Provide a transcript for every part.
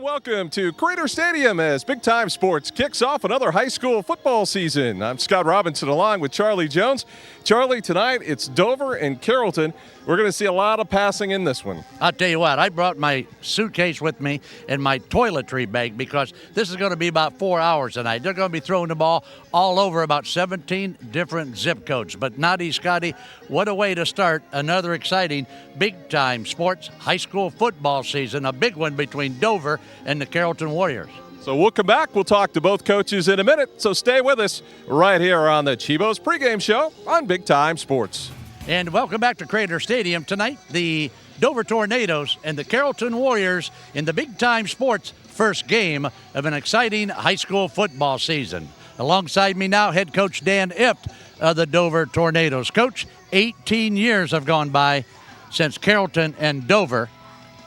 And welcome to Crater Stadium as Big Time Sports kicks off another high school football season. I'm Scott Robinson along with Charlie Jones. Charlie, tonight it's Dover and Carrollton. We're going to see a lot of passing in this one. I'll tell you what, I brought my suitcase with me and my toiletry bag because this is going to be about 4 hours tonight. They're going to be throwing the ball all over about 17 different zip codes. But Noddy, Scotty, what a way to start another exciting Big Time Sports high school football season, a big one between Dover and the Carrollton Warriors. So we'll come back. We'll talk to both coaches in a minute. So stay with us right here on the Chibo's pregame show on Big Time Sports. And welcome back to Crater Stadium. Tonight, the Dover Tornadoes and the Carrollton Warriors in the Big Time Sports first game of an exciting high school football season. Alongside me now, head coach Dan Ift of the Dover Tornadoes. Coach, 18 years have gone by since Carrollton and Dover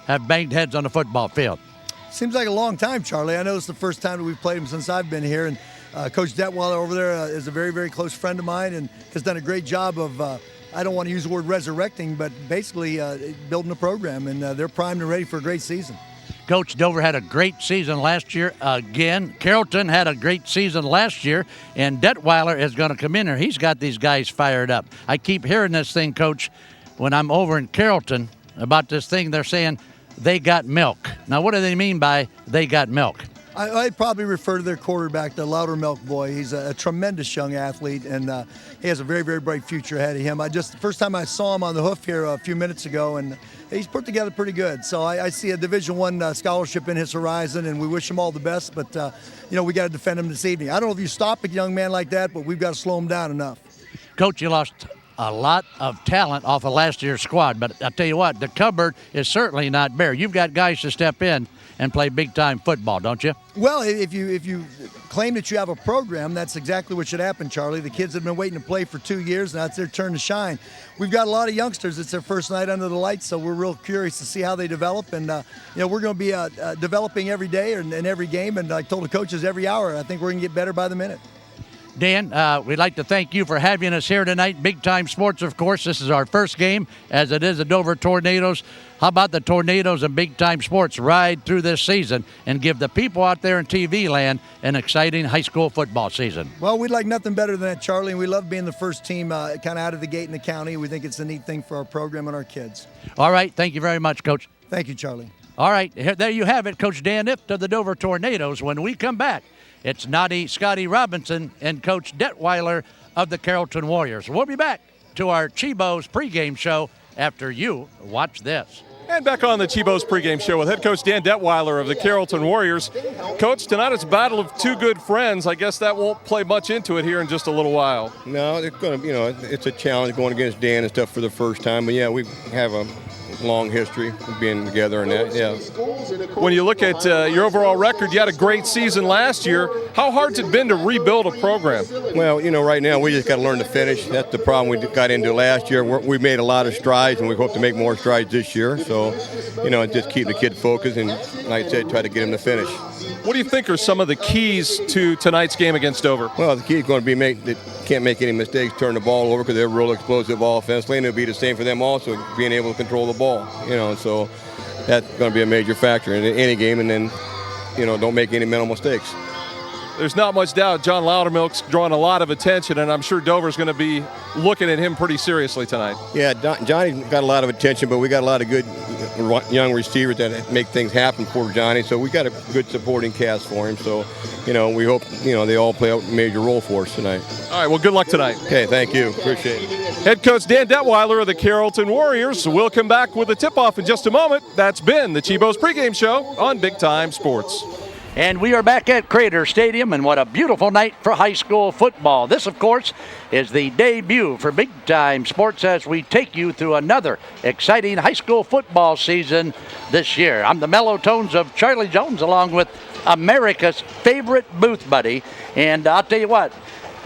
have banged heads on the football field. Seems like a long time, Charlie. I know it's the first time that we've played them since I've been here. And Coach Detweiler over there is a very, very close friend of mine and has done a great job of, I don't want to use the word resurrecting, but basically building a program. And they're primed and ready for a great season. Coach, Dover had a great season last year again. Carrollton had a great season last year, and Detweiler is going to come in here. He's got these guys fired up. I keep hearing this thing, Coach, when I'm over in Carrollton about this thing. They're saying they got milk. Now, what do they mean by they got milk? I'd probably refer to their quarterback, the Louder Milk boy. He's a tremendous young athlete, and he has a very, very bright future ahead of him. The first time I saw him on the hoof here a few minutes ago, and he's put together pretty good. So I see a Division I scholarship in his horizon, and we wish him all the best. But, we got to defend him this evening. I don't know if you stop a young man like that, but we've got to slow him down enough. Coach, you lost a lot of talent off of last year's squad, but I'll tell you what, the cupboard is certainly not bare. You've got guys to step in and play big-time football, don't you? Well, if you claim that you have a program, that's exactly what should happen, Charlie. The kids have been waiting to play for 2 years, and now it's their turn to shine. We've got a lot of youngsters. It's their first night under the lights, so we're real curious to see how they develop. And, we're going to be developing every day and every game, and I told the coaches every hour, I think we're going to get better by the minute. Dan, we'd like to thank you for having us here tonight. Big Time Sports, of course. This is our first game, as it is the Dover Tornadoes. How about the Tornadoes and Big Time Sports ride through this season and give the people out there in TV land an exciting high school football season? Well, we'd like nothing better than that, Charlie, and we love being the first team kind of out of the gate in the county. We think it's a neat thing for our program and our kids. All right. Thank you very much, Coach. Thank you, Charlie. All right. There you have it, Coach Dan Ift of the Dover Tornadoes. When we come back, it's Noddy, Scotty Robinson, and Coach Detweiler of the Carrollton Warriors. We'll be back to our Chibo's pregame show after you watch this. And back on the Chibo's pregame show with head coach Dan Detweiler of the Carrollton Warriors. Coach, tonight it's a battle of two good friends. I guess that won't play much into it here in just a little while. No, it's going to, it's a challenge going against Dan and stuff for the first time. But yeah, we have a long history of being together and that, yeah. When you look at your overall record, you had a great season last year. How hard's it been to rebuild a program? Well, right now we just got to learn to finish. That's the problem we got into last year. We made a lot of strides, and we hope to make more strides this year. So, just keep the kid focused and, like I said, try to get him to finish. What do you think are some of the keys to tonight's game against Dover? Well, the key is going to be they can't make any mistakes, turn the ball over because they're real explosive offensively, and it'll be the same for them also, being able to control the ball. So that's going to be a major factor in any game, and then, don't make any mental mistakes. There's not much doubt John Loudermilk's drawing a lot of attention, and I'm sure Dover's going to be looking at him pretty seriously tonight. Yeah, Johnny got a lot of attention, but we got a lot of good young receivers that make things happen for Johnny, so we got a good supporting cast for him. So, we hope, they all play a major role for us tonight. All right, well, good luck tonight. Okay, thank you. Appreciate it. Head coach Dan Detweiler of the Carrollton Warriors. We'll come back with a tip-off in just a moment. That's been the Chibo's pregame show on Big Time Sports. And we are back at Crater Stadium, and what a beautiful night for high school football. This, of course, is the debut for Big Time Sports as we take you through another exciting high school football season this year. I'm the mellow tones of Charlie Jones, along with America's favorite booth buddy. And I'll tell you what,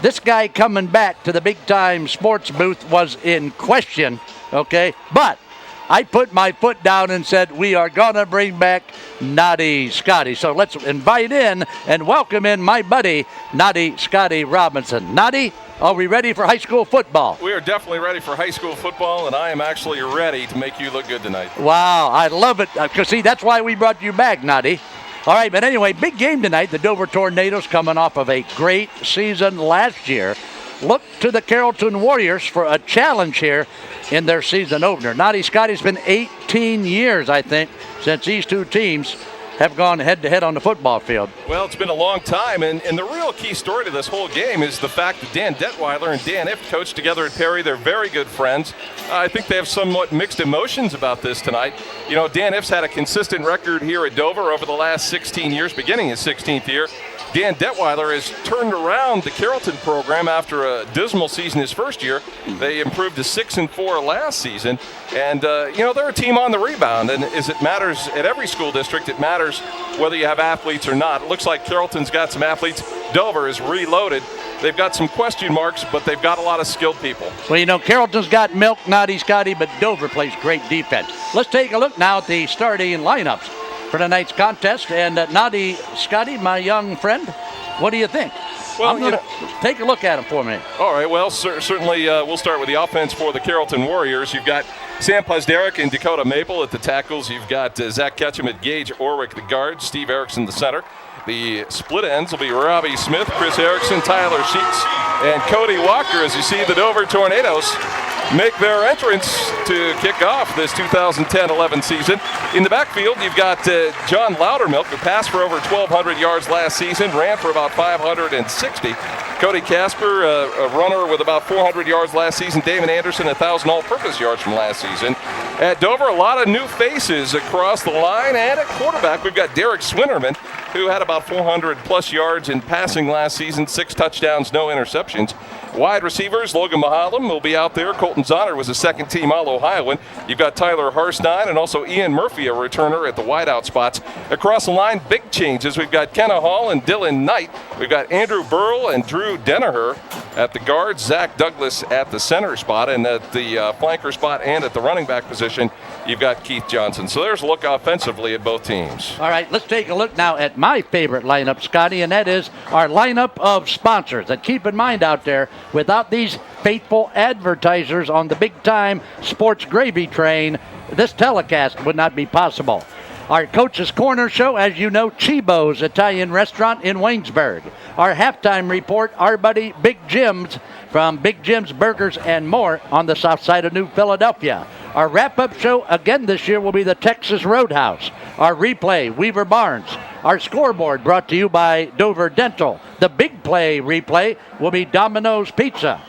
this guy coming back to the Big Time Sports booth was in question, okay? But I put my foot down and said, we are going to bring back Noddy Scotty. So let's invite in and welcome in my buddy, Noddy Scotty Robinson. Noddy, are we ready for high school football? We are definitely ready for high school football, and I am actually ready to make you look good tonight. Wow, I love it. Because, see, that's why we brought you back, Noddy. All right, but anyway, big game tonight. The Dover Tornadoes coming off of a great season last year. Look to the Carrollton Warriors for a challenge here in their season opener. Naughty Scotty's been 18 years, I think, since these two teams have gone head-to-head on the football field. Well, it's been a long time, and the real key story to this whole game is the fact that Dan Detweiler and Dan Ift coached together at Perry. They're very good friends. I think they have somewhat mixed emotions about this tonight. You know, Dan Ift's had a consistent record here at Dover over the last 16 years, beginning his 16th year. Dan Detweiler has turned around the Carrollton program after a dismal season his first year. They improved to 6-4 last season. And, you know, they're a team on the rebound. And as it matters at every school district, it matters whether you have athletes or not. It looks like Carrollton's got some athletes. Dover is reloaded. They've got some question marks, but they've got a lot of skilled people. Well, you know, Carrollton's got milk, Naughty Scotty, but Dover plays great defense. Let's take a look now at the starting lineups for tonight's contest. And Naughty Scotty, my young friend, what do you think? Well, I'm going to take a look at them for me. All right, well, certainly we'll start with the offense for the Carrollton Warriors. You've got Sam Pazderek and Dakota Maple at the tackles. You've got Zach Ketchum at Gage Orwick, the guards, Steve Erickson, the center. The split ends will be Robbie Smith, Chris Erickson, Tyler Sheets, and Cody Walker as you see the Dover Tornadoes make their entrance to kick off this 2010-11 season. In the backfield, you've got John Loudermilk, who passed for over 1,200 yards last season, ran for about 560. Cody Casper, a runner with about 400 yards last season. Damon Anderson, 1,000 all-purpose yards from last season. At Dover, a lot of new faces across the line. And at quarterback, we've got Derek Swinnerman, who had about 400-plus yards in passing last season, 6 touchdowns, no interceptions. Wide receivers, Logan Mahalam will be out there. Colton Zonner was a second-team All-Ohioan. You've got Tyler Harstein and also Ian Murphy, a returner at the wideout spots. Across the line, big changes. We've got Kenna Hall and Dylan Knight. We've got Andrew Burl and Drew Denneher at the guard, Zach Douglas at the center spot, and at the flanker spot and at the running back position, you've got Keith Johnson. So there's a look offensively at both teams. All right, let's take a look now at my favorite lineup, Scotty, and that is our lineup of sponsors. And keep in mind out there, without these faithful advertisers on the big-time sports gravy train, this telecast would not be possible. Our Coach's Corner show, as you know, Chibo's Italian Restaurant in Waynesburg. Our halftime report, our buddy Big Jim's from Big Jim's Burgers and More on the south side of New Philadelphia. Our wrap-up show again this year will be the Texas Roadhouse. Our replay, Weaver Barnes. Our scoreboard brought to you by Dover Dental. The big play replay will be Domino's Pizza.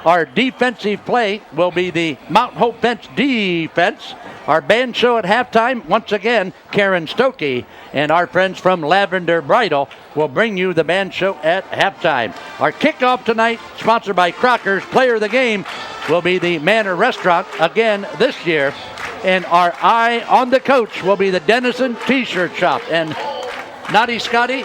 Our defensive play will be the Mount Hope Fence defense. Our band show at halftime, once again, Karen Stokey and our friends from Lavender Bridal will bring you the band show at halftime. Our kickoff tonight, sponsored by Crocker's Player of the Game, will be the Manor Restaurant again this year. And our eye on the coach will be the Denison T-shirt shop. And Naughty Scotty,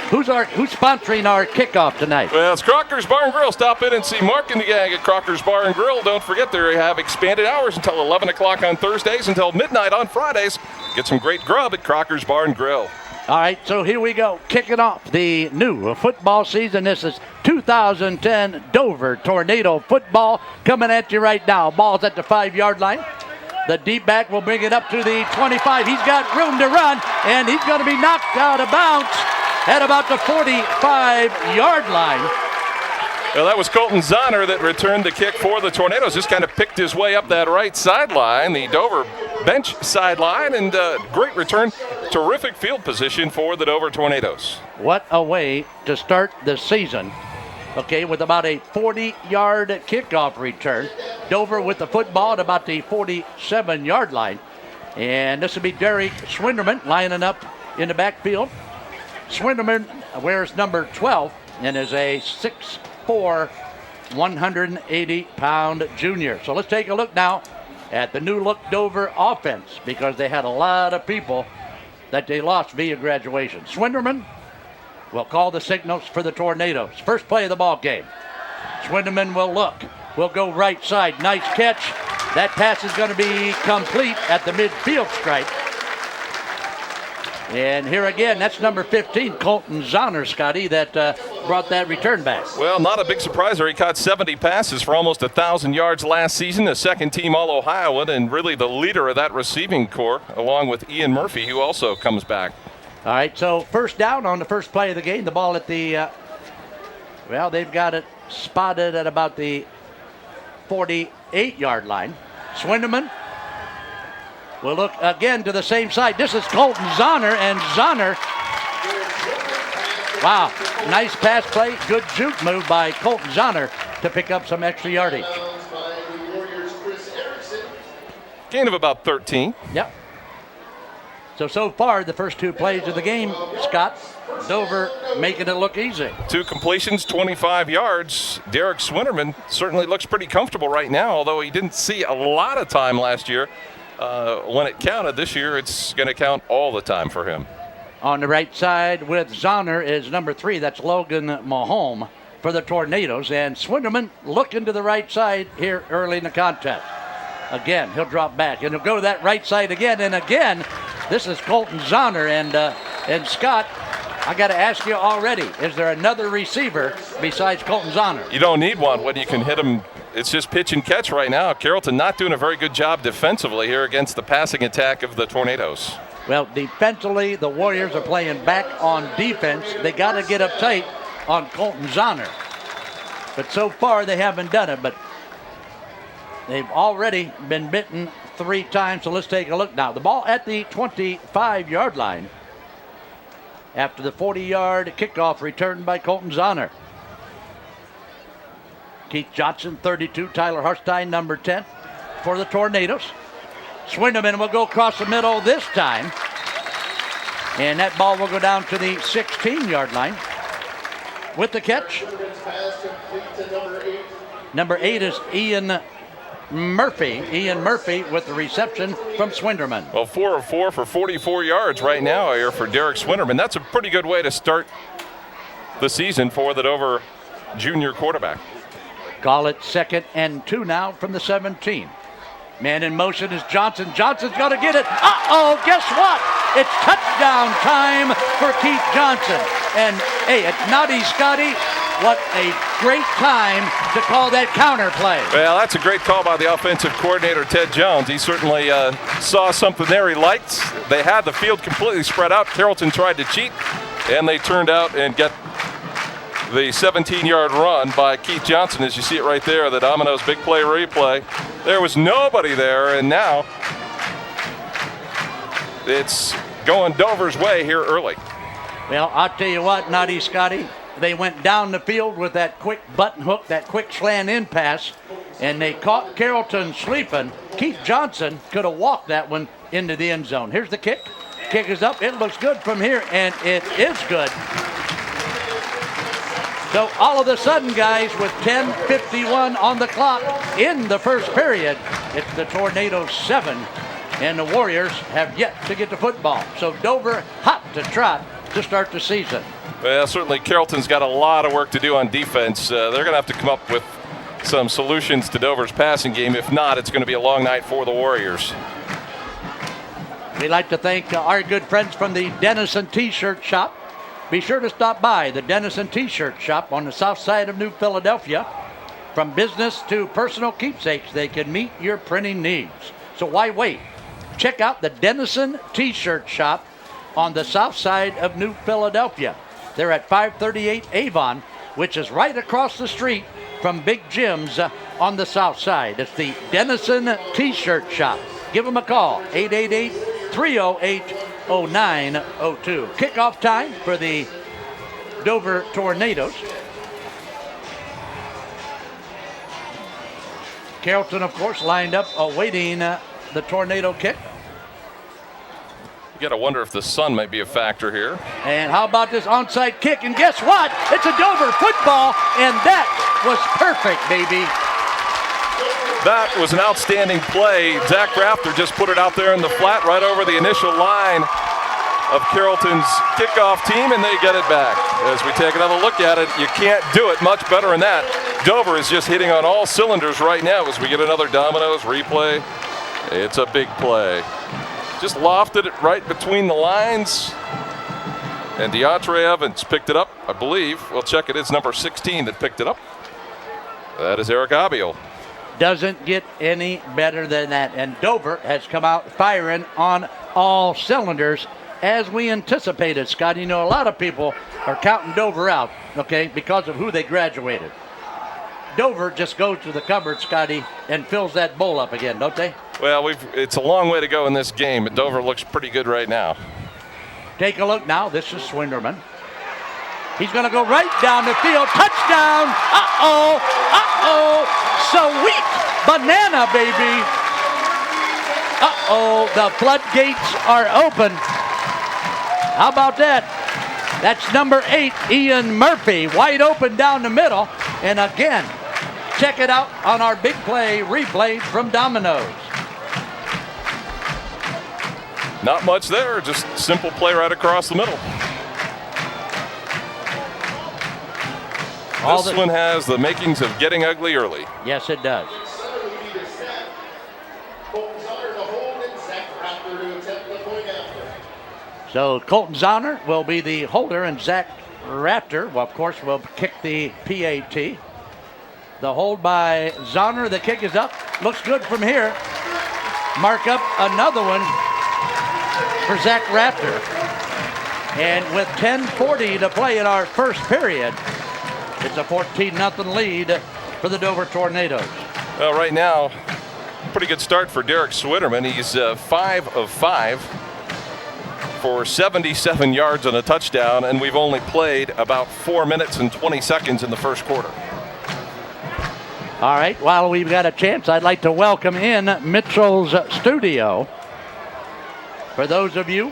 who's sponsoring our kickoff tonight? Well, it's Crocker's Bar and Grill. Stop in and see Mark and the gang at Crocker's Bar and Grill. Don't forget they have expanded hours until 11 o'clock on Thursdays, until midnight on Fridays. Get some great grub at Crocker's Bar and Grill. All right, so here we go, kicking off the new football season. This is 2010 Dover Tornado football coming at you right now. Ball's at the 5-yard line. The deep back will bring it up to the 25. He's got room to run, and he's going to be knocked out of bounds at about the 45-yard line. Well, that was Colton Zonner that returned the kick for the Tornadoes. Just kind of picked his way up that right sideline, the Dover bench sideline, and great return. Terrific field position for the Dover Tornadoes. What a way to start the season. Okay, with about a 40-yard kickoff return. Dover with the football at about the 47-yard line. And this will be Derek Swinderman lining up in the backfield. Swinderman wears number 12 and is a 6'4", 180-pound junior. So let's take a look now at the new look Dover offense, because they had a lot of people that they lost via graduation. Swinderman will call the signals for the Tornadoes. First play of the ball game. Swinderman will look. Will go right side. Nice catch. That pass is going to be complete at the midfield stripe. And here again, that's number 15, Colton Zonner, Scotty, that brought that return back. Well, not a big surprise there. He caught 70 passes for almost 1,000 yards last season, a second-team All-Ohioan, and really the leader of that receiving corps, along with Ian Murphy, who also comes back. All right, so first down on the first play of the game. The ball at the, they've got it spotted at about the 48-yard line. Swinderman will look again to the same side. This is Colton Zahner, and Zahner, wow, nice pass play. Good juke move by Colton Zahner to pick up some extra yardage. Gain of about 13. Yep. So far, the first two plays of the game, Scott, Dover making it look easy. 2 completions, 25 yards. Derek Swinterman certainly looks pretty comfortable right now, although he didn't see a lot of time last year. When it counted this year, it's going to count all the time for him. On the right side with Zahner is number 3. That's Logan Mahome for the Tornadoes. And Swinderman looking to the right side here early in the contest. Again, he'll drop back, and he'll go to that right side again. And again, this is Colton Zahner. And Scott, I got to ask you already, is there another receiver besides Colton Zahner? You don't need one when you can hit him. It's just pitch and catch right now. Carrollton not doing a very good job defensively here against the passing attack of the Tornadoes. Well, defensively, the Warriors are playing back on defense. They got to get uptight on Colton Zahner. But so far, they haven't done it. But they've already been bitten 3 times, so let's take a look now. The ball at the 25-yard line after the 40-yard kickoff returned by Colton Zahner. Keith Johnson, 32. Tyler Harstein, number 10 for the Tornadoes. Swinderman will go across the middle this time. And that ball will go down to the 16-yard line with the catch. Number 8 is Ian Murphy. Ian Murphy with the reception from Swinderman. Well, 4 of 4 for 44 yards right now here for Derek Swinderman. That's a pretty good way to start the season for the Dover junior quarterback. Call it 2nd and 2 now from the 17. Man in motion is Johnson. Johnson's going to get it. Uh-oh, guess what? It's touchdown time for Keith Johnson. And, hey, it's Naughty Scotty. What a great time to call that counter play. Well, that's a great call by the offensive coordinator, Ted Jones. He certainly saw something there he liked. They had the field completely spread out. Carrollton tried to cheat, and they turned out and get the 17-yard run by Keith Johnson, as you see it right there, the Domino's big play replay. There was nobody there, and now it's going Dover's way here early. Well, I'll tell you what, Naughty Scotty, they went down the field with that quick button hook, that quick slant in pass, and they caught Carrollton sleeping. Keith Johnson could have walked that one into the end zone. Here's the kick. Kick is up. It looks good from here, and it is good. So all of a sudden, guys, with 10:51 on the clock in the first period, it's the Tornadoes 7, and the Warriors have yet to get the football. So Dover hot to trot to start the season. Well, certainly Carrollton's got a lot of work to do on defense. They're going to have to come up with some solutions to Dover's passing game. If not, it's going to be a long night for the Warriors. We'd like to thank our good friends from the Dennison T-shirt shop. Be sure to stop by the Dennison T-shirt shop on the south side of New Philadelphia. From business to personal keepsakes, they can meet your printing needs. So why wait? Check out the Dennison T-shirt shop on the south side of New Philadelphia. They're at 538 Avon, which is right across the street from Big Jim's on the south side. It's the Dennison T-shirt shop. Give them a call, 888-308-0902. Kickoff time for the Dover Tornadoes. Carrollton, of course, lined up awaiting the tornado kick. You got to wonder if the sun might be a factor here. And how about this onside kick? And guess what? It's a Dover football, and that was perfect, baby. That was an outstanding play. Zach Rafter just put it out there in the flat right over the initial line of Carrollton's kickoff team, and they get it back. As we take another look at it, you can't do it much better than that. Dover is just hitting on all cylinders right now as we get another Domino's replay. It's a big play. Just lofted it right between the lines. And DeAndre Evans picked it up, I believe. We'll check it. It's number 16 that picked it up. That is Eric Abiel. Doesn't get any better than that. And Dover has come out firing on all cylinders as we anticipated, Scott. You know, a lot of people are counting Dover out, okay, because of who they graduated. Dover just goes to the cupboard, Scotty, and fills that bowl up again, don't they? Well, it's a long way to go in this game, but Dover looks pretty good right now. Take a look now. This is Swinderman. He's going to go right down the field. Touchdown. Uh-oh. Uh-oh. Sweet banana, baby. Uh-oh. The floodgates are open. How about that? That's number 8, Ian Murphy, wide open down the middle. And again, check it out on our big play replay from Domino's. Not much there, just simple play right across the middle. This one has the makings of getting ugly early. Yes, it does. So Colton Zahner will be the holder, and Zach Raptor, well, of course, will kick the PAT. The hold by Zahner. The kick is up. Looks good from here. Mark up another one for Zach Raptor. And with 10:40 to play in our first period, it's a 14-0 lead for the Dover Tornadoes. Well, right now, pretty good start for Derek Switterman. He's 5 of 5 for 77 yards and a touchdown, and we've only played about 4 minutes and 20 seconds in the first quarter. All right, while we've got a chance, I'd like to welcome in Mitchell's studio. For those of you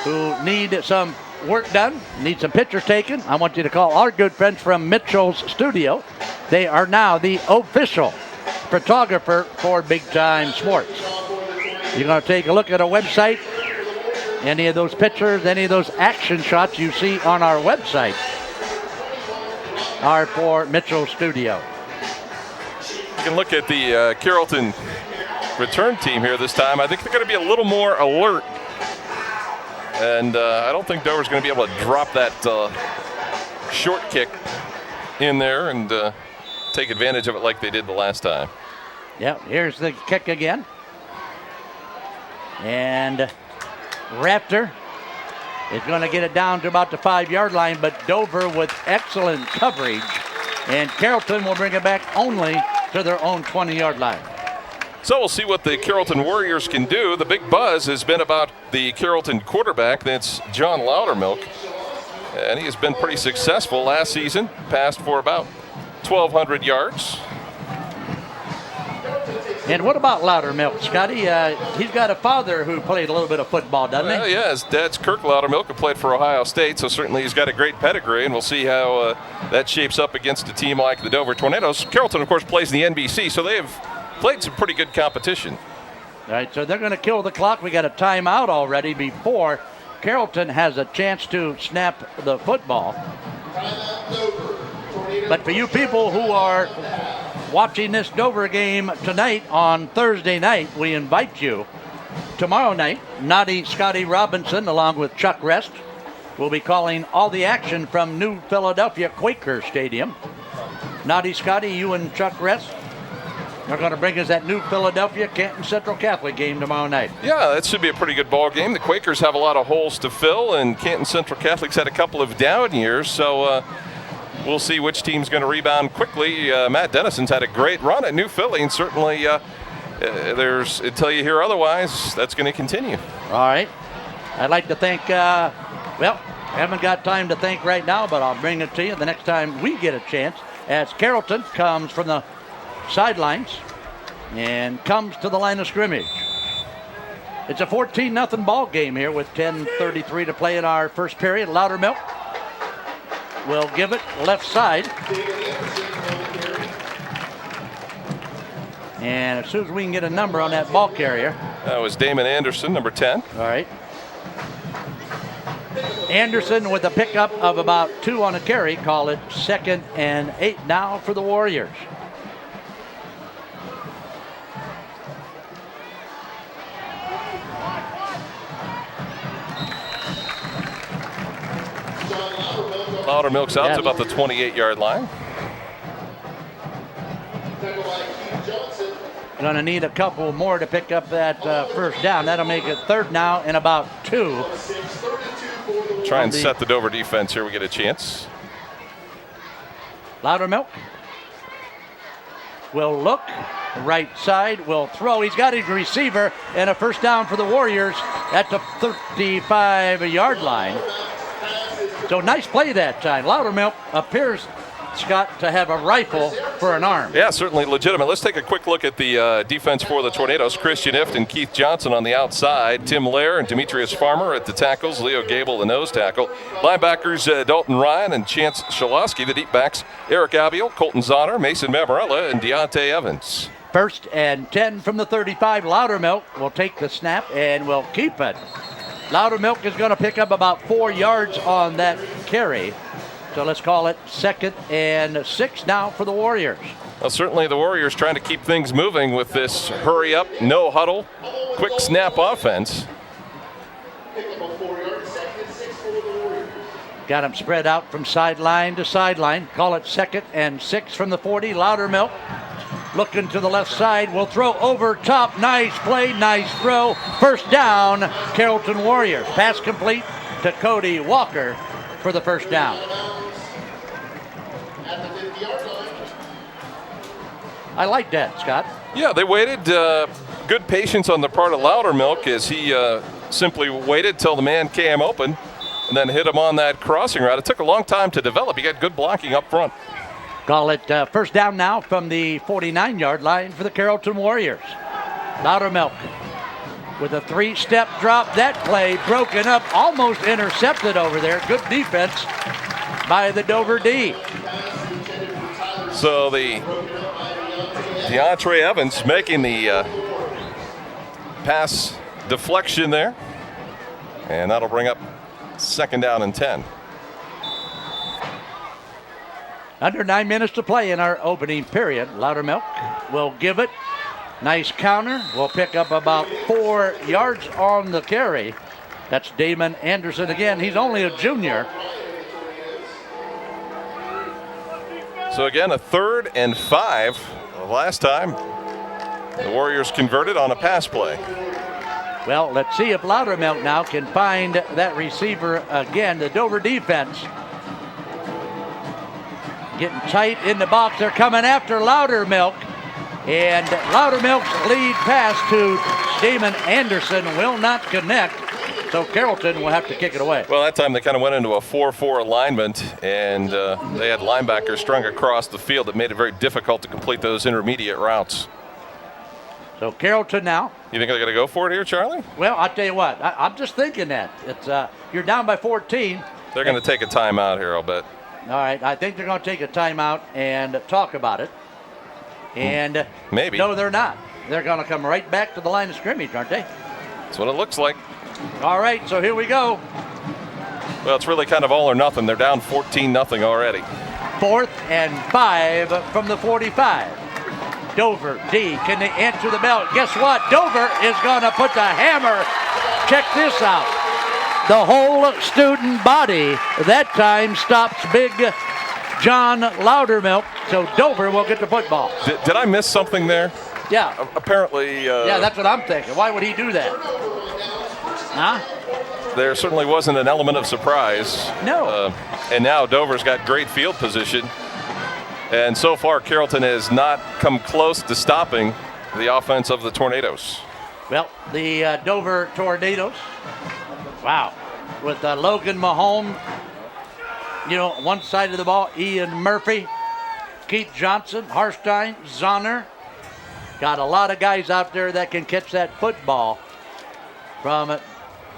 who need some work done, need some pictures taken, I want you to call our good friends from Mitchell's studio. They are now the official photographer for Big Time Sports. You're going to take a look at our website. Any of those pictures, any of those action shots you see on our website are for Mitchell's studio. You can look at the Carrollton return team here this time. I think they're going to be a little more alert. And I don't think Dover's going to be able to drop that short kick in there and take advantage of it like they did the last time. Yep, here's the kick again. And Raptor is going to get it down to about the 5-yard line, but Dover with excellent coverage. And Carrollton will bring it back only to their own 20-yard line. So we'll see what the Carrollton Warriors can do. The big buzz has been about the Carrollton quarterback. That's John Loudermilk. And he has been pretty successful last season. Passed for about 1,200 yards. And what about Loudermilk, Scotty? He's got a father who played a little bit of football, doesn't he? Yeah, his dad's Kirk Loudermilk, who played for Ohio State, so certainly he's got a great pedigree, and we'll see how that shapes up against a team like the Dover Tornadoes. Carrollton, of course, plays in the NBC, so they have played some pretty good competition. All right, so they're going to kill the clock. We got a timeout already before Carrollton has a chance to snap the football. But for you people who are watching this Dover game tonight on Thursday night, we invite you. Tomorrow night, Naughty Scotty Robinson, along with Chuck Rest, will be calling all the action from New Philadelphia Quaker Stadium. Naughty Scotty, you and Chuck Rest are going to bring us that New Philadelphia Canton Central Catholic game tomorrow night. Yeah, that should be a pretty good ball game. The Quakers have a lot of holes to fill, and Canton Central Catholic's had a couple of down years, so we'll see which team's going to rebound quickly. Matt Dennison's had a great run at New Philly, and certainly there's, until you hear otherwise, that's going to continue. All right. I'd like to thank, I haven't got time to thank right now, but I'll bring it to you the next time we get a chance, as Carrollton comes from the sidelines and comes to the line of scrimmage. It's a 14-0 ball game here with 10:33 to play in our first period. Loudermilk will give it left side. And as soon as we can get a number on that ball carrier. That was Damon Anderson, number 10. All right. Anderson with a pickup of about 2 on a carry. Call it 2nd and 8 now for the Warriors. Loudermilk's out to about the 28-yard line. Going to need a couple more to pick up that first down. That'll make it third now and about 2. Try and set the Dover defense here. We get a chance. Loudermilk will look. Right side will throw. He's got his receiver and a first down for the Warriors at the 35-yard line. So nice play that time. Loudermilk appears, Scott, to have a rifle for an arm. Yeah, certainly legitimate. Let's take a quick look at the defense for the Tornadoes. Christian Ift and Keith Johnson on the outside. Tim Lair and Demetrius Farmer at the tackles. Leo Gable, the nose tackle. Linebackers Dalton Ryan and Chance Shalosky. The deep backs, Eric Abiel, Colton Zonner, Mason Mamarella, and Deontay Evans. 1st and 10 from the 35. Loudermilk will take the snap and will keep it. Loudermilk is going to pick up about 4 yards on that carry. So let's call it 2nd and 6 now for the Warriors. Well, certainly the Warriors trying to keep things moving with this hurry up, no huddle, quick snap offense. Got them spread out from sideline to sideline. Call it 2nd and 6 from the 40. Loudermilk looking to the left side. Will throw over top. Nice play, nice throw. First down, Carrollton Warriors. Pass complete to Cody Walker for the first down. I like that, Scott. Yeah, they waited. Good patience on the part of Loudermilk as he simply waited till the man came open and then hit him on that crossing route. It took a long time to develop. He got good blocking up front. Call it first down now from the 49-yard line for the Carrollton Warriors. Loudermilk with a 3-step drop. That play broken up, almost intercepted over there. Good defense by the Dover D. So the DeAndre Evans making the pass deflection there. And that'll bring up 2nd down and 10. Under 9 minutes to play in our opening period. Loudermilk will give it. Nice counter. We'll pick up about 4 yards on the carry. That's Damon Anderson again. He's only a junior. So again, a 3rd and 5. Last time, the Warriors converted on a pass play. Well, let's see if Loudermilk now can find that receiver again. The Dover defense getting tight in the box. They're coming after Loudermilk. And Loudermilk's lead pass to Damon Anderson will not connect. So Carrollton will have to kick it away. Well, that time they kind of went into a 4-4 alignment, and they had linebackers strung across the field that made it very difficult to complete those intermediate routes. So Carrollton now. You think they're going to go for it here, Charlie? Well, I'll tell you what. I'm just thinking that. It's you're down by 14. They're going to take a timeout here, I'll bet. All right, I think they're going to take a timeout and talk about it. And maybe. No, they're not. They're going to come right back to the line of scrimmage, aren't they? That's what it looks like. All right, so here we go. Well, it's really kind of all or nothing. They're down 14-0 already. 4th and 5 from the 45. Dover D, can they answer the bell? Guess what? Dover is going to put the hammer. Check this out. The whole student body that time stops big John Loudermilk, so Dover will get the football. Did I miss something there? Yeah. Apparently. Yeah, that's what I'm thinking. Why would he do that? Huh? There certainly wasn't an element of surprise. No. And now Dover's got great field position. And so far, Carrollton has not come close to stopping the offense of the Tornadoes. Well, the Dover Tornadoes, wow, with Logan Mahone, one side of the ball, Ian Murphy, Keith Johnson, Harstein, Zonner. Got a lot of guys out there that can catch that football from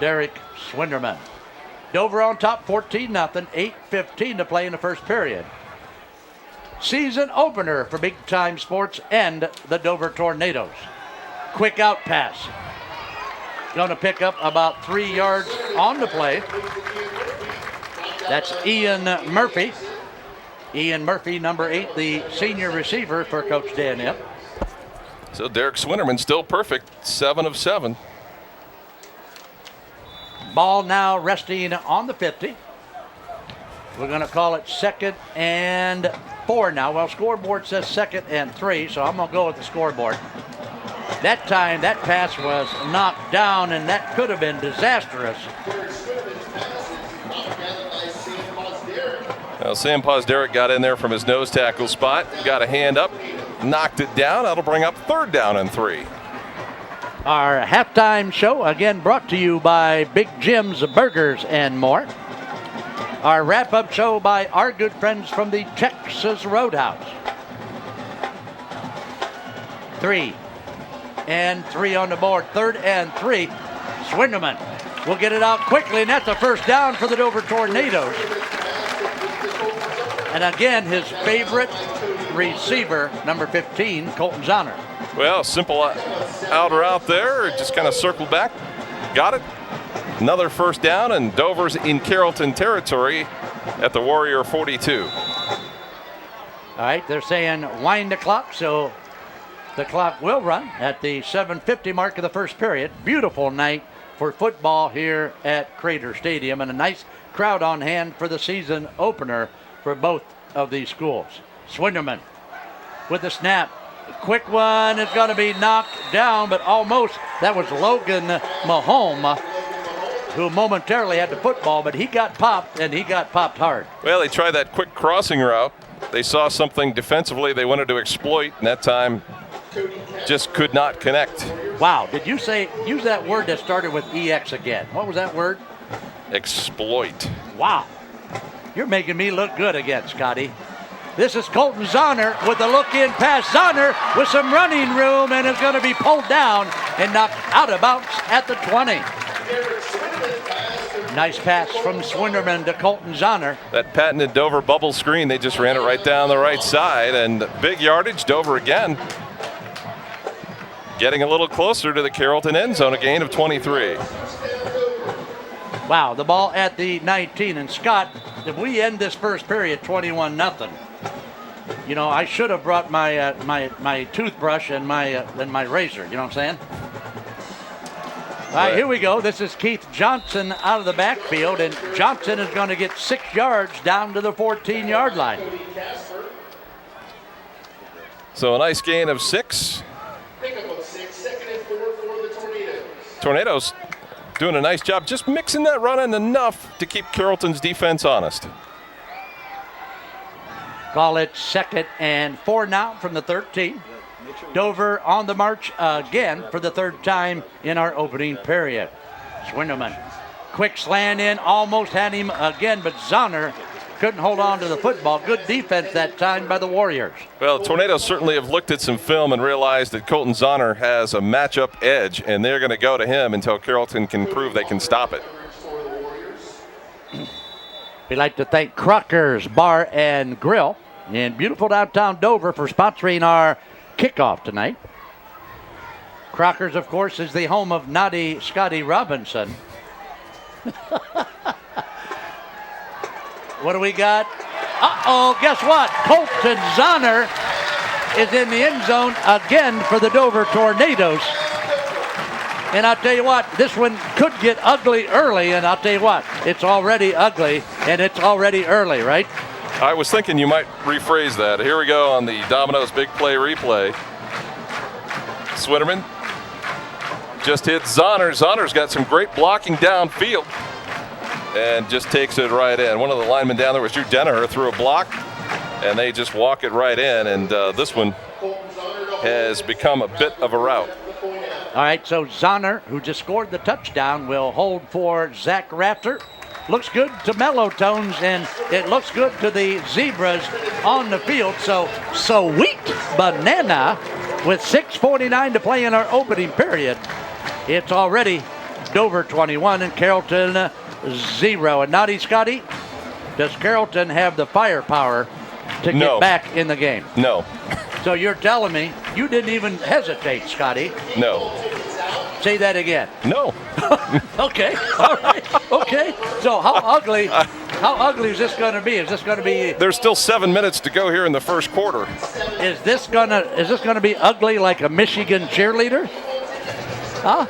Derek Swinderman. Dover on top, 14-0, 8:15 to play in the first period. Season opener for Big Time Sports and the Dover Tornadoes. Quick out pass. Going to pick up about 3 yards on the play. That's Ian Murphy. Ian Murphy, number 8, the senior receiver for Coach Dan Ip. So Derek Swinterman still perfect, 7 of 7. Ball now resting on the 50. We're going to call it 2nd and 4 now. Well, scoreboard says 2nd and 3, so I'm going to go with the scoreboard. That time, that pass was knocked down, and that could have been disastrous. Now, Sam Posderick got in there from his nose tackle spot, got a hand up, knocked it down. That'll bring up 3rd down and 3. Our halftime show, again, brought to you by Big Jim's Burgers and more. Our wrap-up show by our good friends from the Texas Roadhouse. 3 and 3 on the board. 3rd and 3. Swinderman will get it out quickly, and that's a 1st down for the Dover Tornadoes. And again, his favorite receiver, number 15, Colton Zahner. Well, simple out route there. Just kind of circled back. Got it. Another 1st down, and Dover's in Carrollton territory at the Warrior 42. All right, they're saying wind the clock, so the clock will run at the 7:50 mark of the 1st period. Beautiful night for football here at Crater Stadium, and a nice crowd on hand for the season opener for both of these schools. Swinderman with the snap. Quick one is going to be knocked down, but almost. That was Logan Mahome, who momentarily had the football, but he got popped, and he got popped hard. Well, they tried that quick crossing route. They saw something defensively they wanted to exploit, and that time just could not connect. Wow, did you use that word that started with EX again? What was that word? Exploit. Wow. You're making me look good again, Scotty. This is Colton Zahner with the look-in pass. Zahner with some running room, and is going to be pulled down and knocked out of bounds at the 20. Nice pass from Swinderman to Colton Zahner. That patented Dover bubble screen, they just ran it right down the right side, and big yardage. Dover again getting a little closer to the Carrollton end zone, a gain of 23. Wow, the ball at the 19. And Scott, if we end this 1st period 21-0, you know, I should have brought my my toothbrush and my razor. You know what I'm saying? All right, here we go. This is Keith Johnson out of the backfield, and Johnson is going to get 6 yards down to the 14-yard line. So a nice gain of 6. Tornadoes doing a nice job just mixing that run in enough to keep Carrollton's defense honest. Call it 2nd and 4 now from the 13. Dover on the march again for the 3rd time in our opening period. Swinderman, quick slant in, almost had him again, but Zahner couldn't hold on to the football. Good defense that time by the Warriors. Well, the Tornadoes certainly have looked at some film and realized that Colton Zahner has a matchup edge, and they're going to go to him until Carrollton can prove they can stop it. We'd like to thank Crocker's Bar and Grill in beautiful downtown Dover for sponsoring our kickoff tonight. Crocker's, of course, is the home of naughty Scotty Robinson. What do we got? Uh-oh, guess what? Colton Zahner is in the end zone again for the Dover Tornadoes. And I'll tell you what, this one could get ugly early, and I'll tell you what, it's already ugly, and it's already early, right? I was thinking you might rephrase that. Here we go on the Domino's Big Play replay. Swinderman just hit Zahner. Zahner's got some great blocking downfield and just takes it right in. One of the linemen down there was Drew Denneher, threw a block, and they just walk it right in. And this one has become a bit of a rout. All right, so Zahner, who just scored the touchdown, will hold for Zach Raptor. Looks good to Mellow Tones, and it looks good to the Zebras on the field. So sweet banana with 6:49 to play in our opening period. It's already Dover 21 and Carrollton 0. And Naughty Scotty, does Carrollton have the firepower to get back in the game? No. So you're telling me you didn't even hesitate, Scotty? No. Say that again. No. Okay. All right. Okay. So how ugly is this going to be? Is this going to be? There's still 7 minutes to go here in the first quarter. Is this gonna be ugly like a Michigan cheerleader? Huh?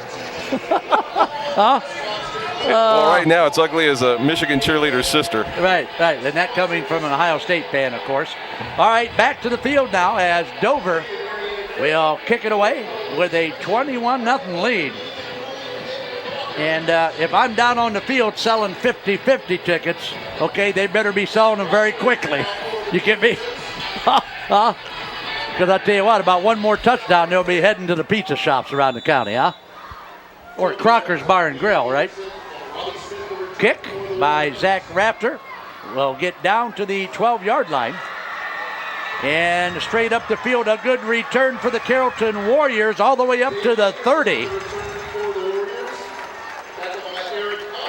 Huh? Well, right now it's ugly as a Michigan cheerleader's sister. Right. And that coming from an Ohio State fan, of course. All right, back to the field now as Dover will kick it away with a 21-0 lead. And if I'm down on the field selling 50-50 tickets, okay, they better be selling them very quickly. You get me? Because I tell you what, about one more touchdown, they'll be heading to the pizza shops around the county, huh? Or Crocker's Bar and Grill, right? Kick by Zach Raptor will get down to the 12-yard line. And straight up the field, a good return for the Carrollton Warriors all the way up to the 30.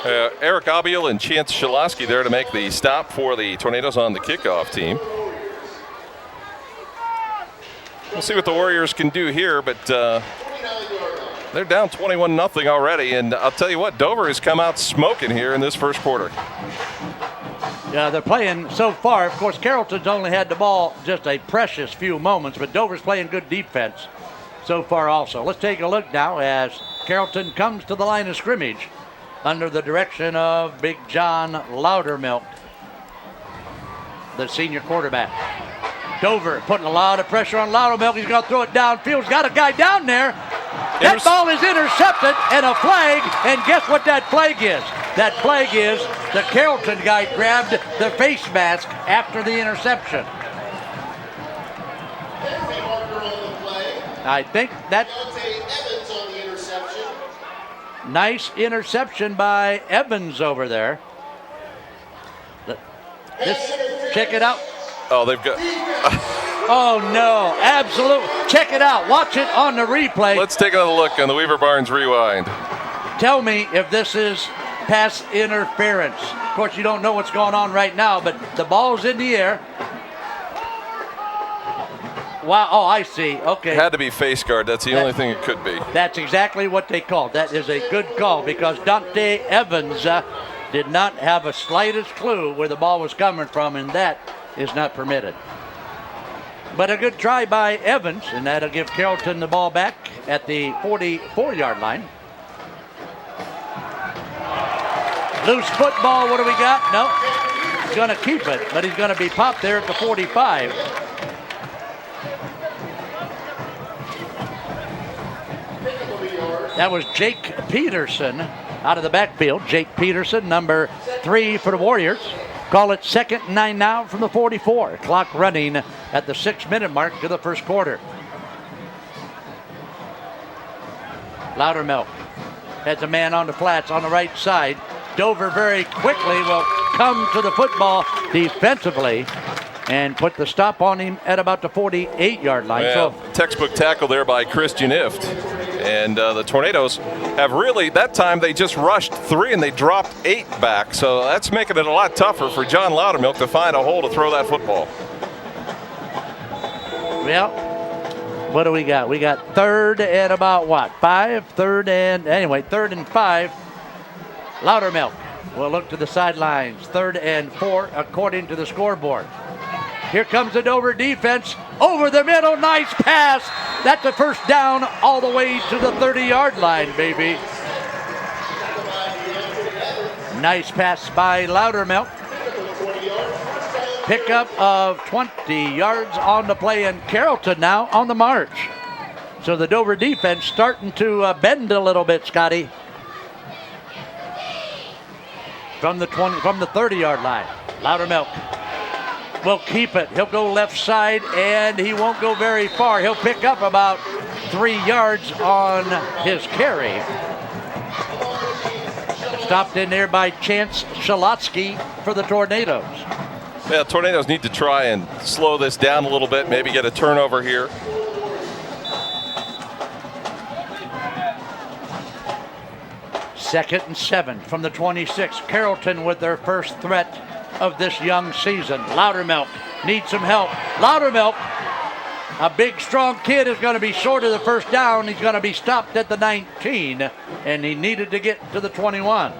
Eric Abiel and Chance Shalosky there to make the stop for the Tornadoes on the kickoff team. We'll see what the Warriors can do here, but they're down 21-0 already. And I'll tell you what, Dover has come out smoking here in this first quarter. Yeah, they're playing so far. Of course, Carrollton's only had the ball just a precious few moments, but Dover's playing good defense so far also. Let's take a look now as Carrollton comes to the line of scrimmage under the direction of Big John Loudermilk, the senior quarterback. Dover putting a lot of pressure on Loudermilk. He's going to throw it downfield. He's got a guy down there. That ball is intercepted and a flag. And guess what that flag is? That flag is the Carrollton guy grabbed the face mask after the interception. I think that nice interception by Evans over there. Check it out. Oh, they've got. Oh no, absolute. Check it out. Watch it on the replay. Let's take another look on the Weaver Barnes rewind. Tell me if this is pass interference. Of course, you don't know what's going on right now, but the ball's in the air. Wow, oh, I see. Okay. Had to be face guard. That's the only thing it could be. That's exactly what they called. That is a good call because Dante Evans did not have a slightest clue where the ball was coming from, and that is not permitted. But a good try by Evans, and that'll give Carrollton the ball back at the 44-yard line. Loose football, what do we got? No, he's going to keep it, but he's going to be popped there at the 45. That was Jake Peterson out of the backfield. Jake Peterson, number 3 for the Warriors. Call it 2nd and 9 now from the 44. Clock running at the 6-minute mark of the first quarter. Loudermilk has a man on the flats on the right side. Dover very quickly will come to the football defensively and put the stop on him at about the 48-yard line. Well, so textbook tackle there by Christian Ift. And the Tornadoes have really, that time they just rushed 3 and they dropped 8 back. So that's making it a lot tougher for John Loudermilk to find a hole to throw that football. Well, what do we got? We got 3rd and about what? 5? 3rd and 5. Loudermilk will look to the sidelines. 3rd and 4 according to the scoreboard. Here comes the Dover defense over the middle. Nice pass. That's a first down all the way to the 30-yard line, baby. Nice pass by Loudermilk. Pickup of 20 yards on the play, and Carrollton now on the march. So the Dover defense starting to bend a little bit, Scotty. From the 30-yard line. Loudermilk will keep it. He'll go left side, and he won't go very far. He'll pick up about 3 yards on his carry. Stopped in there by Chance Shalotsky for the Tornadoes. Yeah, Tornadoes need to try and slow this down a little bit, maybe get a turnover here. Second and 7 from the 26. Carrollton with their first threat of this young season. Loudermilk needs some help. Loudermilk, a big, strong kid, is going to be short of the first down. He's going to be stopped at the 19, and he needed to get to the 21.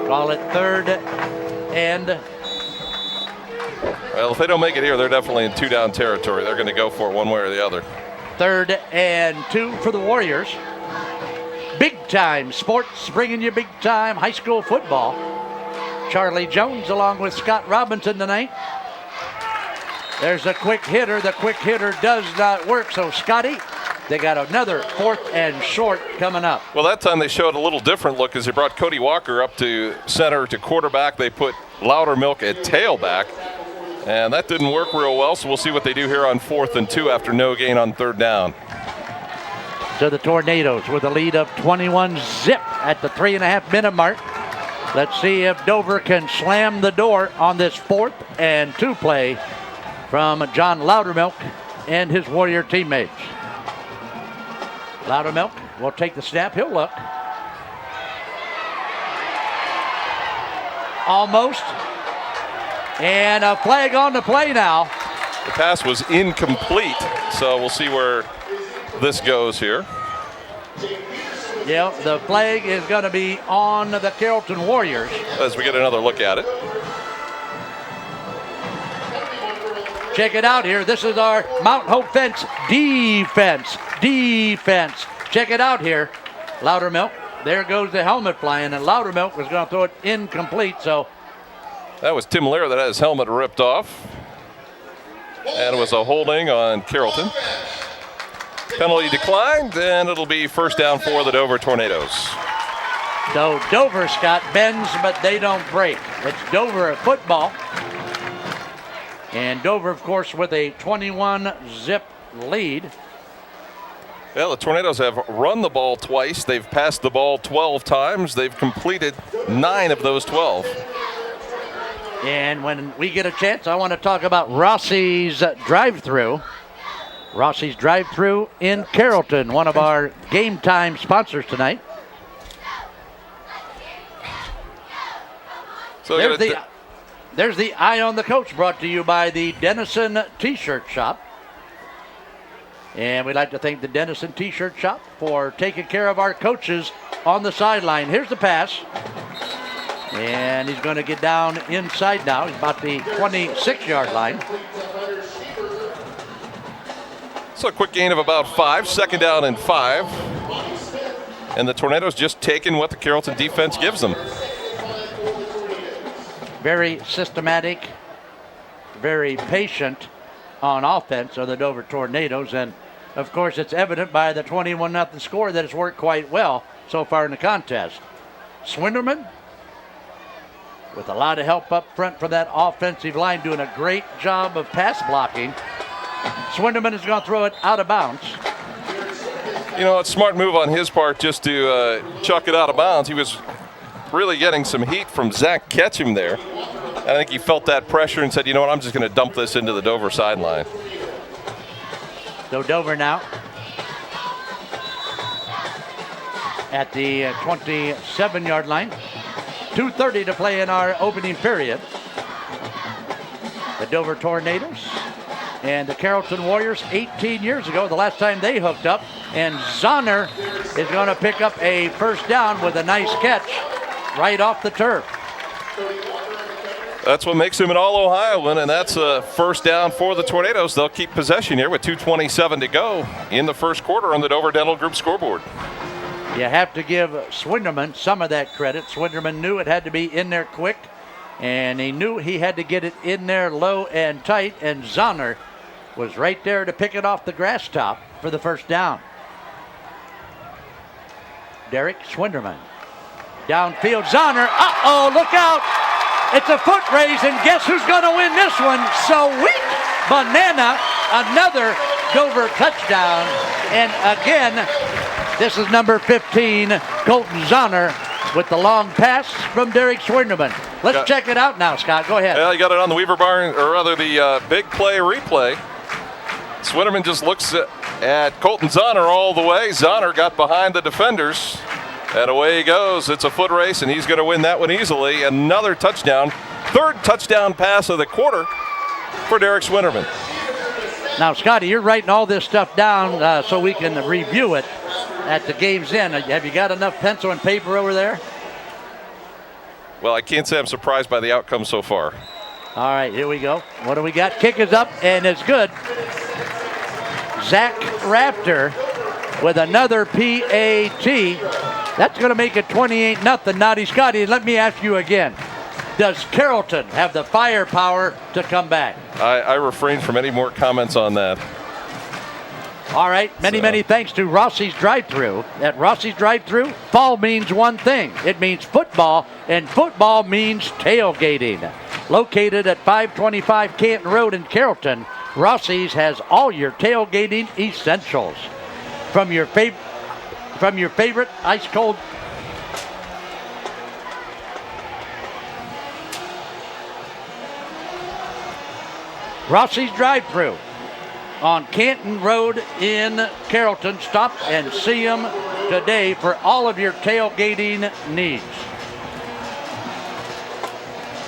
Call it 3rd and. Well, if they don't make it here, they're definitely in 2-down territory. They're going to go for it one way or the other. 3rd and 2 for the Warriors. Big time sports, bringing you big time high school football. Charlie Jones along with Scott Robinson tonight. There's a quick hitter. The quick hitter does not work. So, Scotty, they got another 4th and short coming up. Well, that time they showed a little different look as they brought Cody Walker up to center to quarterback. They put Loudermilk at tailback, and that didn't work real well, so we'll see what they do here on 4th and 2 after no gain on 3rd down. So the Tornadoes with a lead of 21-zip at the 3.5-minute mark. Let's see if Dover can slam the door on this 4th and 2 play from John Loudermilk and his Warrior teammates. Loudermilk will take the snap. He'll look. Almost. And a flag on the play now. The pass was incomplete, so we'll see where this goes here. Yeah, the flag is going to be on the Carrollton Warriors. As we get another look at it. Check it out here. This is our Mount Hope fence defense. Defense. Check it out here. Loudermilk. There goes the helmet flying, and Loudermilk was going to throw it incomplete, so. That was Tim Lear that had his helmet ripped off. And it was a holding on Carrollton. Penalty declined, and it'll be 1st down for the Dover Tornadoes. So Dover, Scott, bends, but they don't break. It's Dover football. And Dover, of course, with a 21-zip lead. Yeah, the Tornadoes have run the ball twice. They've passed the ball 12 times. They've completed 9 of those 12. And when we get a chance, I want to talk about Rossi's drive-thru. Rossi's drive-thru in Carrollton, one of our game time sponsors tonight. So there's the Eye on the Coach, brought to you by the Dennison T-shirt shop. And we'd like to thank the Dennison T-shirt shop for taking care of our coaches on the sideline. Here's the pass. And he's going to get down inside now. He's about the 26-yard line. So a quick gain of about 5, 2nd down and 5. And the Tornadoes just taking what the Carrollton defense gives them. Very systematic, very patient on offense are the Dover Tornadoes. And, of course, it's evident by the 21-0 score that it's worked quite well so far in the contest. Swinderman, with a lot of help up front from that offensive line, doing a great job of pass blocking. Swinderman is going to throw it out of bounds. You know, it's a smart move on his part just to chuck it out of bounds. He was really getting some heat from Zach Ketchum there. I think he felt that pressure and said, you know what, I'm just going to dump this into the Dover sideline. So Dover now at the 27-yard line. 2:30 to play in our opening period. The Dover Tornadoes and the Carrollton Warriors 18 years ago, the last time they hooked up. And Zahner is going to pick up a 1st down with a nice catch right off the turf. That's what makes him an All-Ohioan, and that's a 1st down for the Tornadoes. They'll keep possession here with 2:27 to go in the 1st quarter on the Dover Dental Group scoreboard. You have to give Swinderman some of that credit. Swinderman knew it had to be in there quick, and he knew he had to get it in there low and tight, and Zahner was right there to pick it off the grass top for the 1st down. Derek Swinderman. Downfield, Zahner. Uh-oh, look out. It's a foot race, and guess who's going to win this one? Sweet banana. Another Dover touchdown. And again, this is number 15, Colton Zahner, with the long pass from Derek Swinderman. Let's check it out now, Scott. Go ahead. Yeah, you got it on the Weaver Barn, or rather the big play replay. Swinderman just looks at Colton Zahner all the way. Zahner got behind the defenders, and away he goes. It's a foot race, and he's going to win that one easily. Another touchdown, 3rd touchdown pass of the quarter for Derek Swinderman. Now, Scotty, you're writing all this stuff down so we can review it at the game's end. Have you got enough pencil and paper over there? Well, I can't say I'm surprised by the outcome so far. All right, here we go. What do we got? Kick is up, and it's good. Zach Raptor with another PAT. That's going to make it 28-0. Naughty Scotty, let me ask you again. Does Carrollton have the firepower to come back? I refrain from any more comments on that. All right, many thanks to Rossi's Drive-Thru. At Rossi's Drive-Thru, fall means one thing. It means football, and football means tailgating. Located at 525 Canton Road in Carrollton, Rossi's has all your tailgating essentials. From your favorite ice-cold Rossi's Drive-Thru on Canton Road in Carrollton. Stop and see them today for all of your tailgating needs.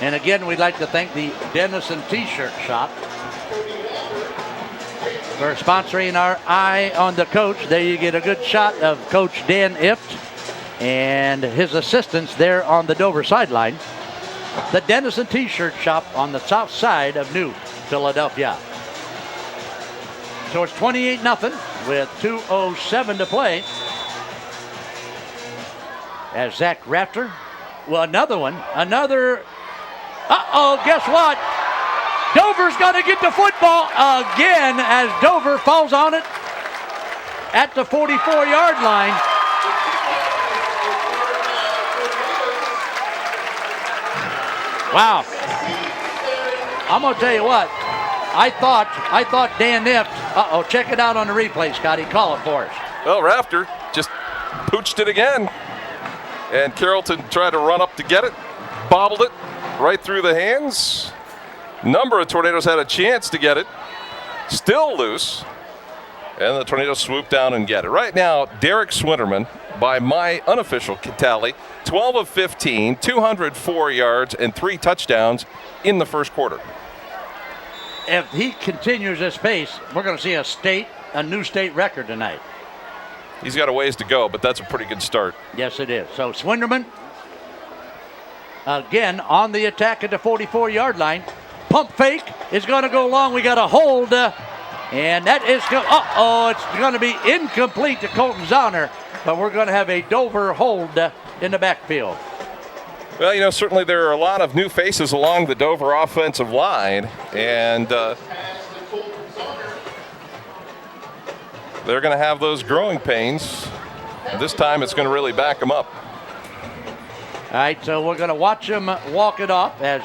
And again, we'd like to thank the Dennison T-shirt shop for sponsoring our Eye on the Coach. There you get a good shot of Coach Dan Ift and his assistants there on the Dover sideline. The Dennison T-shirt shop on the south side of New Philadelphia. So it's 28-0 with 2:07 to play. As Zach Rafter, well, another. Guess what? Dover's going to get the football again as Dover falls on it at the 44-yard line. Wow. I'm going to tell you what. I thought Dan Ift. Check it out on the replay, Scotty. Call it for us. Well, Rafter just pooched it again. And Carrollton tried to run up to get it. Bobbled it right through the hands. Number of Tornadoes had a chance to get it. Still loose. And the Tornadoes swoop down and get it. Right now, Derek Swinterman, by my unofficial tally, 12 of 15, 204 yards, and 3 touchdowns in the first quarter. If he continues this pace, we're going to see a new state record tonight. He's got a ways to go, but that's a pretty good start. Yes, it is. So Swinderman, again, on the attack at the 44-yard line. Pump fake is going to go long. We got a hold, and that is it's going to be incomplete to Colton Zahner, but we're going to have a Dover hold in the backfield. Well, certainly there are a lot of new faces along the Dover offensive line, and they're going to have those growing pains. This time it's going to really back them up. All right, so we're going to watch them walk it off as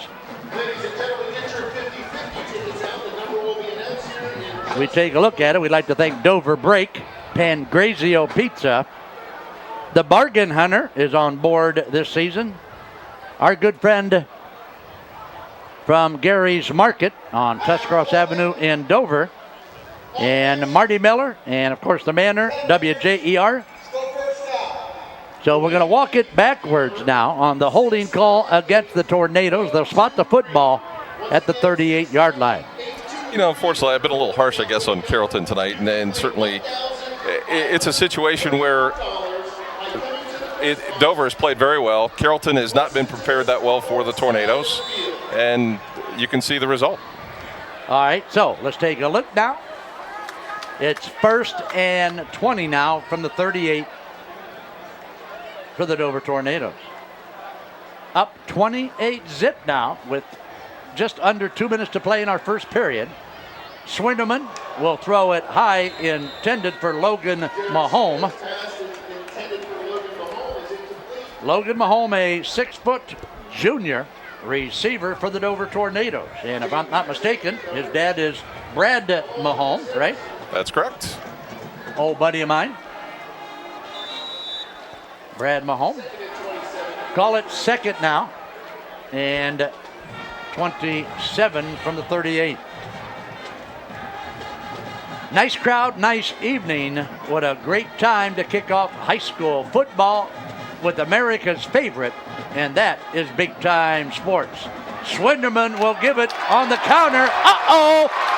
we take a look at it. We'd like to thank Dover Break, Pangrazio Pizza. The Bargain Hunter is on board this season. Our good friend from Gary's Market on Tuscross Avenue in Dover. And Marty Miller, and of course the Manor, WJER. So we're going to walk it backwards now on the holding call against the Tornadoes. They'll spot the football at the 38-yard line. Unfortunately, I've been a little harsh, I guess, on Carrollton tonight, and certainly it's a situation where Dover has played very well. Carrollton has not been prepared that well for the Tornadoes, and you can see the result. All right, so let's take a look now. It's 1st and 20 now from the 38 for the Dover Tornadoes. Up 28-zip now with just under 2 minutes to play in our first period. Swinderman will throw it high, intended for Logan Mahome. Logan Mahome, a 6-foot junior receiver for the Dover Tornadoes. And if I'm not mistaken, his dad is Brad Mahome, right? That's correct. Old buddy of mine. Brad Mahome. Call it second now. And 27 from the 38. Nice crowd, nice evening. What a great time to kick off high school football with America's favorite, and that is Big Time Sports. Swinderman will give it on the counter.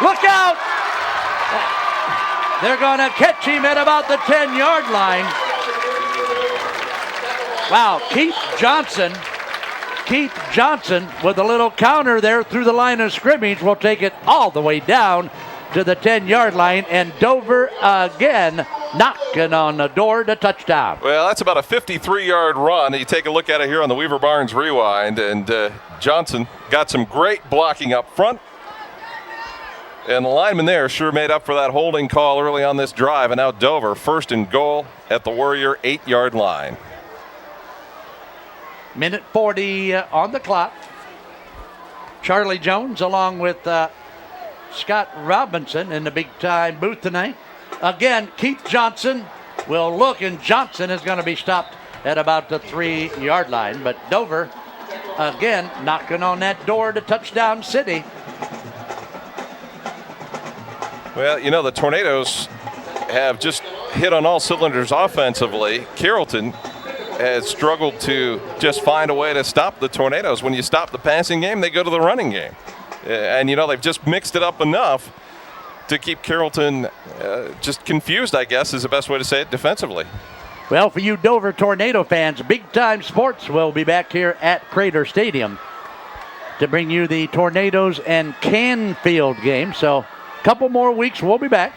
Look out! They're going to catch him at about the 10-yard line. Wow, Keith Johnson with a little counter there through the line of scrimmage will take it all the way down to the 10-yard line, and Dover again knocking on the door to touchdown. Well, that's about a 53-yard run. You take a look at it here on the Weaver Barnes Rewind, and Johnson got some great blocking up front. And the lineman there sure made up for that holding call early on this drive. And now Dover, first and goal at the Warrior 8-yard line. Minute 40 on the clock. Charlie Jones along with Scott Robinson in the big-time booth tonight. Again, Keith Johnson will look, and Johnson is going to be stopped at about the 3-yard line. But Dover, again, knocking on that door to touchdown city. Well, you know, the Tornadoes have just hit on all cylinders offensively. Carrollton has struggled to just find a way to stop the Tornadoes. When you stop the passing game, they go to the running game. And, you know, they've just mixed it up enough to keep Carrollton just confused, I guess, is the best way to say it, defensively. Well, for you Dover Tornado fans, Big Time Sports will be back here at Crater Stadium to bring you the Tornadoes and Canfield game. So a couple more weeks, we'll be back.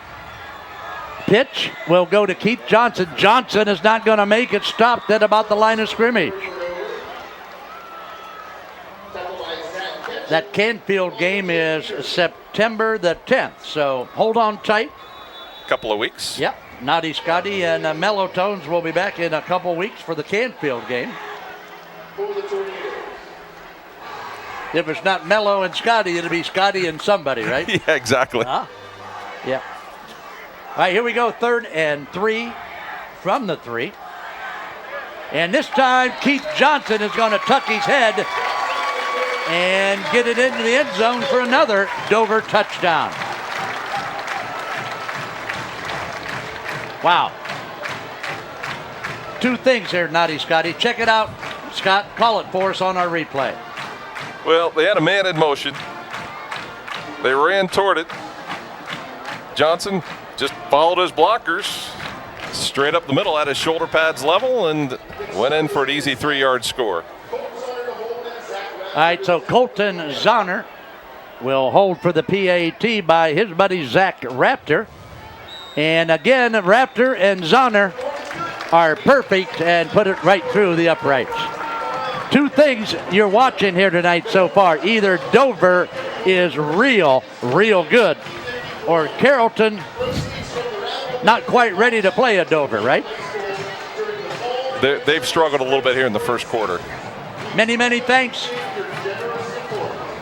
Pitch will go to Keith Johnson. Johnson is not going to make it. Stopped at about the line of scrimmage. That Canfield game is September the 10th, so hold on tight. Couple of weeks. Yep. Naughty Scotty and Mellow Tones will be back in a couple weeks for the Canfield game. If it's not Mellow and Scotty, it'll be Scotty and somebody, right? Yeah, exactly. Yeah. All right, here we go. 3rd and 3 from the 3. And this time, Keith Johnson is going to tuck his head and get it into the end zone for another Dover touchdown. Wow. 2 things here, Naughty Scotty. Check it out. Scott, call it for us on our replay. Well, they had a man in motion. They ran toward it. Johnson just followed his blockers straight up the middle at his shoulder pads level and went in for an easy 3-yard score. All right, so Colton Zahner will hold for the PAT by his buddy Zach Raptor. And again, Raptor and Zahner are perfect and put it right through the uprights. 2 things you're watching here tonight so far. Either Dover is real good, or Carrollton not quite ready to play a Dover, right? They've struggled a little bit here in the first quarter. Many thanks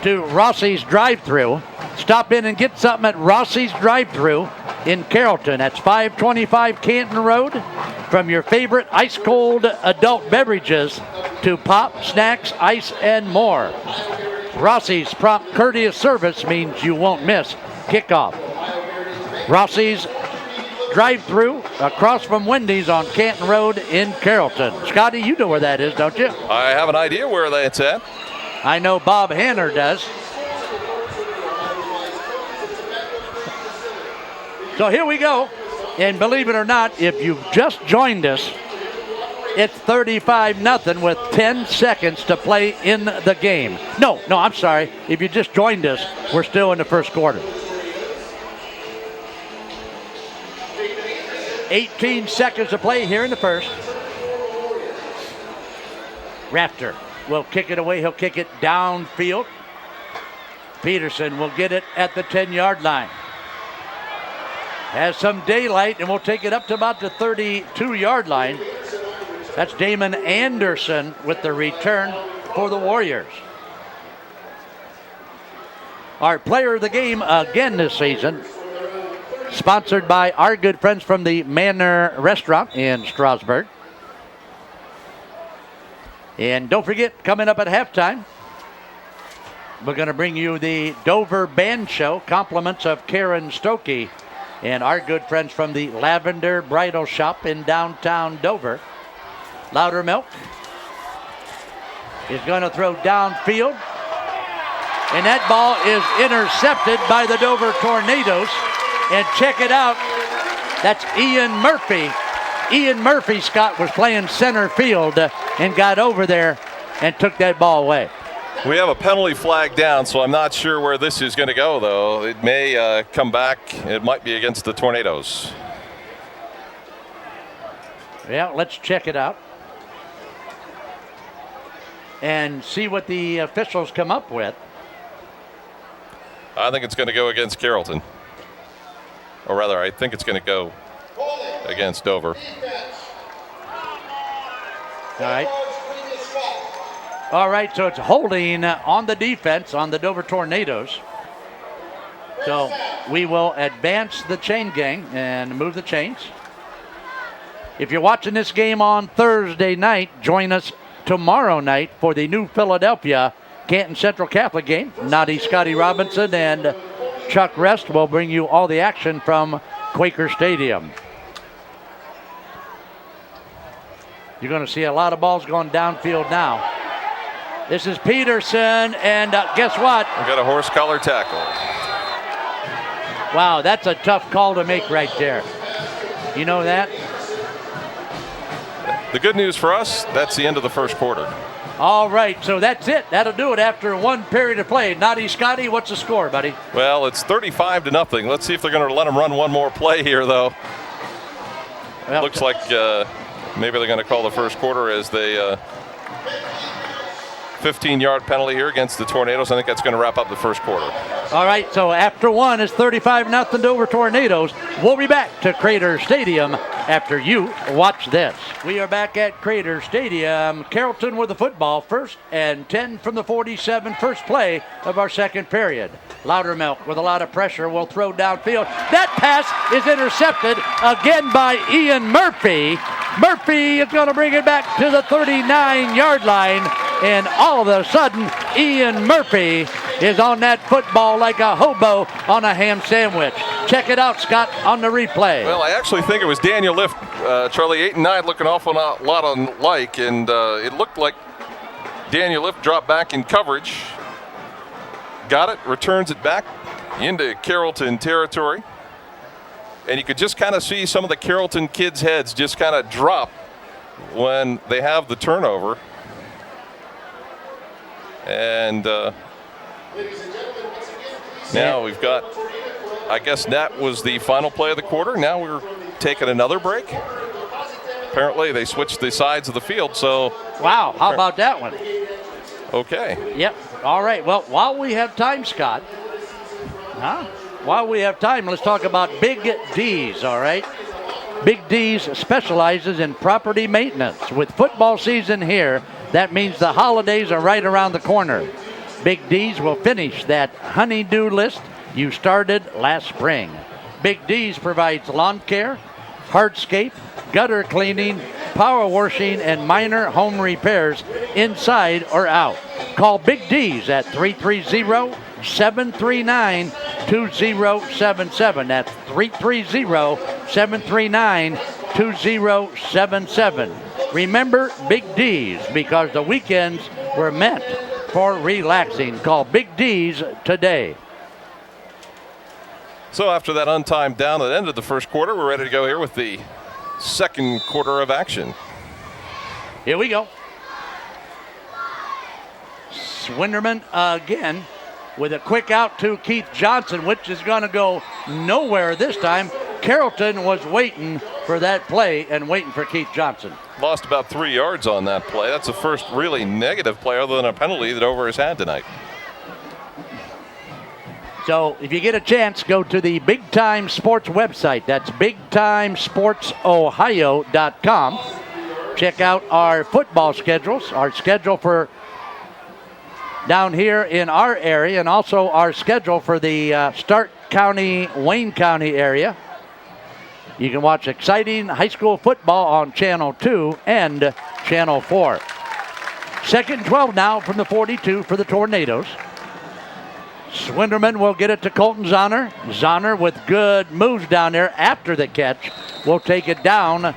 to Rossi's Drive-Thru. Stop in and get something at Rossi's Drive-Thru in Carrollton. That's 525 Canton Road. From your favorite ice-cold adult beverages to pop, snacks, ice, and more. Rossi's prompt, courteous service means you won't miss kickoff. Rossi's Drive-Thru across from Wendy's on Canton Road in Carrollton. Scotty, you know where that is, don't you? I have an idea where that's at. I know Bob Hanner does. So here we go. And believe it or not, if you've just joined us, it's 35-0 with 10 seconds to play in the game. No, I'm sorry. If you just joined us, we're still in the first quarter. 18 seconds to play here in the first. Raptor will kick it away. He'll kick it downfield. Peterson will get it at the 10-yard line. Has some daylight, and we'll take it up to about the 32-yard line. That's Damon Anderson with the return for the Warriors. Our player of the game again this season, sponsored by our good friends from the Manor Restaurant in Strasburg. And don't forget, coming up at halftime, we're going to bring you the Dover Band Show, compliments of Karen Stokey and our good friends from the Lavender Bridal Shop in downtown Dover. Louder Milk is going to throw downfield. And that ball is intercepted by the Dover Tornadoes. And check it out. That's Ian Murphy. Ian Murphy, Scott, was playing center field and got over there and took that ball away. We have a penalty flag down, so I'm not sure where this is going to go, though. It may come back. It might be against the Tornadoes. Yeah, let's check it out and see what the officials come up with. I think it's going to go against Carrollton. Or rather, I think it's going to go against Dover. All right, so it's holding on the defense on the Dover Tornadoes. So we will advance the chain gang and move the chains. If you're watching this game on Thursday night, join us tomorrow night for the new Philadelphia Canton Central Catholic game. Naughty Scotty Robinson and Chuck Rest will bring you all the action from Quaker Stadium. You're going to see a lot of balls going downfield now. This is Peterson, and guess what? We got a horse collar tackle. Wow, that's a tough call to make right there. You know that? The good news for us, that's the end of the first quarter. All right, so that's it. That'll do it after one period of play. Naughty Scotty, what's the score, buddy? Well, it's 35-0. Let's see if they're going to let them run one more play here, though. Well, looks like maybe they're going to call the first quarter as they 15-yard penalty here against the Tornadoes. I think that's going to wrap up the first quarter. All right, so after one, it's 35-0 Dover Tornadoes. We'll be back to Crater Stadium after you watch this. We are back at Crater Stadium. Carrollton with the football, 1st and 10 from the 47, first play of our second period. Loudermilk with a lot of pressure will throw downfield. That pass is intercepted again by Ian Murphy. Murphy is going to bring it back to the 39-yard line, and all of a sudden, Ian Murphy is on that football like a hobo on a ham sandwich. Check it out, Scott, on the replay. Well, I actually think it was Daniel Lift, Charlie, 8 and 9 look an awful lot alike, and it looked like Daniel Lift dropped back in coverage, got it, returns it back into Carrollton territory, and you could just kind of see some of the Carrollton kids' heads just kind of drop when they have the turnover. And now we've got, I guess that was the final play of the quarter. Now we're taking another break. Apparently they switched the sides of the field, so. Wow, how about that one? Okay. Yep, all right. Well, while we have time, Scott, while we have time, let's talk about Big D's, all right? Big D's specializes in property maintenance. With football season here, that means the holidays are right around the corner. Big D's will finish that honey-do list you started last spring. Big D's provides lawn care, hardscape, gutter cleaning, power washing, and minor home repairs inside or out. Call Big D's at 330-739-2077. That's 330-739-2077. Remember Big D's, because the weekends were meant for relaxing. Call Big D's today. So after that untimed down at the end of the first quarter, we're ready to go here with the second quarter of action. Here we go. Swinderman again with a quick out to Keith Johnson, which is going to go nowhere this time. Carrollton was waiting for that play and waiting for Keith Johnson. Lost about 3 yards on that play. That's the first really negative play other than a penalty that Dover has had tonight. So if you get a chance, go to the Big Time Sports website. That's bigtimesportsohio.com. Check out our football schedules, our schedule for down here in our area, and also our schedule for the Stark County, Wayne County area. You can watch exciting high school football on Channel 2 and Channel 4. Second and 12 now from the 42 for the Tornadoes. Swinderman will get it to Colton Zahner. Zahner with good moves down there after the catch will take it down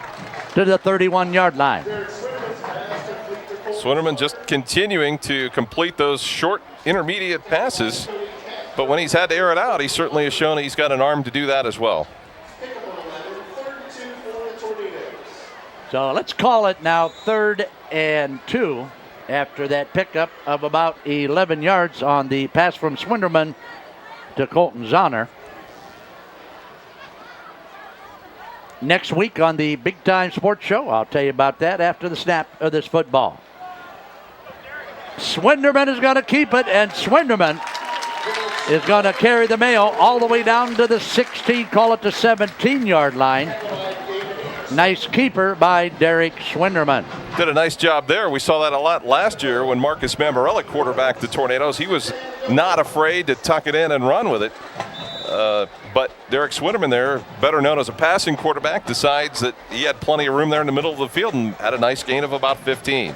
to the 31-yard line. Swinderman just continuing to complete those short intermediate passes, but when he's had to air it out, he certainly has shown he's got an arm to do that as well. So let's call it now 3rd and 2 after that pickup of about 11 yards on the pass from Swinderman to Colton Zahner. next week on the Big Time Sports Show. I'll tell you about that after the snap of this football. Swinderman is going to keep it, and Swinderman is going to carry the mail all the way down to the 16, call it the 17-yard line. Nice keeper by Derek Swinderman. Did a nice job there. We saw that a lot last year when Marcus Mammarella quarterbacked the Tornadoes. He was not afraid to tuck it in and run with it. But Derek Swinderman there, better known as a passing quarterback, decides that he had plenty of room there in the middle of the field and had a nice gain of about 15.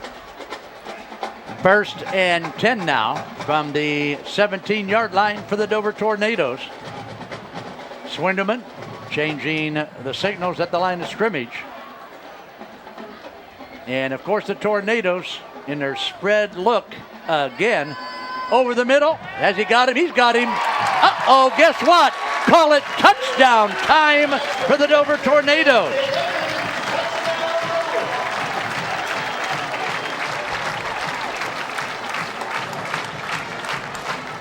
First and 10 now from the 17-yard line for the Dover Tornadoes. Swinderman changing the signals at the line of scrimmage. And of course the Tornadoes in their spread look again over the middle. Has he got him? He's got him. Uh-oh, guess what? Call it touchdown time for the Dover Tornadoes.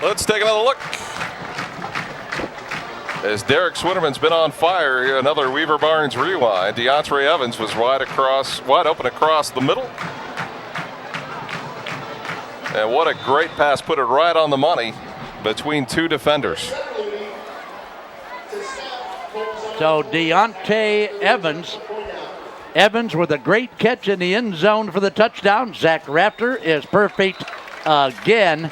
Let's take another look. As Derek Swinderman's been on fire, another Weaver Barnes rewind. DeAndre Evans was wide open across the middle. And what a great pass, put it right on the money between two defenders. So Deontay Evans with a great catch in the end zone for the touchdown. Zach Rafter is perfect again.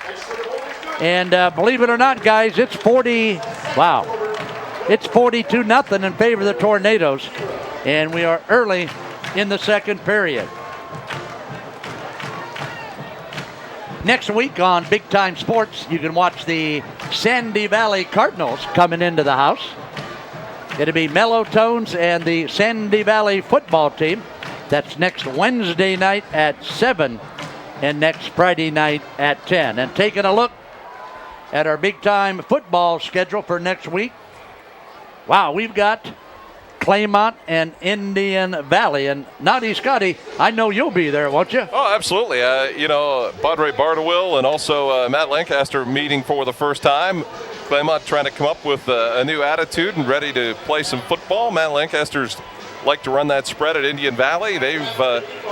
And believe it or not, guys, it's 42-0 in favor of the Tornadoes. And we are early in the second period. Next week on Big Time Sports, you can watch the Sandy Valley Cardinals coming into the house. It'll be Mellow Tones and the Sandy Valley football team. That's next Wednesday night at 7 and next Friday night at 10. And taking a look at our Big Time football schedule for next week. Wow, we've got Claymont and Indian Valley. And Naughty Scotty, I know you'll be there, won't you? Oh, absolutely. Padre Bartowil and also Matt Lancaster meeting for the first time. Claymont trying to come up with a new attitude and ready to play some football. Matt Lancaster's like to run that spread at Indian Valley. They've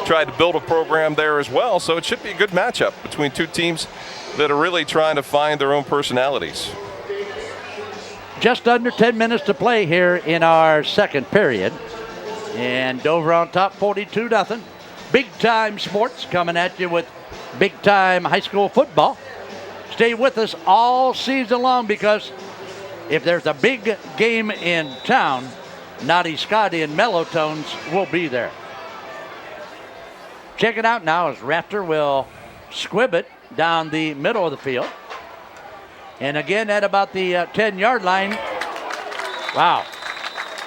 tried to build a program there as well, so it should be a good matchup between two teams that are really trying to find their own personalities. Just under 10 minutes to play here in our second period. And Dover on top 42-0. Big Time Sports coming at you with Big Time high school football. Stay with us all season long because if there's a big game in town, Naughty Scotty and Mellow Tones will be there. Check it out now as Rafter will squib it down the middle of the field. And again at about the 10-yard line. Wow,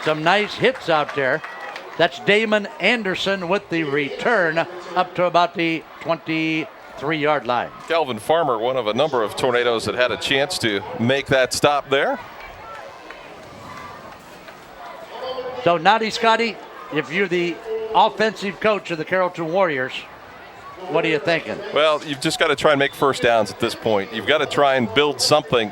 some nice hits out there. That's Damon Anderson with the return up to about the 23-yard line. Calvin Farmer, one of a number of Tornadoes that had a chance to make that stop there. So Naughty Scotty, if you're the offensive coach of the Carrollton Warriors, what are you thinking? Well, you've just got to try and make first downs at this point. You've got to try and build something.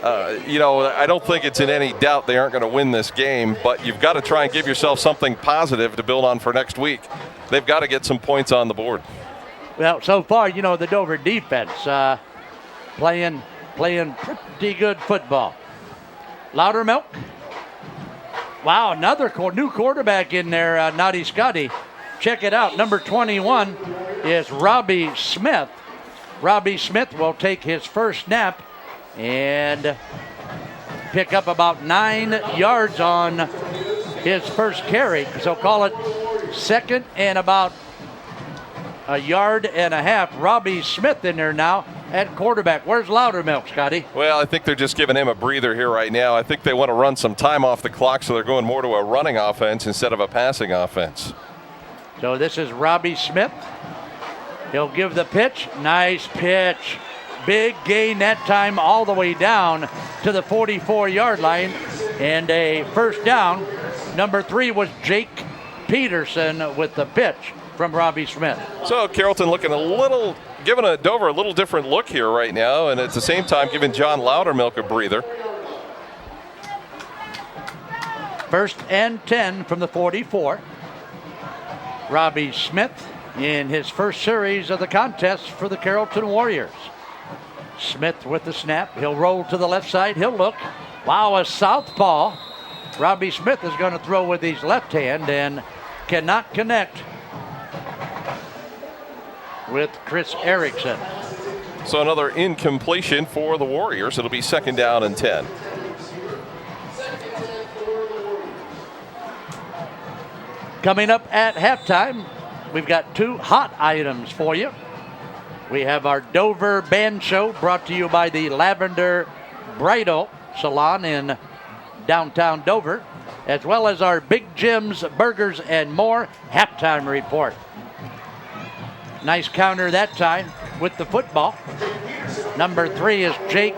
I don't think it's in any doubt they aren't going to win this game, but you've got to try and give yourself something positive to build on for next week. They've got to get some points on the board. Well, so far, the Dover defense playing pretty good football. Loudermilk. Wow, another new quarterback in there, Naughty Scotty. Check it out. Number 21 is Robbie Smith. Robbie Smith will take his first snap and pick up about 9 yards on his first carry. So call it second and about a yard and a half. Robbie Smith in there now at quarterback. Where's Loudermilk, Scotty? Well, I think they're just giving him a breather here right now. I think they want to run some time off the clock, so they're going more to a running offense instead of a passing offense. So this is Robbie Smith. He'll give the pitch. Nice pitch. Big gain that time all the way down to the 44-yard line. And a first down. Number 3 was Jake Peterson with the pitch from Robbie Smith. So Carrollton looking giving Dover a little different look here right now, and at the same time giving John Loudermilk a breather. First and 10 from the 44. Robbie Smith in his first series of the contest for the Carrollton Warriors. Smith with the snap. He'll roll to the left side. He'll look. Wow, a southpaw. Robbie Smith is going to throw with his left hand and cannot connect with Chris Erickson. So another incompletion for the Warriors. It'll be 2nd down and 10. Coming up at halftime, we've got 2 hot items for you. We have our Dover Band Show brought to you by the Lavender Bridal Salon in downtown Dover, as well as our Big Jim's Burgers and More halftime report. Nice counter that time with the football. Number 3 is Jake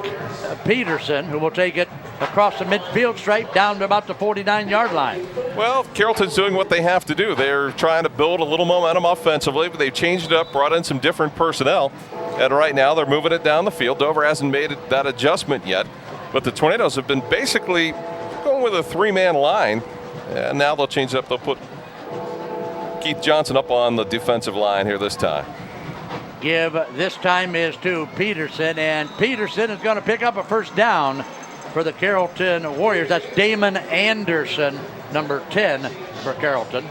Peterson, who will take it across the midfield stripe down to about the 49-yard line. Well, Carrollton's doing what they have to do. They're trying to build a little momentum offensively, but they've changed it up, brought in some different personnel. And right now they're moving it down the field. Dover hasn't made that adjustment yet, but the Tornadoes have been basically going with a 3-man line. And now they'll change it up. They'll put Keith Johnson up on the defensive line here this time. Give this time is to Peterson, and Peterson is going to pick up a first down for the Carrollton Warriors. That's Damon Anderson, number 10 for Carrollton.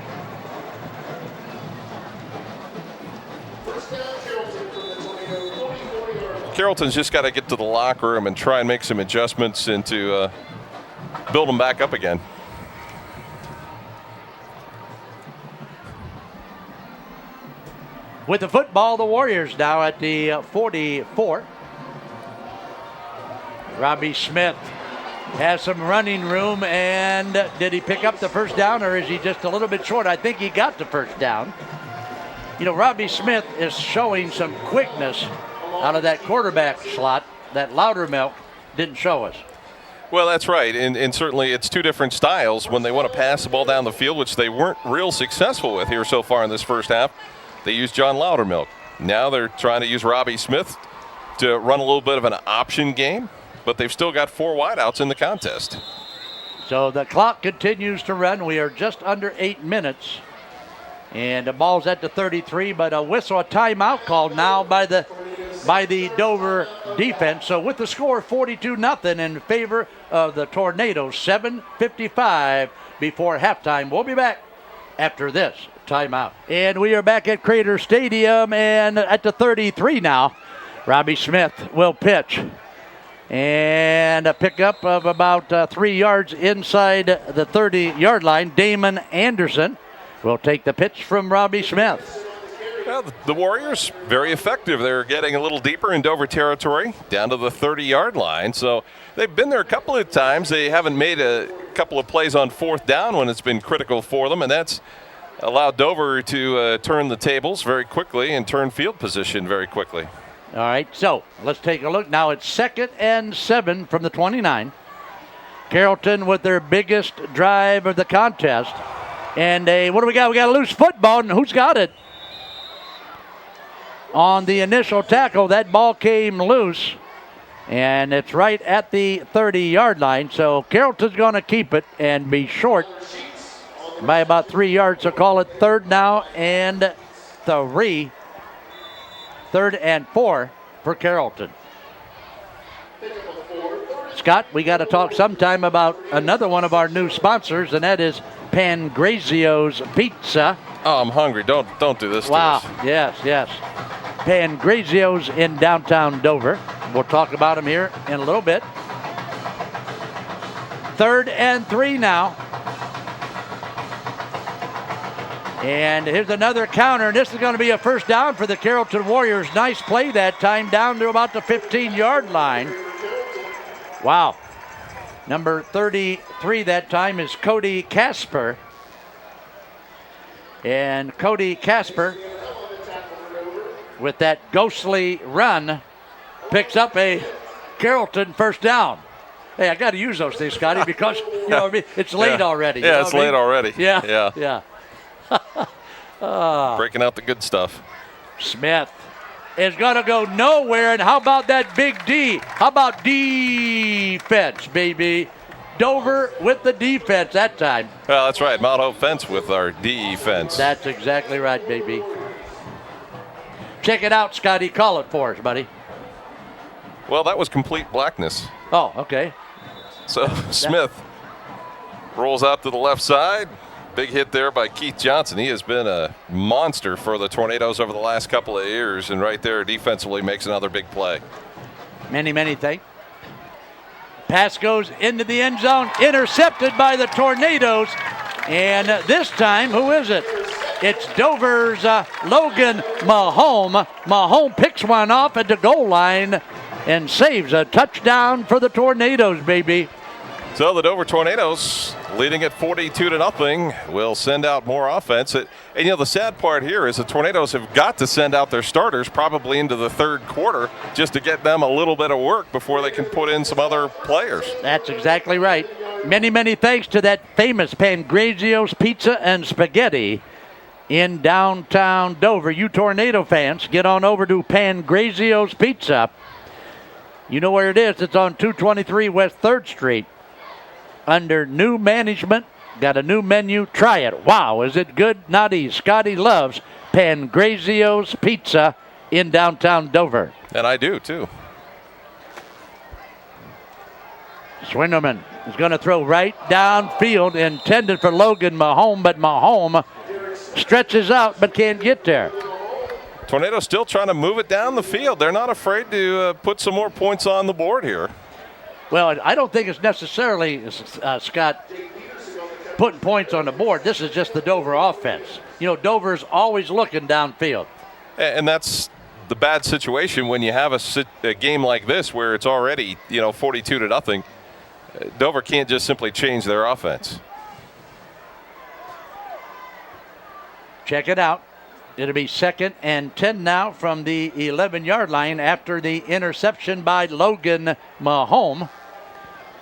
Carrollton's just got to get to the locker room and try and make some adjustments and to build them back up again. With the football, the Warriors now at the 44. Robbie Smith has some running room, and did he pick up the first down, or is he just a little bit short? I think he got the first down. You know, Robbie Smith is showing some quickness out of that quarterback slot that Loudermilk didn't show us. Well, that's right, and certainly it's 2 different styles. When they want to pass the ball down the field, which they weren't real successful with here so far in this first half, they used John Loudermilk. Now they're trying to use Robbie Smith to run a little bit of an option game, but they've still got 4 wideouts in the contest. So the clock continues to run. We are just under 8 minutes. And the ball's at the 33, but a whistle, a timeout called now by the Dover defense. So with the score 42-0 in favor of the Tornadoes, 7:55 before halftime. We'll be back after this timeout. And we are back at Crater Stadium, and at the 33 now, Robbie Smith will pitch. And a pickup of about 3 yards inside the 30-yard line. Damon Anderson will take the pitch from Robbie Smith. Well, the Warriors, very effective. They're getting a little deeper in Dover territory, down to the 30-yard line. So they've been there a couple of times. They haven't made a couple of plays on 4th down when it's been critical for them, and that's allowed Dover to turn the tables very quickly and turn field position very quickly. All right, so let's take a look. Now it's 2nd and 7 from the 29. Carrollton with their biggest drive of the contest. And what do we got? We got a loose football, and who's got it? On the initial tackle, that ball came loose, and it's right at the 30-yard line. So Carrollton's going to keep it and be short by about 3 yards. So call it 3rd now and 3. 3rd and 4 for Carrollton. Scott, we got to talk sometime about another one of our new sponsors, and that is Pangrazio's Pizza. Oh, I'm hungry. Don't do this Wow. to us. Yes. Pangrazio's in downtown Dover. We'll talk about them here in a little bit. 3rd and 3 now. And here's another counter, and this is going to be a first down for the Carrollton Warriors. Nice play that time, down to about the 15-yard line. Wow. Number 33 that time is Cody Casper. And Cody Casper, with that ghostly run, picks up a Carrollton first down. Hey, I got to use those things, Scotty, because it's late already. Yeah, it's late already. Yeah. Breaking out the good stuff. Smith is going to go nowhere, and how about that big D? How about defense, baby? Dover with the defense that time. Well, that's right. Mount Hope fence with our defense. That's exactly right, baby. Check it out, Scotty. Call it for us, buddy. Well, that was complete blackness. Oh, okay. So Smith rolls out to the left side. Big hit there by Keith Johnson. He has been a monster for the Tornadoes over the last couple of years, and right there defensively makes another big play. Many thanks. Pass goes into the end zone, intercepted by the Tornadoes. And this time, who is it? It's Dover's Logan Mahome. Mahome picks one off at the goal line and saves a touchdown for the Tornadoes, baby. So the Dover Tornadoes, leading at 42-0, will send out more offense. And the sad part here is the Tornadoes have got to send out their starters probably into the third quarter just to get them a little bit of work before they can put in some other players. That's exactly right. Many thanks to that famous Pangrazio's Pizza and Spaghetti in downtown Dover. You Tornado fans, get on over to Pangrazio's Pizza. You know where it is. It's on 223 West 3rd Street. Under new management, got a new menu. Try it. Wow, is it good? Not easy. Scotty loves Pangrazio's Pizza in downtown Dover. And I do, too. Swinderman is going to throw right downfield, intended for Logan Mahome, but Mahome stretches out but can't get there. Tornadoes still trying to move it down the field. They're not afraid to put some more points on the board here. Well, I don't think it's necessarily, Scott, putting points on the board. This is just the Dover offense. Dover's always looking downfield. And that's the bad situation when you have a game like this where it's already, 42-0. Dover can't just simply change their offense. Check it out. It'll be 2nd and 10 now from the 11-yard line after the interception by Logan Mahome.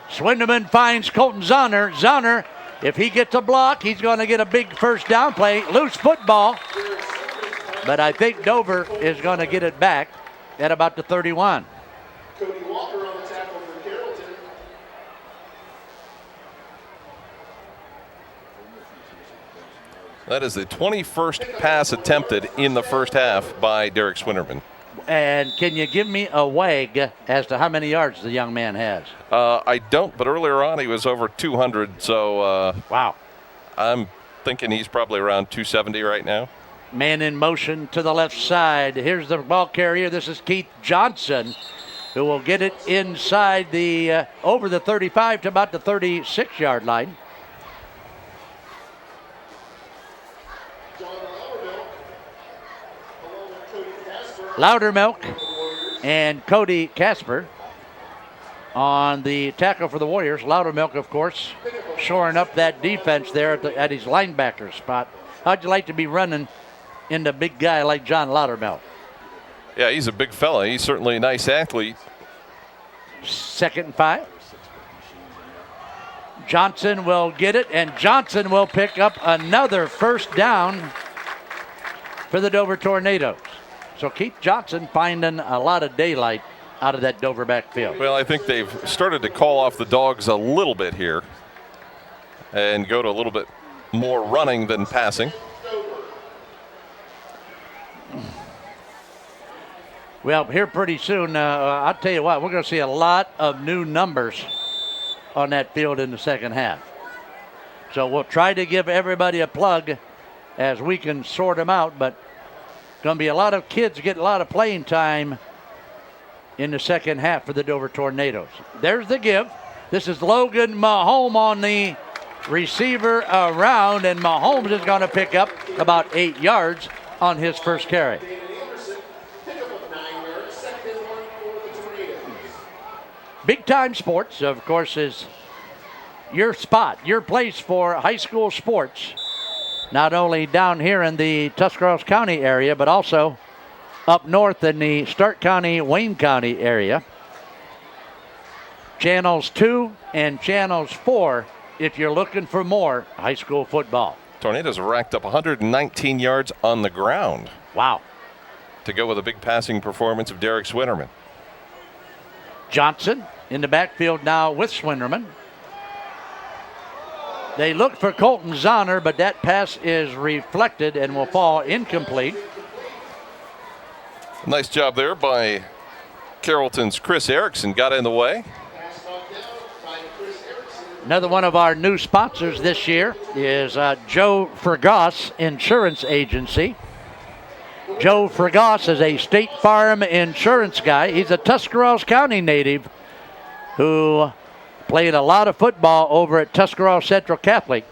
Swinderman finds Colton Zahner. Zahner, if he gets a block, he's going to get a big first down play. Loose football. But I think Dover is going to get it back at about the 31. Cody Walker on the tackle for Carrollton. That is the 21st pass attempted in the first half by Derek Swinderman. And can you give me a wag as to how many yards the young man has? I don't, but earlier on he was over 200, so wow. I'm thinking he's probably around 270 right now. Man in motion to the left side. Here's the ball carrier. This is Keith Johnson, who will get it inside the over the 35 to about the 36-yard line. Loudermilk and Cody Casper on the tackle for the Warriors. Loudermilk, of course, shoring up that defense there at his linebacker spot. How'd you like to be running into a big guy like John Loudermilk? Yeah, he's a big fella. He's certainly a nice athlete. 2nd and 5. Johnson will get it, and Johnson will pick up another first down for the Dover Tornadoes. So Keith Johnson finding a lot of daylight out of that Dover backfield. Well, I think they've started to call off the dogs a little bit here and go to a little bit more running than passing. Well, here pretty soon, I'll tell you what, we're going to see a lot of new numbers on that field in the second half. So we'll try to give everybody a plug as we can sort them out, but going to be a lot of kids getting a lot of playing time in the second half for the Dover Tornadoes. There's the give. This is Logan Mahome on the receiver around, and Mahomes is going to pick up about 8 yards on his first carry. Big Time Sports, of course, is your spot, your place for high school sports. Not only down here in the Tuscarawas County area, but also up north in the Stark County, Wayne County area. Channels 2 and Channels 4 if you're looking for more high school football. Tornadoes racked up 119 yards on the ground. Wow. To go with a big passing performance of Derek Swinderman. Johnson in the backfield now with Swinderman. They look for Colton Zahner, but that pass is reflected and will fall incomplete. Nice job there by Carrollton's Chris Erickson. Got in the way. Another one of our new sponsors this year is Joe Fergoss Insurance Agency. Joe Fergoss is a State Farm insurance guy. He's a Tuscarawas County native who played a lot of football over at Tuscarawas Central Catholic.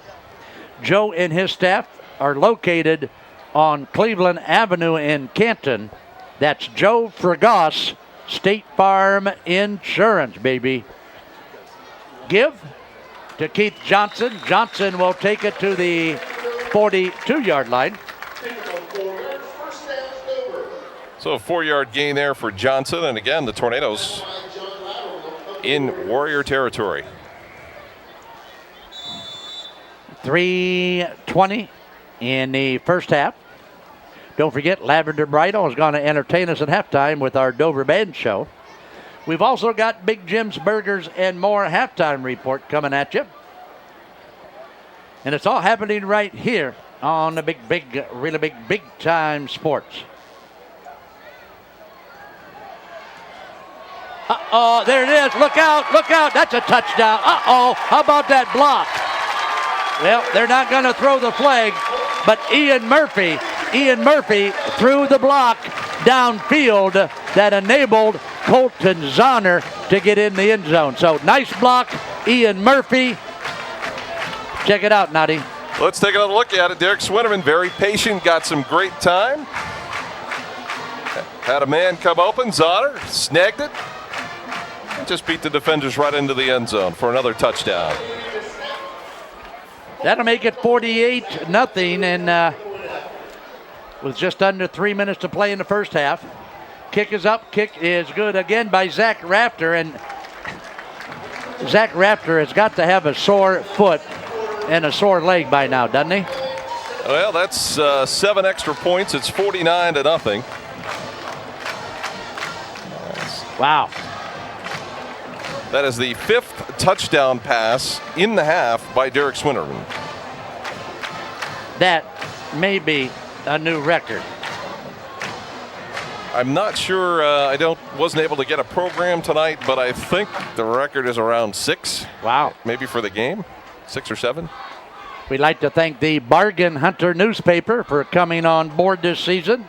Joe and his staff are located on Cleveland Avenue in Canton. That's Joe Fergoss, State Farm Insurance, baby. Give to Keith Johnson. Johnson will take it to the 42-yard line. So a 4-yard gain there for Johnson. And again, the Tornadoes in Warrior territory. 3:20 in the first half. Don't forget, Lavender Bridal is going to entertain us at halftime with our Dover Band Show. We've also got Big Jim's Burgers and more halftime report coming at you. And it's all happening right here on the really big time sports. Uh-oh, there it is. Look out, look out. That's a touchdown. Uh-oh, how about that block? Well, they're not going to throw the flag, but Ian Murphy threw the block downfield that enabled Colton Zahner to get in the end zone. So nice block, Ian Murphy. Check it out, Noddy. Let's take another look at it. Derek Swinnerman, very patient, got some great time. Had a man come open, Zahner snagged it. Just beat the defenders right into the end zone for another touchdown. That'll make it 48-0, and with just under 3 minutes to play in the first half. Kick is up. Kick is good again by Zach Rafter, and Zach Rafter has got to have a sore foot and a sore leg by now, doesn't he? Well, that's 7 extra points. It's 49-0. Wow. That is the 5th touchdown pass in the half by Derek Swinnerman. That may be a new record. I'm not sure. Wasn't able to get a program tonight, but I think the record is around 6. Wow. Maybe for the game, 6 or 7. We'd like to thank the Bargain Hunter newspaper for coming on board this season,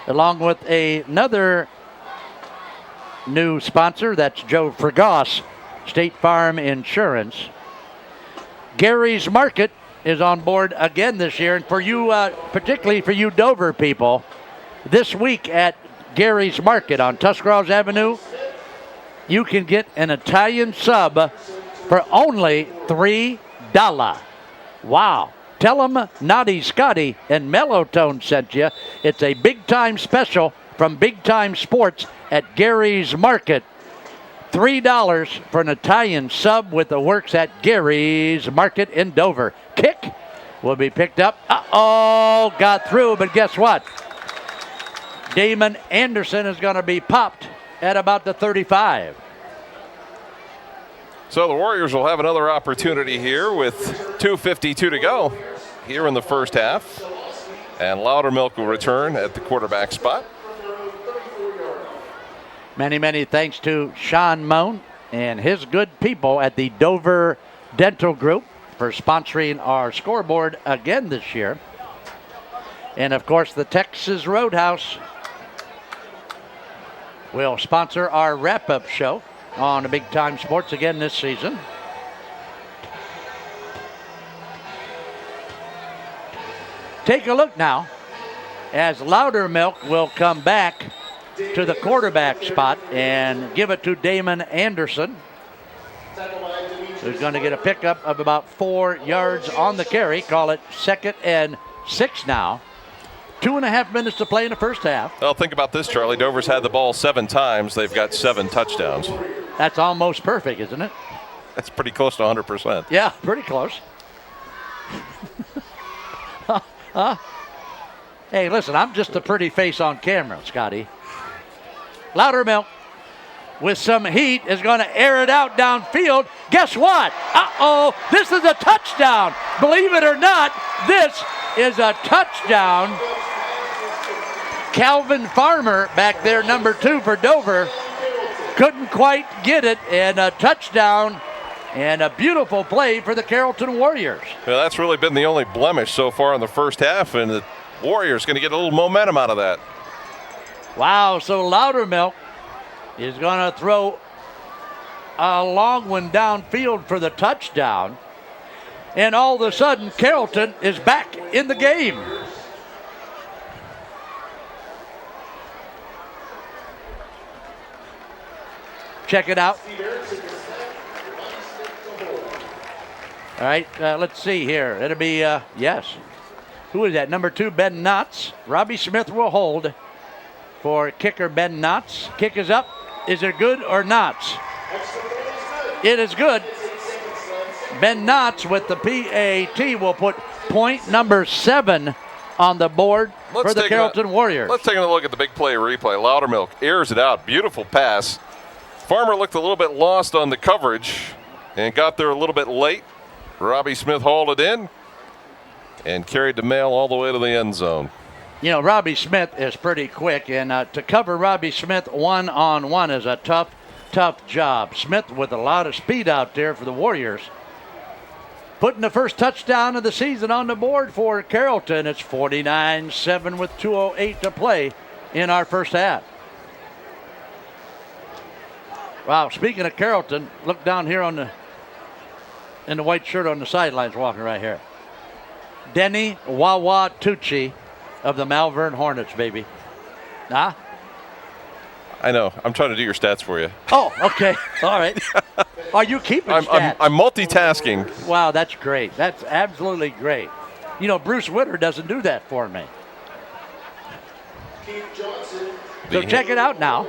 along with another new sponsor. That's Joe Fergoss, State Farm Insurance. Gary's Market is on board again this year, and for you, particularly for you Dover people, this week at Gary's Market on Tuscarawas Avenue, you can get an Italian sub for only $3. Wow. Tell them Naughty Scotty and Mellotone sent you. It's a big-time special from Big Time Sports at Gary's Market. $3 for an Italian sub with the works at Gary's Market in Dover. Kick will be picked up. Uh-oh, got through, but guess what? Damon Anderson is going to be popped at about the 35. So the Warriors will have another opportunity here with 2:52 to go here in the first half. And Loudermilk will return at the quarterback spot. Many thanks to Sean Moan and his good people at the Dover Dental Group for sponsoring our scoreboard again this year. And of course, the Texas Roadhouse will sponsor our wrap-up show on the Big Time Sports again this season. Take a look now as Loudermilk will come back to the quarterback spot and give it to Damon Anderson, who's going to get a pickup of about 4 yards on the carry. Call it 2nd and 6 now. 2.5 minutes to play in the first half. Well, think about this, Charlie. Dover's had the ball 7 times. They've got 7 touchdowns. That's almost perfect, isn't it? That's pretty close to 100%. Yeah, pretty close. Hey, listen, I'm just a pretty face on camera, Scotty. Loudermilk with some heat is going to air it out downfield. Guess what? Uh-oh, this is a touchdown. Believe it or not, this is a touchdown. Calvin Farmer back there, number 2 for Dover, couldn't quite get it, and a touchdown and a beautiful play for the Carrollton Warriors. Well, that's really been the only blemish so far in the first half, and the Warriors going to get a little momentum out of that. Wow, so Loudermilk is going to throw a long one downfield for the touchdown, and all of a sudden Carrollton is back in the game. Check it out. All right, let's see here. It'll be, yes. Who is that? Number 2, Ben Knotts. Robbie Smith will hold for kicker Ben Knotts. Kick is up. Is it good or not? It is good. Ben Knotts with the PAT will put point number 7 on the board for the Carrollton Warriors. Let's take a look at the big play replay. Loudermilk airs it out. Beautiful pass. Farmer looked a little bit lost on the coverage and got there a little bit late. Robbie Smith hauled it in and carried the mail all the way to the end zone. You know, Robbie Smith is pretty quick, and to cover Robbie Smith one-on-one is a tough job. Smith with a lot of speed out there for the Warriors. Putting the first touchdown of the season on the board for Carrollton. It's 49-7 with 2:08 to play in our first half. Wow, speaking of Carrollton, look down here in the white shirt on the sidelines walking right here. Denny Wawa Tucci of the Malvern Hornets, baby. Huh? I know. I'm trying to do your stats for you. Oh, okay. All right. Are you keeping stats? I'm multitasking. Wow, that's great. That's absolutely great. You know, Bruce Witter doesn't do that for me. Keith Johnson. So check it out now.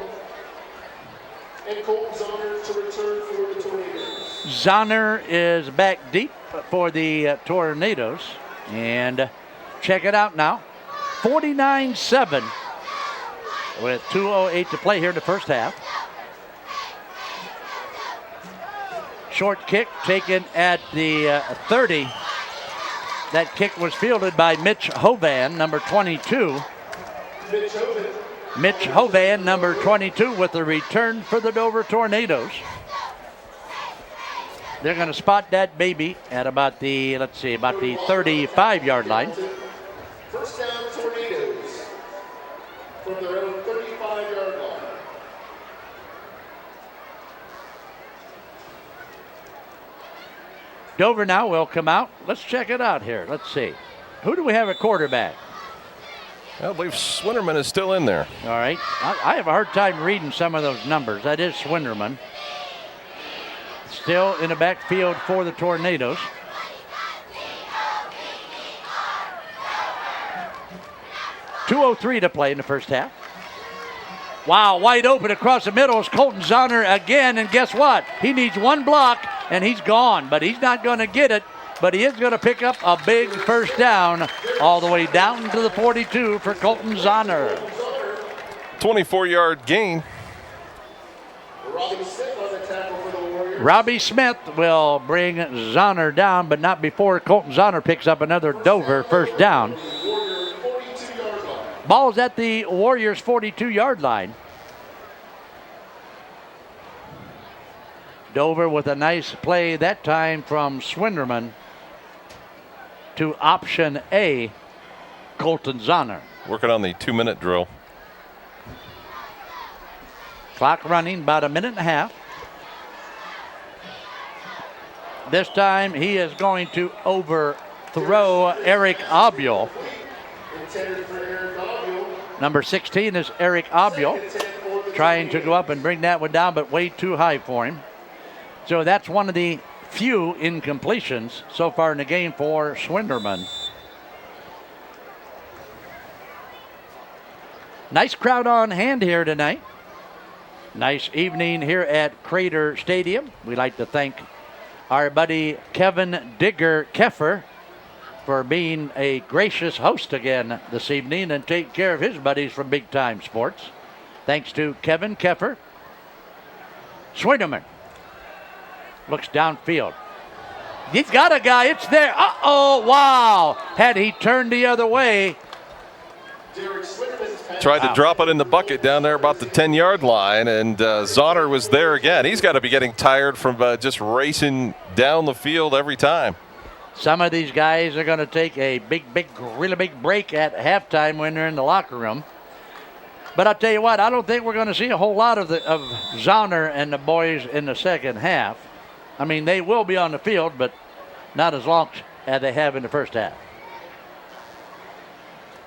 And Colton Zonner to return for the Tornadoes. Zonner is back deep for the Tornadoes. And check it out now. 49-7 with 2:08 to play here in the first half. Short kick taken at the 30. That kick was fielded by Mitch Hovan, number 22. Mitch Hovan, number 22, with the return for the Dover Tornadoes. They're going to spot that baby at about the, let's see, about the 35-yard line. First down, Tornadoes from their own 35-yard line. Dover now will come out. Let's check it out here. Let's see. Who do we have at quarterback? I believe Swinnerman is still in there. All right. I have a hard time reading some of those numbers. That is Swinnerman. Still in the backfield for the Tornadoes. .203 to play in the first half. Wow, wide open across the middle is Colton Zonner again, and guess what? He needs one block, and he's gone, but he's not going to get it. But he is going to pick up a big first down all the way down to the 42 for Colton Zonner. 24-yard gain. Robbie Smith on the tackle for the Warriors. Robbie Smith will bring Zonner down, but not before Colton Zonner picks up another Dover first down. Warriors 42-yard line. Ball's at the Warriors' 42-yard line. Dover with a nice play that time from Swinderman to option A, Colton Zonner. Working on the 2-minute drill. Clock running about a minute and a half. This time he is going to overthrow Eric Obiel. Intended for Eric Obiel. Number 16 is Eric Obiel, trying to go up and bring that one down, but way too high for him. So that's one of the few incompletions so far in the game for Swinderman. Nice crowd on hand here tonight. Nice evening here at Crater Stadium. We'd like to thank our buddy Kevin Digger Keffer for being a gracious host again this evening and take care of his buddies from Big Time Sports. Thanks to Kevin Keffer. Swinderman looks downfield. He's got a guy. It's there. Uh-oh, wow. Had he turned the other way. Tried to drop it in the bucket down there about the 10-yard line, and Zahner was there again. He's got to be getting tired from just racing down the field every time. Some of these guys are going to take a really big break at halftime when they're in the locker room. But I'll tell you what, I don't think we're going to see a whole lot of Zahner and the boys in the second half. I mean, they will be on the field, but not as long as they have in the first half.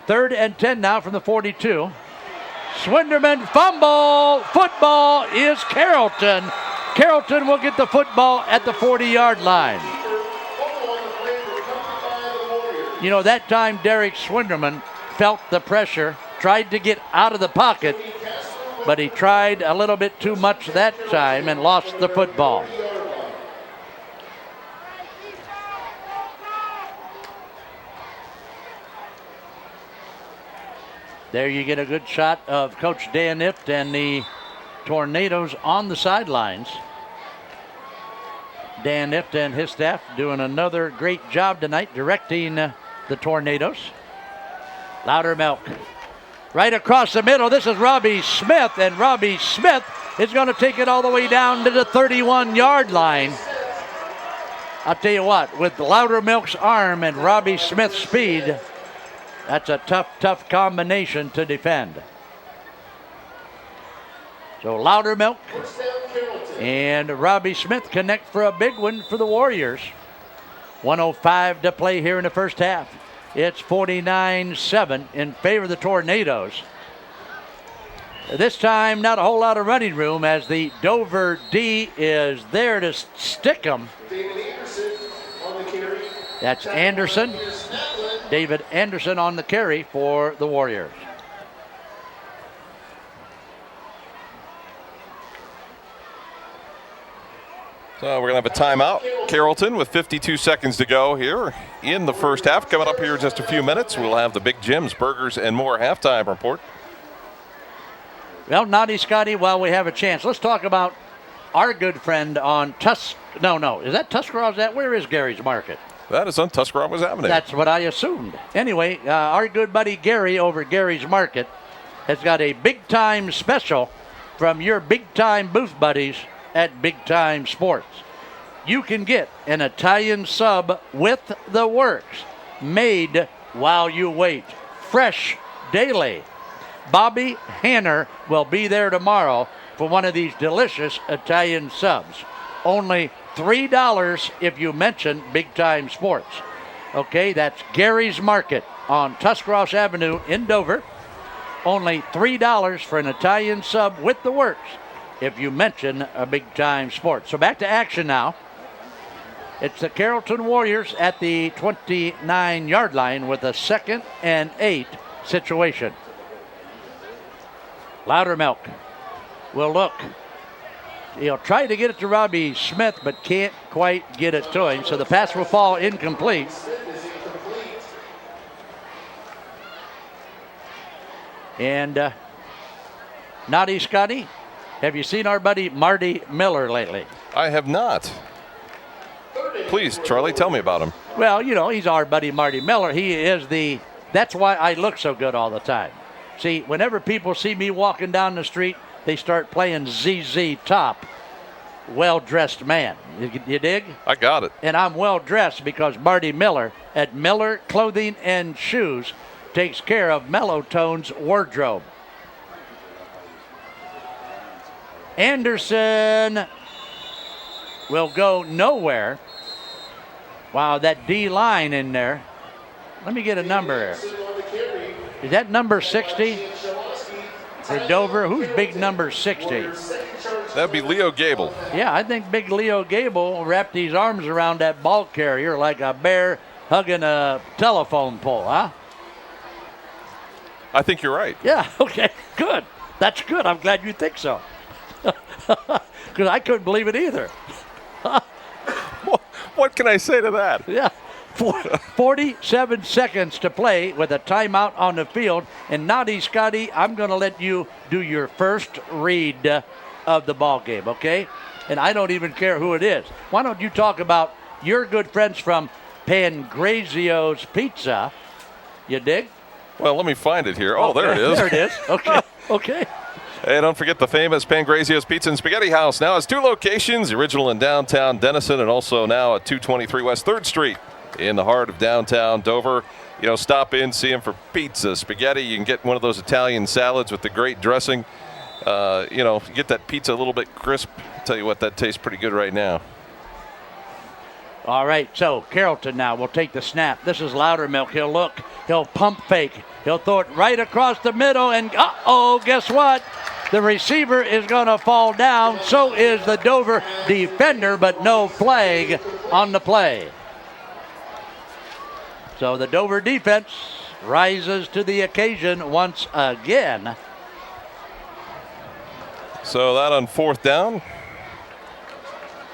3rd and 10 now from the 42. Swinderman fumble. Football is Carrollton. Carrollton will get the football at the 40-yard line. You know, that time Derek Swinderman felt the pressure, tried to get out of the pocket, but he tried a little bit too much that time and lost the football. There you get a good shot of Coach Dan Ift and the Tornadoes on the sidelines. Dan Ift and his staff doing another great job tonight directing the Tornadoes. Loudermilk right across the middle. This is Robbie Smith, and Robbie Smith is going to take it all the way down to the 31-yard line. I'll tell you what, with Loudermilk's arm and Robbie Smith's speed, that's a tough combination to defend. So Loudermilk and Robbie Smith connect for a big one for the Warriors. 1:05 to play here in the first half. It's 49-7 in favor of the Tornadoes. This time, not a whole lot of running room as the Dover D is there to stick them. That's Anderson. David Anderson on the carry for the Warriors. So we're going to have a timeout. Carrollton with 52 seconds to go here in the first half. Coming up here in just a few minutes, we'll have the Big Jim's Burgers and More halftime report. Well, Naughty Scotty, while we have a chance, let's talk about our good friend on No, is that Tuscarawas? Where is Gary's Market? That is on Tuscarawas Avenue. That's what I assumed. Anyway, our good buddy Gary over at Gary's Market has got a big-time special from your big-time booth buddies at Big Time Sports. You can get an Italian sub with the works, made while you wait, fresh daily. Bobby Hanner will be there tomorrow for one of these delicious Italian subs. Only $3 if you mention Big Time Sports. Okay, that's Gary's Market on Tuscarawas Avenue in Dover. Only $3 for an Italian sub with the works if you mention a Big Time Sports. So back to action now. It's the Carrollton Warriors at the 29-yard line with a 2nd and 8 situation. Loudermilk will look. He'll try to get it to Robbie Smith, but can't quite get it to him. So the pass will fall incomplete. And Naughty Scotty, have you seen our buddy Marty Miller lately? I have not. Please, Charlie, tell me about him. Well, you know, he's our buddy Marty Miller. He is that's why I look so good all the time. See, whenever people see me walking down the street, they start playing ZZ Top. Well-dressed man. You dig? I got it. And I'm well-dressed because Marty Miller at Miller Clothing and Shoes takes care of Mellow Tone's wardrobe. Anderson will go nowhere. Wow, that D line in there. Let me get a number here. Is that number 60 for Dover? Who's big number 60? That'd be Leo Gable. Yeah, I think big Leo Gable wrapped his arms around that ball carrier like a bear hugging a telephone pole, huh? I think you're right. Yeah, okay, good. That's good. I'm glad you think so. Because I couldn't believe it either. What can I say to that? Yeah. 47 seconds to play with a timeout on the field. And Naughty Scotty, I'm going to let you do your first read of the ball game, okay? And I don't even care who it is. Why don't you talk about your good friends from Pangrazio's Pizza? You dig? Well, let me find it here. Oh, there it is. There it is. Okay. Okay. Hey, don't forget the famous Pangrazio's Pizza and Spaghetti House. Now has 2 locations, the original in downtown Denison and also now at 223 West 3rd Street in the heart of downtown Dover. You know, stop in, see them for pizza, spaghetti. You can get one of those Italian salads with the great dressing. You know, get that pizza a little bit crisp. Tell you what, that tastes pretty good right now. All right, so Carrollton now will take the snap. This is Loudermilk. He'll look. He'll pump fake. He'll throw it right across the middle, and uh-oh, guess what? The receiver is going to fall down. So is the Dover defender, but no flag on the play. So the Dover defense rises to the occasion once again. So that on 4th down.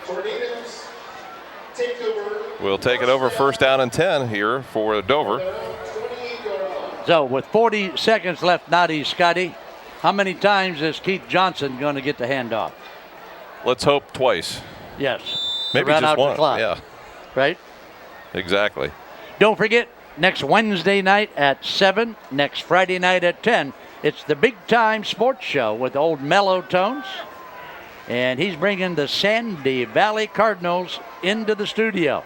Tornadoes take over. We'll take it over 1st down and 10 here for Dover. 28-yard line. So with 40 seconds left, Naughty Scotty, how many times is Keith Johnson going to get the handoff? Let's hope twice. Yes. Maybe to run just out one. the clock. Yeah, Right? exactly. Don't forget, next Wednesday night at 7, next Friday night at 10, it's the Big Time Sports Show with old Mellow Tones. And he's bringing the Sandy Valley Cardinals into the studio.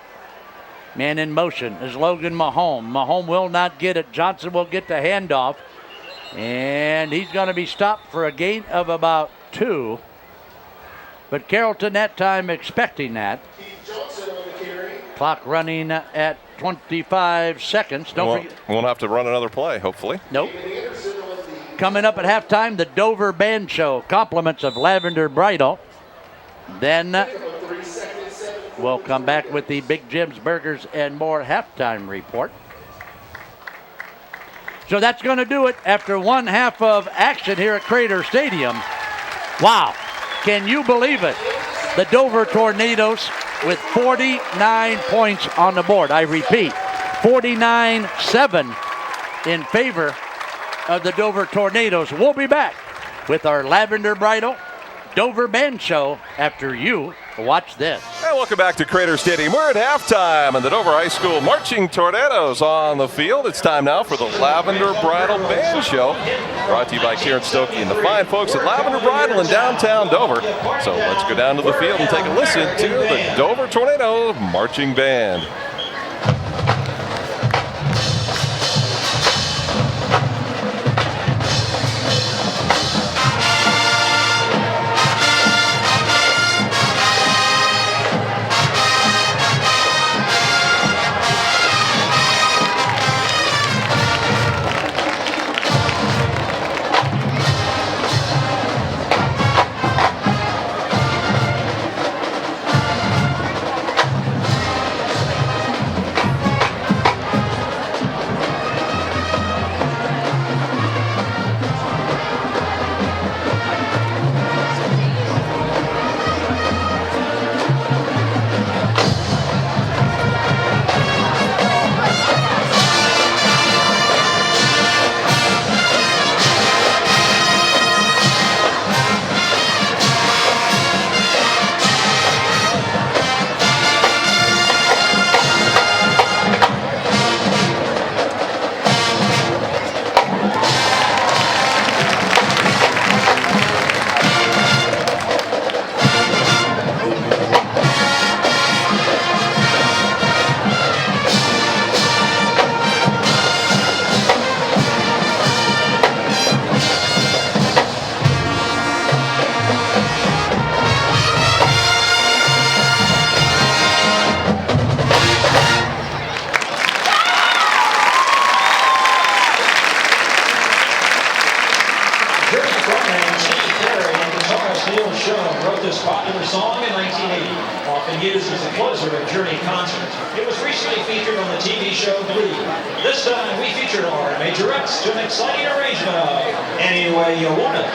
Man in motion is Logan Mahone. Mahone will not get it. Johnson will get the handoff. And he's going to be stopped for a gain of about 2. But Carrollton that time expecting that. Keith Johnson on the carry. Clock running at 25 seconds. Don't forget. Won't have to run another play, hopefully. Nope. David Anderson on the Coming up at halftime, the Dover Band Show. Compliments of Lavender Bridal. Then 3 seconds, 7. we'll come back with the Big Jim's Burgers and more halftime report. So that's going to do it after one half of action here at Crater Stadium. Wow. Can you believe it? The Dover Tornadoes with 49 points on the board. I repeat, 49-7 in favor of the Dover Tornadoes. We'll be back with our Lavender Bridal Dover Band Show after you watch this. And welcome back to Crater Stadium. We're at halftime, and the Dover High School Marching Tornadoes on the field. It's time now for the Lavender Bridal Band Show, brought to you by Karen Stokey and the fine folks at Lavender Bridal in downtown Dover. So let's go down to the field and take a listen to the Dover Tornado Marching Band. this popular song in 1980, often used as a closer of Journey concerts. It was recently featured on the TV show Glee. This time we featured our majorettes to an exciting arrangement of Any Way You Want It.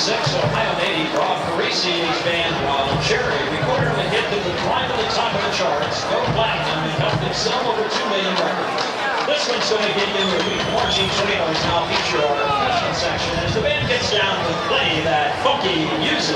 1986, Ohio native Rob Parisi's band Wild Cherry recorded a hit that would climb to the top of the charts, go platinum, and help them sell over 2 million records. This one's going to get you into week 1. Team Tornadoes now feature our freshman section as the band gets down to play that funky music.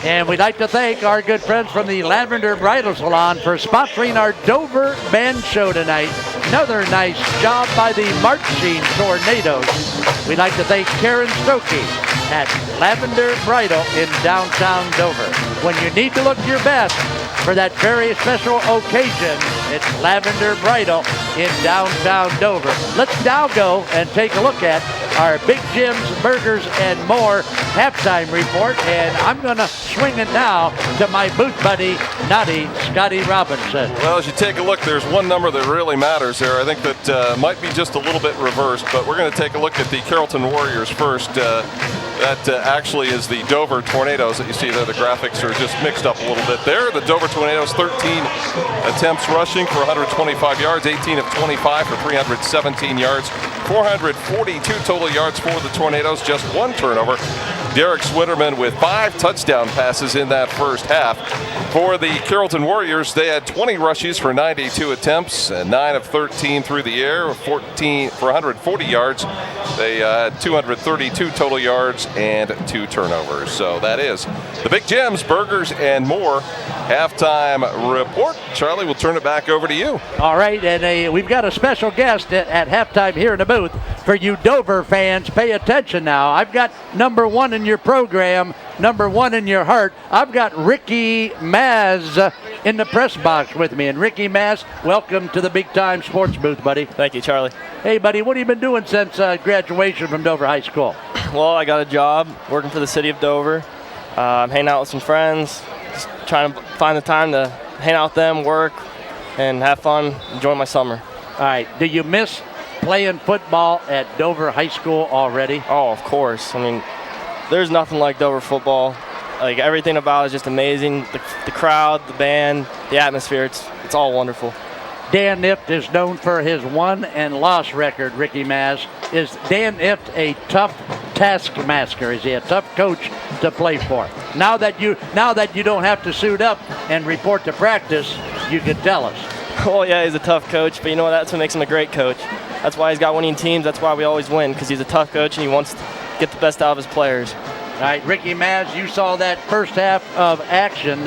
And we'd like to thank our good friends from the Lavender Bridal Salon for sponsoring our Dover Band Show tonight. Another nice job by the Marching Tornadoes. We'd like to thank Karen Stokey at Lavender Bridal in downtown Dover. When you need to look your best for that very special occasion, it's Lavender Bridal in downtown Dover. Let's now go and take a look at our Big Jim's Burgers and More halftime report, and I'm going to swing it now to my boot buddy, Nutty Scotty Robinson. Well, as you take a look, there's one number that really matters there. I think that might be just a little bit reversed, but we're going to take a look at the Carrollton Warriors first. That actually is the Dover Tornadoes that you see there. The graphics are just mixed up a little bit there. The Dover Tornadoes, 13 attempts rushing for 125 yards, 18 of 25 for 317 yards, 442 total yards for the Tornadoes, just one turnover. Derek Switterman with 5 touchdown passes in that first half. For the Carrollton Warriors, they had 20 rushes for 92 attempts, and 9 of 13 through the air, 14 for 140 yards. They had 232 total yards and 2 turnovers. So that is the Big Jim's Burgers and More halftime report. Charlie, we'll turn it back over to you. All right, and we've got a special guest at halftime here in the booth. For you Dover fans, pay attention now. I've got number 1 in your program, number 1 in your heart. I've got Ricky Maz in the press box with me. And Ricky Maz, welcome to the Big Time Sports booth, buddy. Thank you, Charlie. Hey, buddy, what have you been doing since graduation from Dover High School? Well, I got a job working for the city of Dover. I'm hanging out with some friends, just trying to find the time to hang out with them, work, and have fun, enjoy my summer. All right, do you miss playing football at Dover High School already? Oh, of course. I mean, there's nothing like Dover football. Like everything about it is just amazing. The crowd, the band, the atmosphere, it's all wonderful. Dan Ift is known for his won and loss record, Ricky Maz. Is Dan Ift a tough taskmaster? Is he a tough coach to play for? Now that you don't have to suit up and report to practice, you can tell us. Oh yeah, he's a tough coach, but you know what? That's what makes him a great coach. That's why he's got winning teams. That's why we always win, because he's a tough coach and he wants to get the best out of his players. All right, Ricky Maz, you saw that first half of action.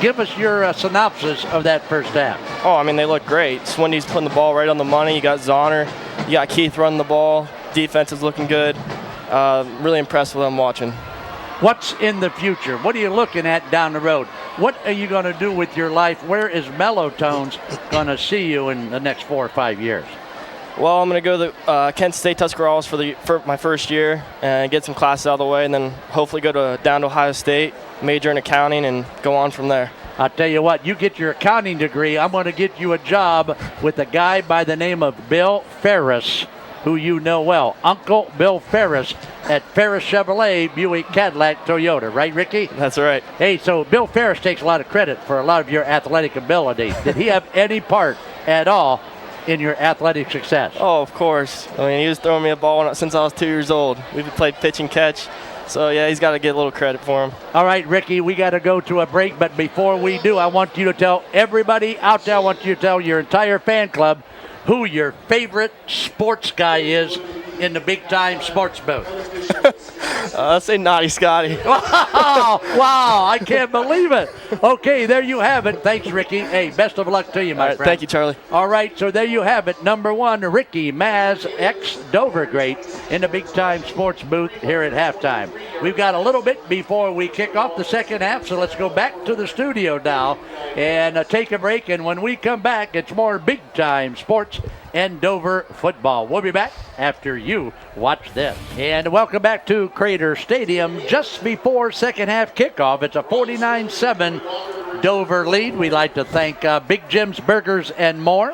Give us your synopsis of that first half. Oh, I mean, they look great. Swindy's putting the ball right on the money. You got Zahner. You got Keith running the ball. Defense is looking good. Really impressed with them watching. What's in the future? What are you looking at down the road? What are you going to do with your life? Where is Mellow Tones going to see you in the next 4 or 5 years? Well, I'm going to go to Kent State Tuscarawas for my first year and get some classes out of the way, and then hopefully go down to Ohio State, major in accounting, and go on from there. I'll tell you what, you get your accounting degree, I'm going to get you a job with a guy by the name of Bill Ferris, who you know well. Uncle Bill Ferris at Ferris Chevrolet, Buick, Cadillac, Toyota. Right, Ricky? That's right. Hey, so Bill Ferris takes a lot of credit for a lot of your athletic ability. Did he have any part at all in your athletic success? Oh, of course. I mean, he was throwing me a ball since I was 2 years old. We've played pitch and catch. So, yeah, he's got to get a little credit for him. All right, Ricky, we got to go to a break. But before we do, I want you to tell everybody out there, I want you to tell your entire fan club who your favorite sports guy is in the Big Time Sports booth. Let's say Naughty Scotty. Wow, I can't believe it. Okay, there you have it. Thanks, Ricky. Hey, best of luck to you, my friend. Thank you, Charlie. All right, so there you have it. Number one, Ricky Maz, ex-Dover great, in the Big Time Sports booth here at halftime. We've got a little bit before we kick off the second half, so let's go back to the studio now and take a break. And when we come back, it's more Big Time Sports and Dover football. We'll be back after you watch this. And welcome back to Crater Stadium just before second half kickoff. It's a 49-7 Dover lead. We'd like to thank Big Jim's Burgers and More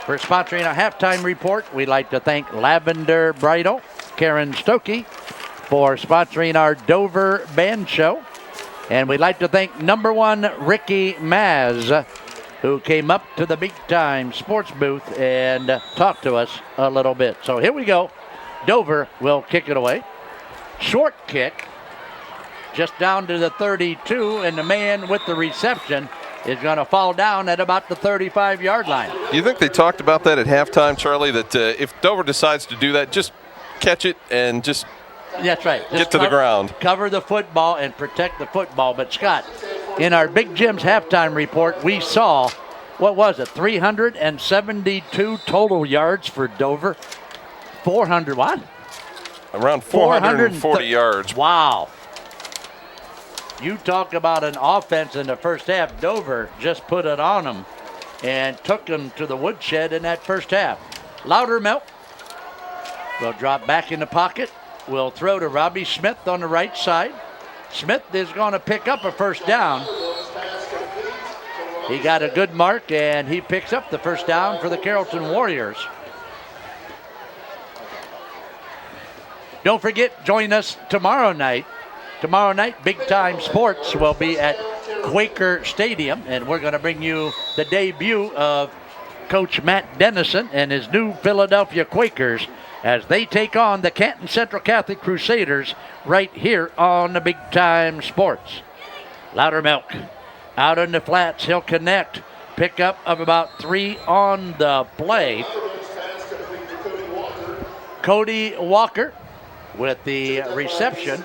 for sponsoring our halftime report. We'd like to thank Lavender Bridal, Karen Stokey, for sponsoring our Dover Band Show. And we'd like to thank number one Ricky Maz, who came up to the Big Time Sports booth and talked to us a little bit. So here we go. Dover will kick it away. Short kick, just down to the 32, and the man with the reception is going to fall down at about the 35-yard line. Do you think they talked about that at halftime, Charlie, that if Dover decides to do that, just catch it and just That's right. Get to the ground. Cover the football and protect the football. But, Scott, in our Big Jim's halftime report, we saw, 372 total yards for Dover. 400 what? Around 440 yards. Wow. You talk about an offense in the first half. Dover just put it on them and took them to the woodshed in that first half. Loudermilk will drop back in the pocket. Will throw to Robbie Smith on the right side. Smith is going to pick up a first down. He got a good mark, and he picks up the first down for the Carrollton Warriors. Don't forget, join us tomorrow night. Tomorrow night, Big Time Sports will be at Quaker Stadium, and we're going to bring you the debut of Coach Matt Dennison and his new Philadelphia Quakers as they take on the Canton Central Catholic Crusaders right here on the Big Time Sports. Loudermilk out in the flats. He'll connect. Pickup of about 3 on the play. Cody Walker with the reception.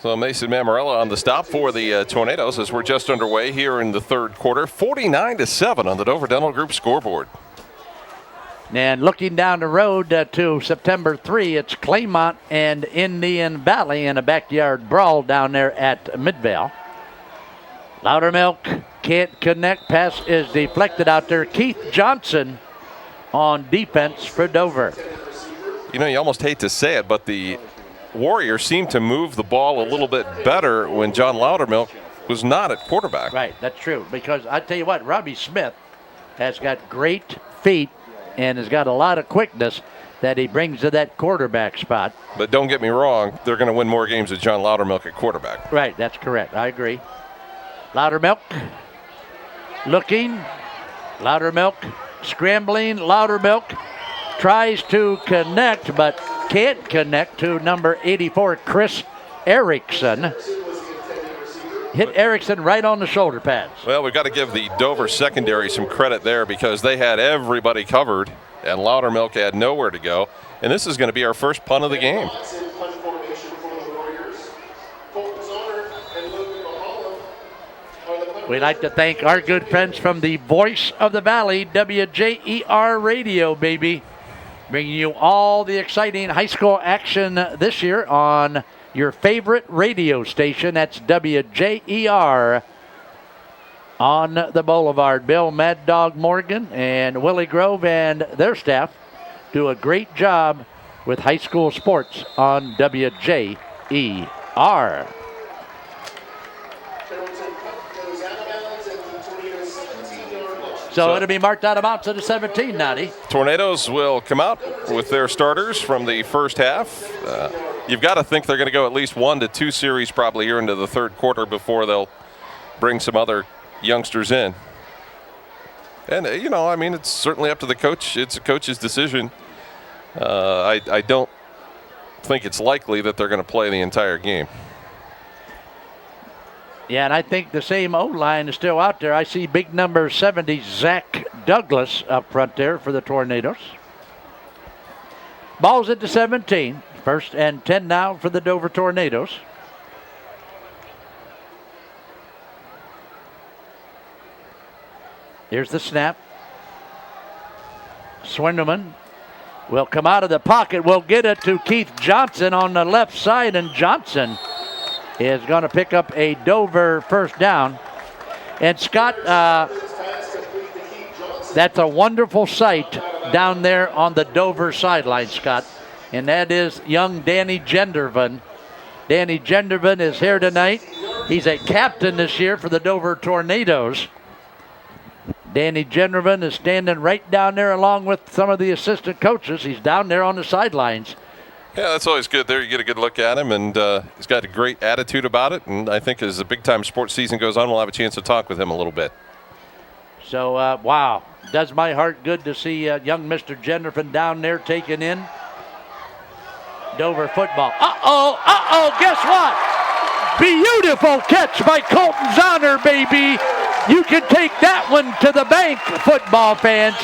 So Mason Mamarella on the stop for the Tornadoes as we're just underway here in the third quarter. 49-7 on the Dover Dental Group scoreboard. And looking down the road to September 3, it's Claymont and Indian Valley in a backyard brawl down there at Midvale. Loudermilk can't connect. Pass is deflected out there. Keith Johnson on defense for Dover. You know, you almost hate to say it, but the Warriors seemed to move the ball a little bit better when John Loudermilk was not at quarterback. Right, that's true. Because I tell you what, Robbie Smith has got great feet and has got a lot of quickness. that he brings to that quarterback spot. But don't get me wrong, they're going to win more games with John Loudermilk at quarterback. Right, that's correct. I agree. Loudermilk looking. Loudermilk scrambling. Loudermilk tries to connect, but can't connect to number 84, Chris Erickson. Hit Erickson right on the shoulder pads. Well, we've got to give the Dover secondary some credit there because they had everybody covered, and Loudermilk had nowhere to go. And this is going to be our first punt of the game. We'd like to thank our good friends from the Voice of the Valley, WJER Radio, baby. Bringing you all the exciting high school action this year on your favorite radio station. That's WJER on the Boulevard. Bill Mad Dog Morgan and Willie Grove and their staff do a great job with high school sports on WJER. So it'll be marked out of bounds to the 17, Noddy. Tornadoes will come out with their starters from the first half. You've got to think they're going to go at least 1 to 2 series probably here into the third quarter before they'll bring some other youngsters in. And, I mean, it's certainly up to the coach. It's a coach's decision. I don't think it's likely that they're going to play the entire game. Yeah, and I think the same O-line is still out there. I see big number 70, Zach Douglas, up front there for the Tornadoes. Ball's at the 17. First and 10 now for the Dover Tornadoes. Here's the snap. Swindelman will come out of the pocket. Will get it to Keith Johnson on the left side, and Johnson is going to pick up a Dover first down. And Scott, that's a wonderful sight down there on the Dover sideline, Scott. And that is young Danny Gendervan. Danny Gendervan is here tonight. He's a captain this year for the Dover Tornadoes. Danny Gendervan is standing right down there along with some of the assistant coaches. He's down there on the sidelines. Yeah, that's always good there. You get a good look at him, and he's got a great attitude about it. And I think as the big-time sports season goes on, we'll have a chance to talk with him a little bit. So, wow, does my heart good to see young Mr. Gendervan down there taking in Dover football. Guess what? Beautiful catch by Colton Zahner, baby. You can take that one to the bank, football fans.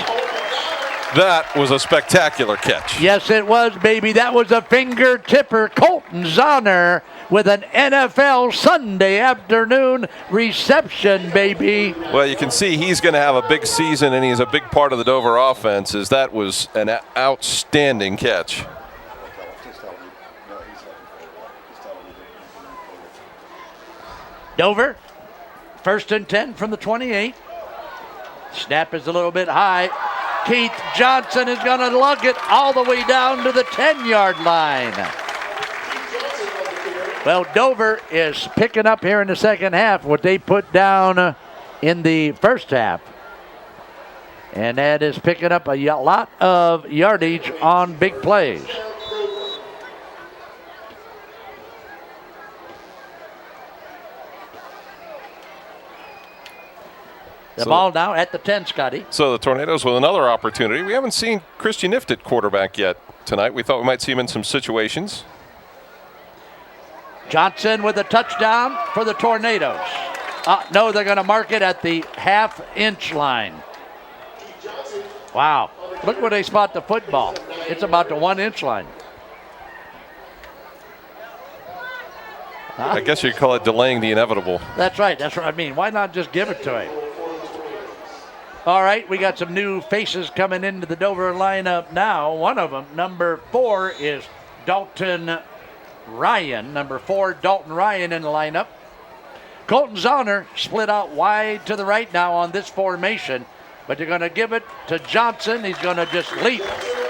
That was a spectacular catch. Yes, it was, baby. That was a finger tipper. Colton Zahner with an NFL Sunday afternoon reception, baby. Well, you can see he's going to have a big season, and he's a big part of the Dover offense. That was an outstanding catch. Dover, first and 10 from the 28. Snap is a little bit high. Keith Johnson is going to lug it all the way down to the 10-yard line. Well, Dover is picking up here in the second half what they put down in the first half. And that is picking up a lot of yardage on big plays. The ball now at the 10, Scotty. So the Tornadoes with another opportunity. We haven't seen Christian Ift at quarterback yet tonight. We thought we might see him in some situations. Johnson with a touchdown for the Tornadoes. No, they're going to mark it at the half-inch line. Wow. Look where they spot the football. It's about the 1-inch line. I guess you'd call it delaying the inevitable. That's right. That's what I mean. Why not just give it to him? All right, we got some new faces coming into the Dover lineup now. One of them, number 4, is Dalton Ryan. Number 4, Dalton Ryan in the lineup. Colton Zahner split out wide to the right now on this formation, but they're going to give it to Johnson. He's going to just leap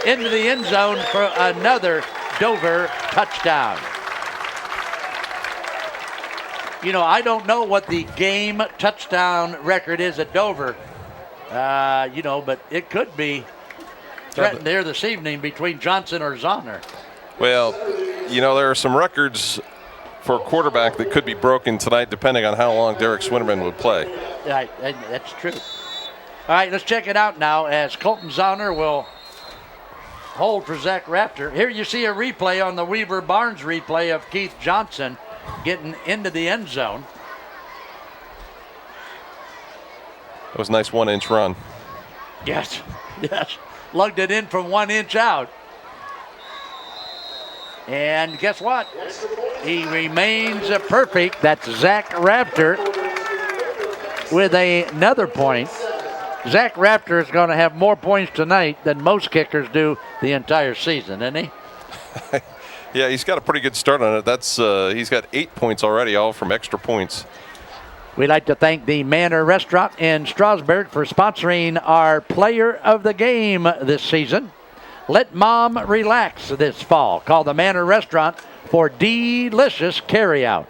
into the end zone for another Dover touchdown. I don't know what the game touchdown record is at Dover. But it could be threatened here this evening between Johnson or Zahner. Well, there are some records for a quarterback that could be broken tonight depending on how long Derek Swinnerman would play. Right, that's true. All right, let's check it out now as Colton Zahner will hold for Zach Raptor. Here you see a replay on the Weaver Barnes replay of Keith Johnson getting into the end zone. That was a nice 1-inch run. Yes. Lugged it in from 1 inch out. And guess what? He remains perfect. That's Zach Raptor with another point. Zach Raptor is going to have more points tonight than most kickers do the entire season, isn't he? Yeah, he's got a pretty good start on it. He's got 8 points already, all from extra points. We'd like to thank the Manor Restaurant in Strasburg for sponsoring our player of the game this season. Let mom relax this fall. Call the Manor Restaurant for delicious carryout.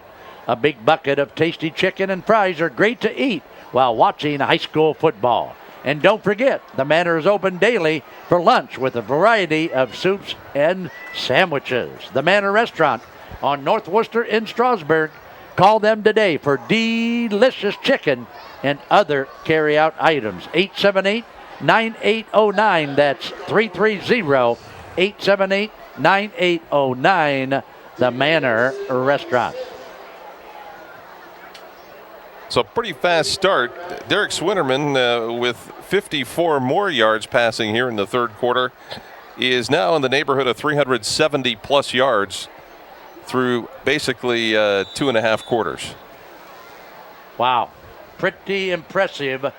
A big bucket of tasty chicken and fries are great to eat while watching high school football. And don't forget, the Manor is open daily for lunch with a variety of soups and sandwiches. The Manor Restaurant on North Worcester in Strasburg. Call them today for delicious chicken and other carryout items. 878-9809. That's 330-878-9809. The Manor Restaurant. So pretty fast start. Derek Swinnerman with 54 more yards passing here in the third quarter is now in the neighborhood of 370 plus yards through basically 2.5 quarters. Wow. Pretty impressive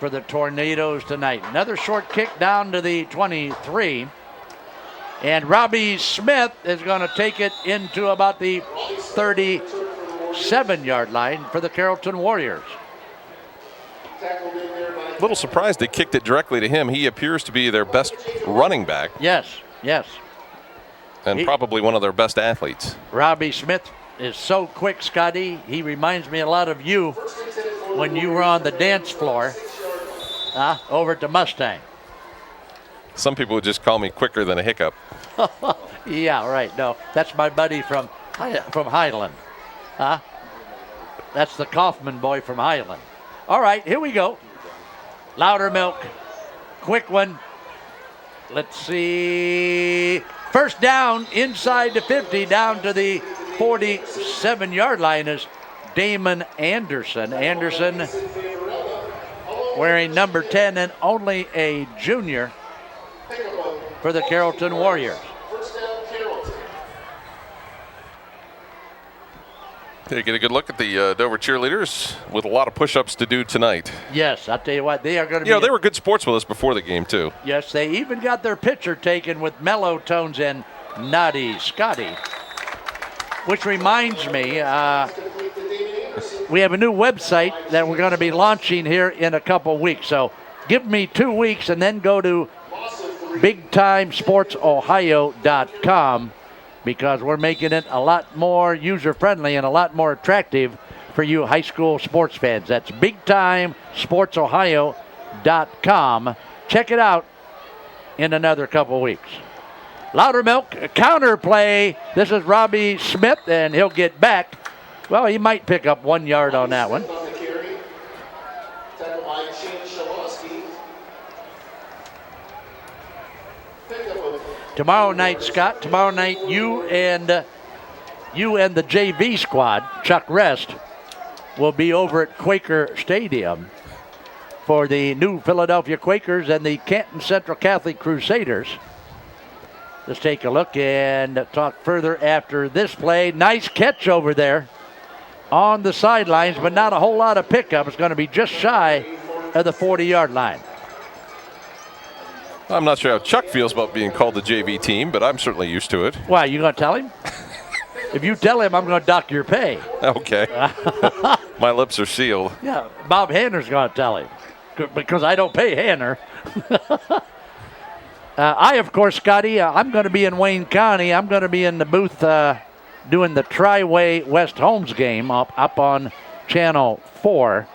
for the Tornadoes tonight. Another short kick down to the 23. And Robbie Smith is going to take it into about the 37-yard line for the Carrollton Warriors. A little surprised they kicked it directly to him. He appears to be their best running back. Yes. And probably one of their best athletes. Robbie Smith is so quick, Scotty. He reminds me a lot of you when you were on the dance floor over at the Mustang. Some people would just call me quicker than a hiccup. Yeah, right. No, that's my buddy from Highland. That's the Kaufman boy from Highland. All right, here we go. Loudermilk. Quick one. Let's see. First down inside the 50, down to the 47-yard line is Damon Anderson. Anderson wearing number 10 and only a junior for the Carrollton Warriors. They get a good look at the Dover cheerleaders with a lot of push-ups to do tonight. Yes, I'll tell you what, they are going to be... they were good sports with us before the game, too. Yes, they even got their picture taken with Mellow Tones and Naughty Scotty. Which reminds me, we have a new website that we're going to be launching here in a couple weeks. So give me 2 weeks and then go to BigTimeSportsOhio.com because we're making it a lot more user-friendly and a lot more attractive for you high school sports fans. That's BigTimeSportsOhio.com. Check it out in another couple weeks. Loudermilk, counter play. This is Robbie Smith, and he'll get back. Well, he might pick up 1 yard on that one. Tomorrow night, Scott, you and the JV squad, Chuck Rest, will be over at Quaker Stadium for the new Philadelphia Quakers and the Canton Central Catholic Crusaders. Let's take a look and talk further after this play. Nice catch over there on the sidelines, but not a whole lot of pickup. It's going to be just shy of the 40-yard line. I'm not sure how Chuck feels about being called the JV team, but I'm certainly used to it. Why, you going to tell him? If you tell him, I'm going to dock your pay. Okay. My lips are sealed. Yeah, Bob Hanner's going to tell him because I don't pay Hanner. Of course, Scotty, I'm going to be in Wayne County. I'm going to be in the booth doing the Tri-Way West Holmes game up on Channel 4.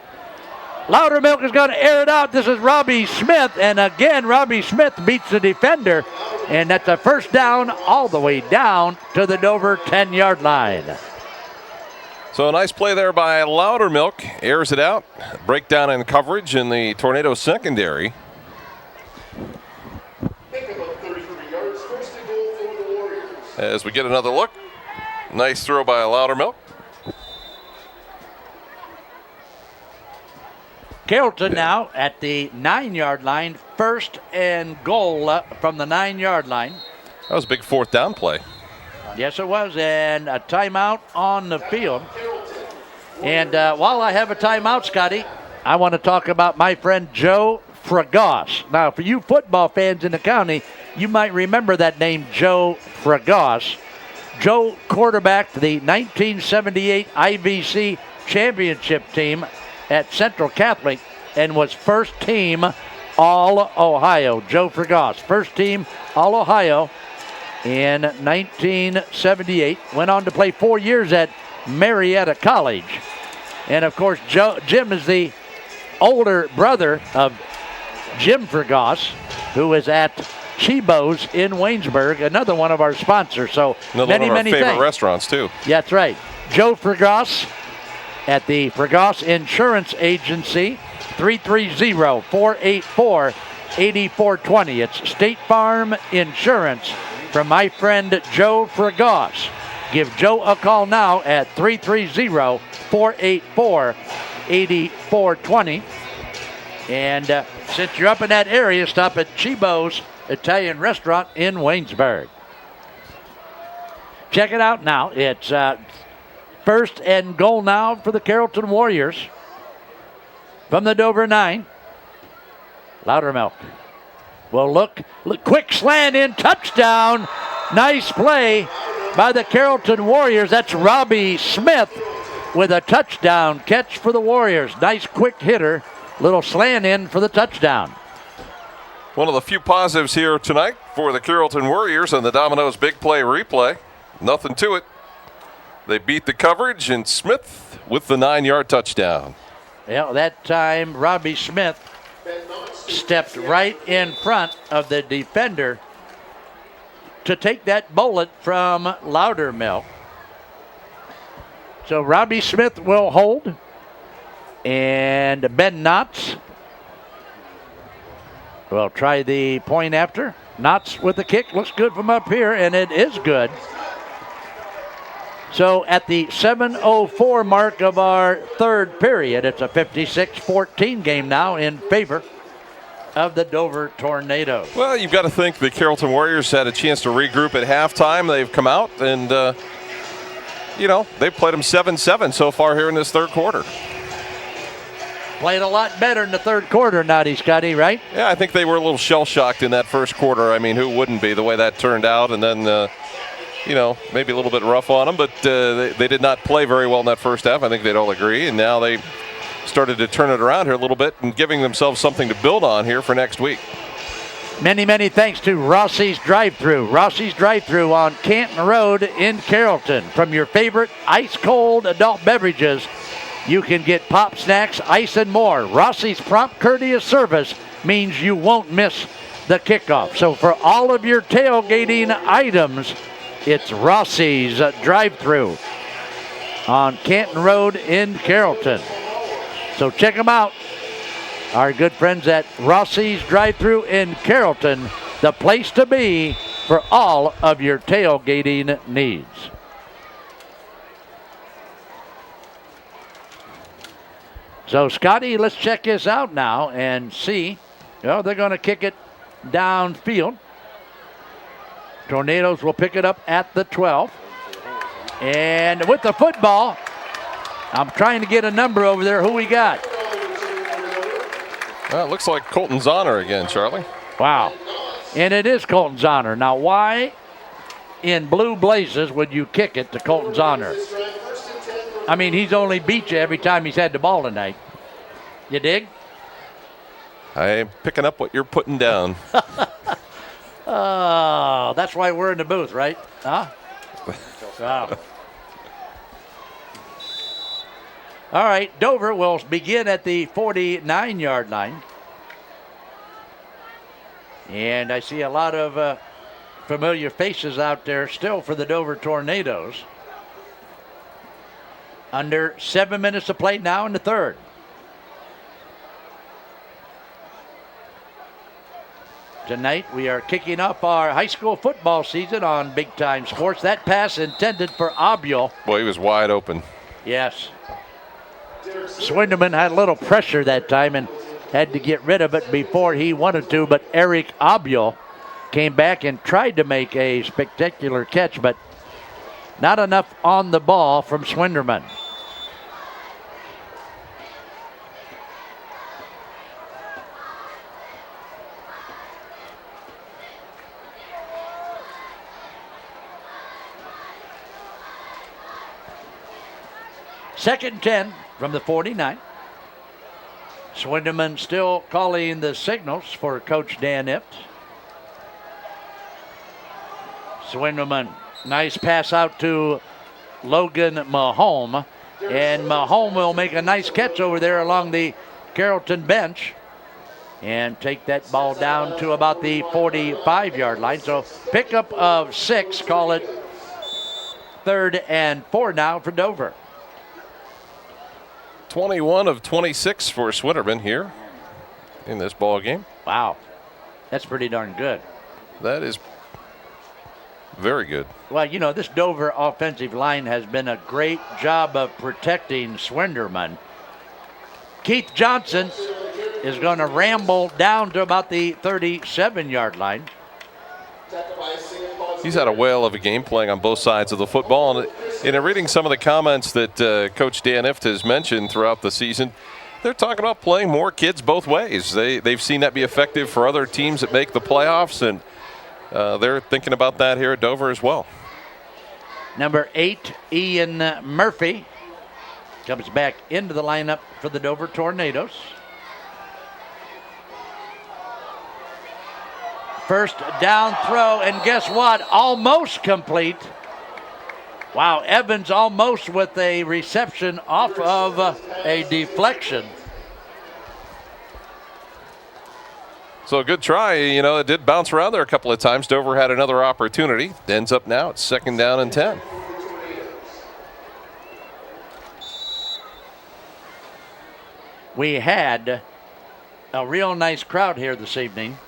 Loudermilk is going to air it out. This is Robbie Smith, and again, Robbie Smith beats the defender, and that's a first down all the way down to the Dover 10-yard line. So a nice play there by Loudermilk. Airs it out. Breakdown in coverage in the Tornado secondary. Pick up 33 yards, first and goal for the Warriors. As we get another look. Nice throw by Loudermilk. Carrollton now at the 9-yard line, first and goal from the 9-yard line. That was a big fourth down play. Yes, it was, and a timeout on the field. And while I have a timeout, Scotty, I want to talk about my friend Joe Fragos. Now, for you football fans in the county, you might remember that name, Joe Fragos. Joe quarterbacked the 1978 IVC championship team at Central Catholic and was first team All-Ohio. Joe Fragos, first team All-Ohio in 1978. Went on to play 4 years at Marietta College. And of course, Jim is the older brother of Jim Fragos, who is at Chibo's in Waynesburg, another one of our sponsors. So another many one of our favorite thanks. restaurants, too. Yeah, that's right. Joe Fragos at the Fragos Insurance Agency, 330-484-8420. It's State Farm Insurance from my friend Joe Fragos. Give Joe a call now at 330-484-8420. And since you're up in that area, stop at Chibo's Italian Restaurant in Waynesburg. Check it out now. It's first and goal now for the Carrollton Warriors from the Dover 9. Loudermilk will look, quick slant in, touchdown. Nice play by the Carrollton Warriors. That's Robbie Smith with a touchdown catch for the Warriors. Nice quick hitter, little slant in for the touchdown. One of the few positives here tonight for the Carrollton Warriors on the Domino's Big Play replay. Nothing to it. They beat the coverage, and Smith with the 9-yard touchdown. Yeah, that time Robbie Smith stepped right in front of the defender to take that bullet from Loudermilk. So Robbie Smith will hold, and Ben Knotts will try the point after. Knotts with the kick, looks good from up here, and it is good. So at the 7:04 mark of our third period, it's a 56-14 game now in favor of the Dover Tornadoes. Well, you've got to think the Carrollton Warriors had a chance to regroup at halftime. They've come out and, they've played them 7-7 so far here in this third quarter. Played a lot better in the third quarter, Naughty Scotty, right? Yeah, I think they were a little shell-shocked in that first quarter. I mean, who wouldn't be the way that turned out? And then, maybe a little bit rough on them, but they did not play very well in that first half. I think they'd all agree. And now they started to turn it around here a little bit and giving themselves something to build on here for next week. Many thanks to Rossi's Drive-Thru. Rossi's Drive-Thru on Canton Road in Carrollton. From your favorite ice-cold adult beverages, you can get pop snacks, ice, and more. Rossi's prompt, courteous service means you won't miss the kickoff. So for all of your tailgating items, it's Rossi's Drive-Thru on Canton Road in Carrollton. So check them out. Our good friends at Rossi's Drive-Thru in Carrollton, the place to be for all of your tailgating needs. So, Scotty, let's check this out now and see. They're going to kick it downfield. Tornadoes will pick it up at the 12. And with the football, I'm trying to get a number over there. Who we got? Well, it looks like Colton Zahner again, Charlie. Wow. And it is Colton Zahner. Now, why in blue blazes would you kick it to Colton Zahner? I mean, he's only beat you every time he's had the ball tonight. You dig? I'm picking up what you're putting down. Oh, that's why we're in the booth, right? Huh? Wow. All right, Dover will begin at the 49-yard line. And I see a lot of familiar faces out there still for the Dover Tornadoes. Under 7 minutes to play now in the third. Tonight we are kicking off our high school football season on Big Time Sports. That pass intended for Abio. Boy, he was wide open. Yes. Swinderman had a little pressure that time and had to get rid of it before he wanted to, but Eric Abio came back and tried to make a spectacular catch, but not enough on the ball from Swinderman. Second and 10 from the 49. Swinderman still calling the signals for Coach Dan Ift. Swinderman, nice pass out to Logan Mahome. And Mahome will make a nice catch over there along the Carrollton bench and take that ball down to about the 45-yard line. So pickup of 6, call it 3rd and 4 now for Dover. 21 of 26 for Swinderman here in this ball game. Wow, that's pretty darn good. That is very good. Well, you know, this Dover offensive line has been a great job of protecting Swinderman. Keith Johnson is going to ramble down to about the 37-yard line. He's had a whale of a game playing on both sides of the football. And in reading some of the comments that Coach Dan Ift has mentioned throughout the season, they're talking about playing more kids both ways. They've seen that be effective for other teams that make the playoffs, and they're thinking about that here at Dover as well. Number 8, Ian Murphy, comes back into the lineup for the Dover Tornadoes. First down throw, and guess what? Almost complete. Wow, Evans almost with a reception off of a deflection. So a good try. You know, it did bounce around there a couple of times. Dover had another opportunity. It ends up now it's 2nd down and 10. We had a real nice crowd here this evening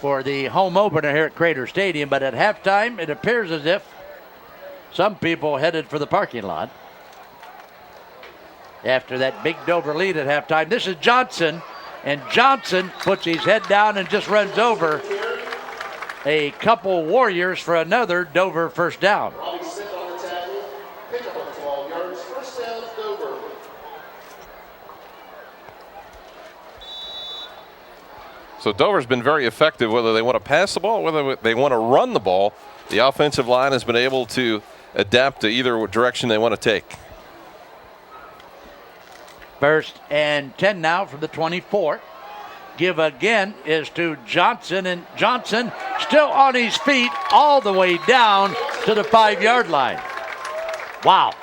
for the home opener here at Crater Stadium, but at halftime it appears as if some people headed for the parking lot after that big Dover lead at halftime. This is Johnson, and Johnson puts his head down and just runs over a couple Warriors for another Dover first down. So Dover's been very effective, whether they want to pass the ball, whether they want to run the ball. The offensive line has been able to adapt to either direction they want to take. First and 10 now from the 24. Give again is to Johnson, and Johnson still on his feet all the way down to the 5-yard line. Wow.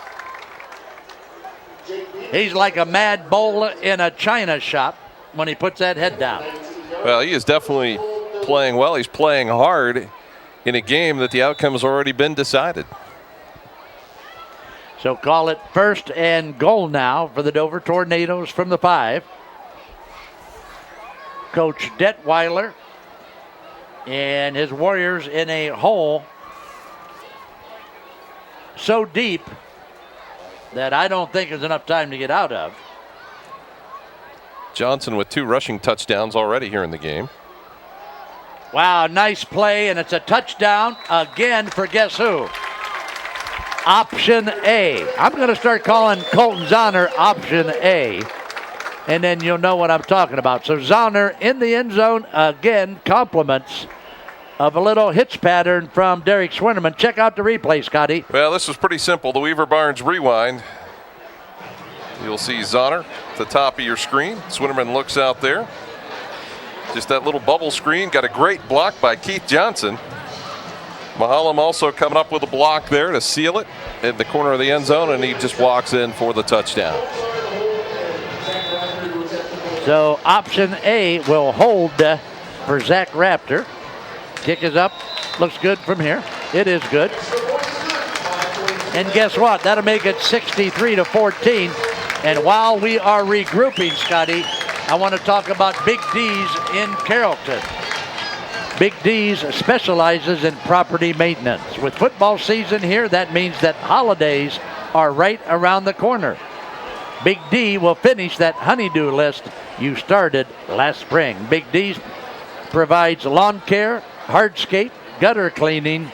He's like a mad bull in a china shop when he puts that head down. Well, he is definitely playing well. He's playing hard in a game that the outcome has already been decided. So call it 1st and goal now for the Dover Tornadoes from the 5. Coach Detweiler and his Warriors in a hole so deep that I don't think there's enough time to get out of. Johnson with 2 rushing touchdowns already here in the game. Wow, nice play, and it's a touchdown again for guess who? Option A. I'm going to start calling Colton Zahner Option A, and then you'll know what I'm talking about. So Zahner in the end zone again, compliments of a little hitch pattern from Derek Swinderman. Check out the replay, Scotty. Well, this was pretty simple. The Weaver Barnes rewind. You'll see Zahner at the top of your screen. Swinderman looks out there. Just that little bubble screen. Got a great block by Keith Johnson. Mahalam also coming up with a block there to seal it in the corner of the end zone, and he just walks in for the touchdown. So option A will hold for Zach Raptor. Kick is up. Looks good from here. It is good. And guess what? That'll make it 63-14. And while we are regrouping, Scotty, I want to talk about Big D's in Carrollton. Big D's specializes in property maintenance. With football season here, that means that holidays are right around the corner. Big D will finish that honeydew list you started last spring. Big D provides lawn care, hardscape, gutter cleaning,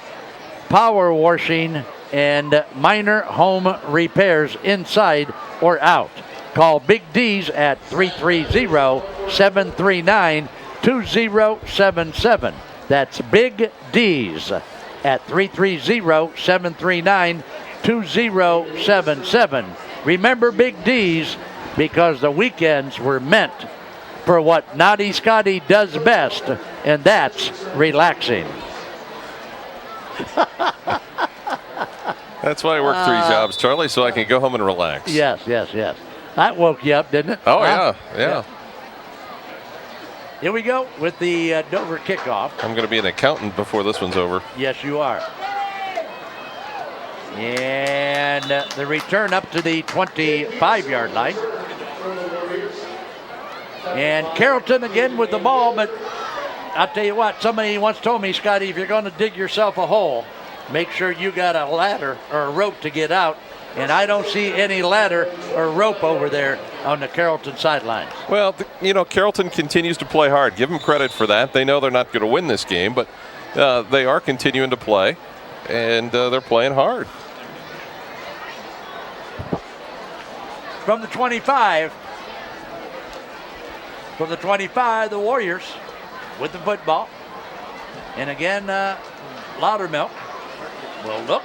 power washing, and minor home repairs inside or out. Call Big D's at 330-739-2077. That's Big D's at 330-739-2077. Remember Big D's because the weekends were meant for what Naughty Scotty does best, and that's relaxing. That's why I work 3 jobs, Charlie, so I can go home and relax. Yes. That woke you up, didn't it? Oh, yeah. Here we go with the Dover kickoff. I'm going to be an accountant before this one's over. Yes, you are. And the return up to the 25-yard line. And Carrollton again with the ball, but I'll tell you what, somebody once told me, Scotty, if you're going to dig yourself a hole, make sure you got a ladder or a rope to get out. And I don't see any ladder or rope over there on the Carrollton sidelines. Well, Carrollton continues to play hard. Give them credit for that. They know they're not going to win this game, but they are continuing to play, and they're playing hard. From the 25, the Warriors with the football. And again, Loudermilk will look.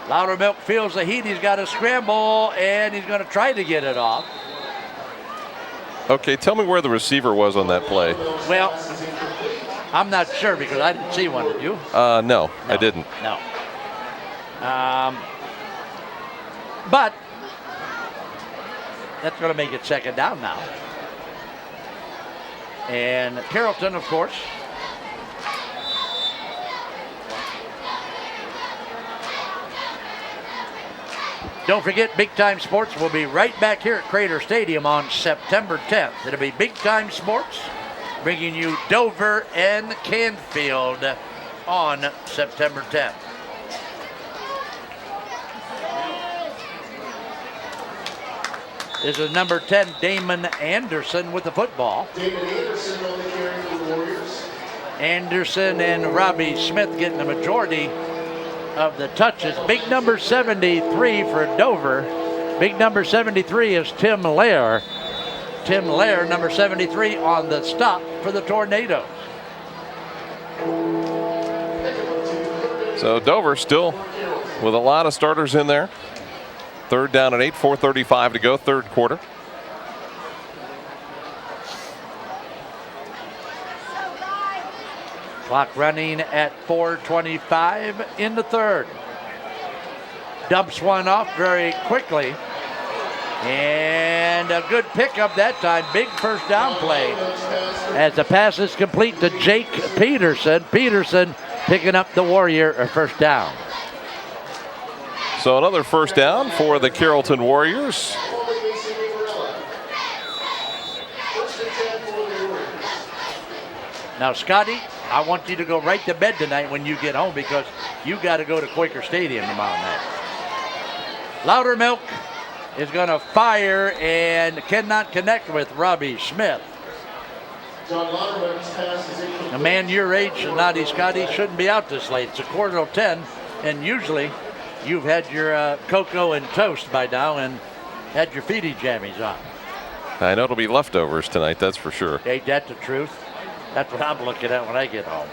Loudermilk feels the heat. He's got to scramble, and he's going to try to get it off. Okay, tell me where the receiver was on that play. Well, I'm not sure because I didn't see one. Did you? No, I didn't. No. But that's going to make it second down now. And Carrollton, of course, don't forget, Big Time Sports will be right back here at Crater Stadium on September 10th. It'll be Big Time Sports bringing you Dover and Canfield on September 10th. This is number 10, Damon Anderson with the football. Damon Anderson on the carry for the Warriors. Anderson and Robbie Smith getting the majority of the touches. Big number 73 for Dover. Big number 73 is Tim Lair. Tim Lair, number 73, on the stop for the Tornadoes. So Dover still with a lot of starters in there. Third down and 8, 4:35 to go, third quarter. Clock running at 4:25 in the third. Dumps one off very quickly. And a good pickup that time. Big first down play as the pass is complete to Jake Peterson. Peterson picking up the Warrior first down. So another first down for the Carrollton Warriors. Now, Scotty, I want you to go right to bed tonight when you get home because you got to go to Quaker Stadium tomorrow night. Loudermilk is going to fire and cannot connect with Robbie Smith. A man your age, Naughty Scotty, shouldn't be out this late. It's a 9:45, and usually you've had your cocoa and toast by now and had your feety jammies on. I know it'll be leftovers tonight, that's for sure. Ain't that the truth? That's what I'm looking at when I get home.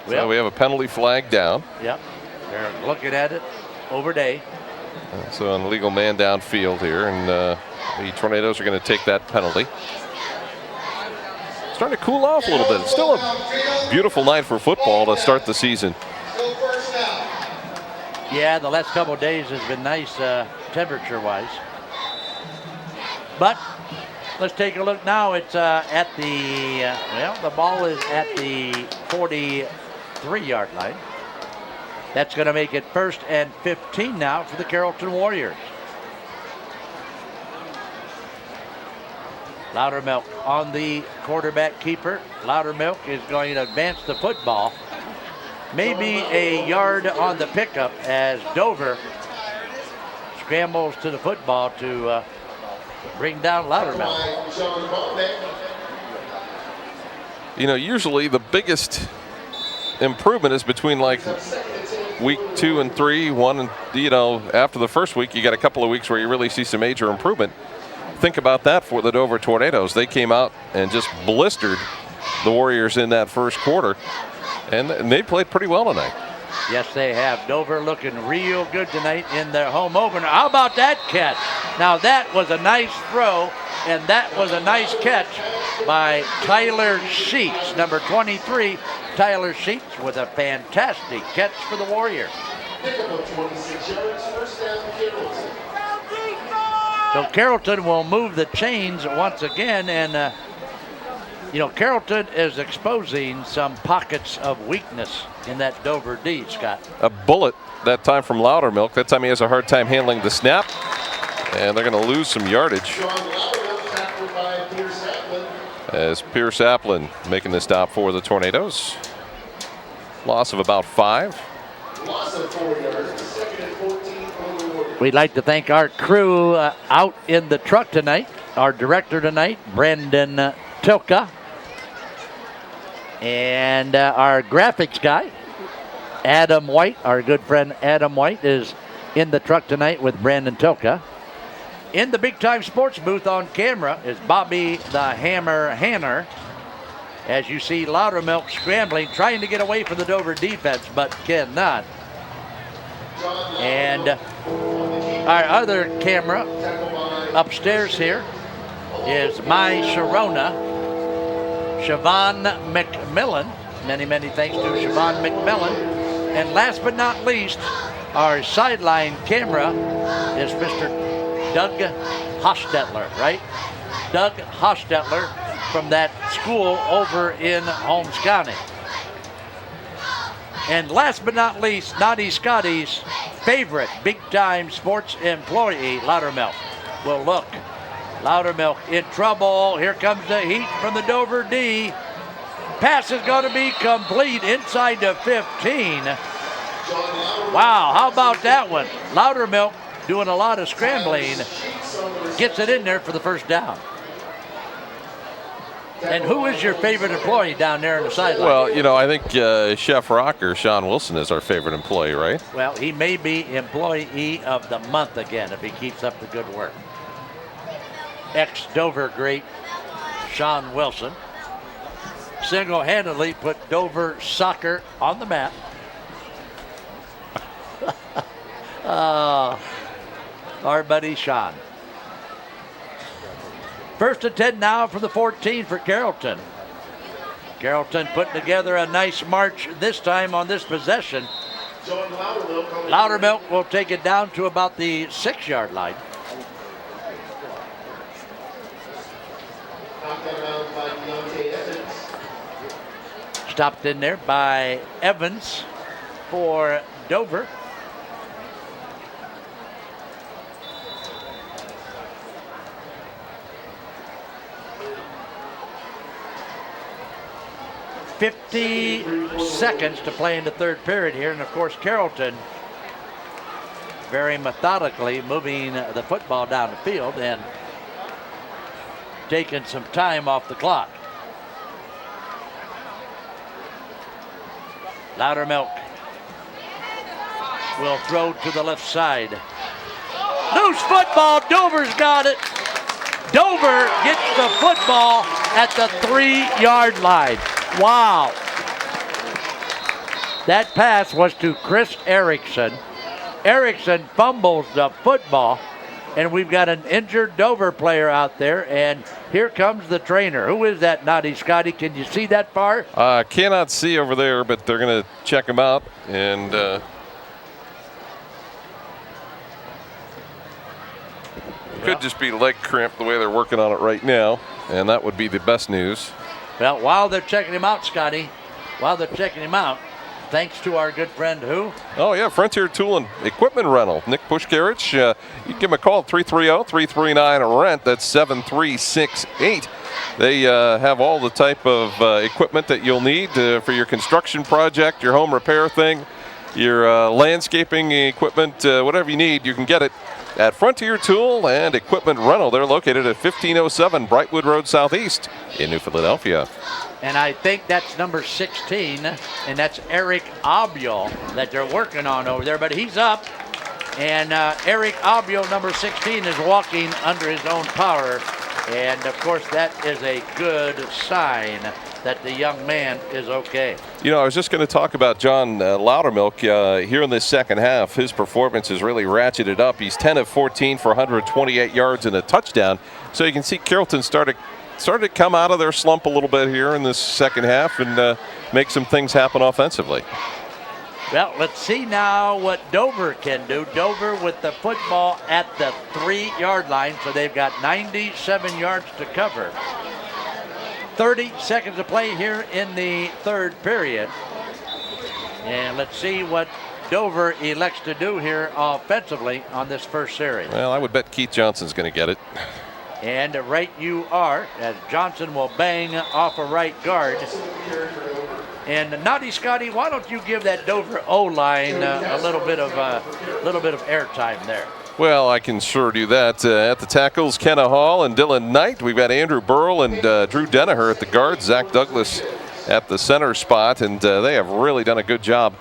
So we have a penalty flag down. Yep, they're looking at it over day. So an illegal man downfield here, and the Tornadoes are going to take that penalty. starting to cool off a little bit. It's still a beautiful night for football to start the season. Yeah, the last couple of days has been nice temperature-wise. But let's take a look now. It's at the, the ball is at the 43-yard line. That's going to make it 1st and 15 now for the Carrollton Warriors. Loudermilk on the quarterback keeper. Loudermilk is going to advance the football. Maybe a yard on the pickup as Dover scrambles to the football to bring down Loudermilk. You know, usually the biggest improvement is between like week 2 and 3. After the first week, you got a couple of weeks where you really see some major improvement. Think about that for the Dover Tornadoes. They came out and just blistered the Warriors in that first quarter, and they played pretty well tonight. Yes, they have. Dover looking real good tonight in their home opener. How about that catch? Now that was a nice throw, and that was a nice catch by Tyler Sheets, number 23. Tyler Sheets with a fantastic catch for the Warriors. So Carrollton will move the chains once again, and Carrollton is exposing some pockets of weakness in that Dover D, Scott. A bullet that time from Loudermilk. That time he has a hard time handling the snap, and they're going to lose some yardage. As Pierce Applin making the stop for the Tornadoes. Loss of about 5. Loss of 4 yards. 2nd and 14 for the Warriors. We'd like to thank our crew out in the truck tonight. Our director tonight, Brendan Tilka. And our graphics guy, Adam White, our good friend Adam White, is in the truck tonight with Brandon Tilka. In the Big Time Sports booth on camera is Bobby the Hammer Hanner. As you see Loudermilk scrambling, trying to get away from the Dover defense, but cannot. And our other camera upstairs here is my Sharona, Siobhan McMillan. Many, many thanks to Siobhan McMillan. And last but not least, our sideline camera is Mr. Doug Hostetler, right? Doug Hostetler from that school over in Holmes County. And last but not least, Naughty Scotty's favorite big-time sports employee, Loudermilk. Well, look, Loudermilk in trouble. Here comes the heat from the Dover D. Pass is going to be complete inside the 15. Wow, how about that one? Loudermilk doing a lot of scrambling, gets it in there for the first down. And who is your favorite employee down there on the sideline? Well, I think Chef Rocker, Sean Wilson, is our favorite employee, right? Well, he may be employee of the month again if he keeps up the good work. Ex-Dover great Sean Wilson single-handedly put Dover soccer on the map. Our buddy Sean. 1st and 10 now for the 14 for Carrollton. Carrollton putting together a nice march this time on this possession. Loudermilk will take it down to about the 6-yard line. Stopped in there by Evans for Dover. .50 seconds to play in the third period here, and of course Carrollton very methodically moving the football down the field and taking some time off the clock. Loudermilk will throw to the left side. Loose football, Dover's got it. Dover gets the football at the 3-yard line. Wow. That pass was to Chris Erickson. Erickson fumbles the football, and we've got an injured Dover player out there, and here comes the trainer. Who is that, Naughty Scotty? Can you see that far? Cannot see over there, but they're going to check him out. And could just be leg cramp the way they're working on it right now, and that would be the best news. Well, while they're checking him out, Scotty, thanks to our good friend who? Oh, yeah, Frontier Tool and Equipment Rental. Nick Pushkarich, you can give him a call at 330-339-RENT. That's 7368. They have all the type of equipment that you'll need for your construction project, your home repair thing, your landscaping equipment, whatever you need, you can get it at Frontier Tool and Equipment Rental. They're located at 1507 Brightwood Road Southeast in New Philadelphia. And I think that's number 16, and that's Eric Abiel that they're working on over there. But he's up, and Eric Abiel, number 16, is walking under his own power. And, of course, that is a good sign that the young man is okay. You know, I was just going to talk about John Loudermilk here in this second half. His performance has really ratcheted up. He's 10 of 14 for 128 yards and a touchdown. So you can see Carrollton started to come out of their slump a little bit here in this second half and make some things happen offensively. Well, let's see now what Dover can do. Dover with the football at the 3-yard line, so they've got 97 yards to cover. 30 seconds to play here in the third period. And let's see what Dover elects to do here offensively on this first series. Well, I would bet Keith Johnson's going to get it. And right you are, as Johnson will bang off a right guard. And Naughty Scotty, why don't you give that Dover O-line a little bit of airtime there? Well, I can sure do that. At the tackles, Kenna Hall and Dylan Knight. We've got Andrew Burrell and Drew Denneher at the guards. Zach Douglas at the center spot, and they have really done a good job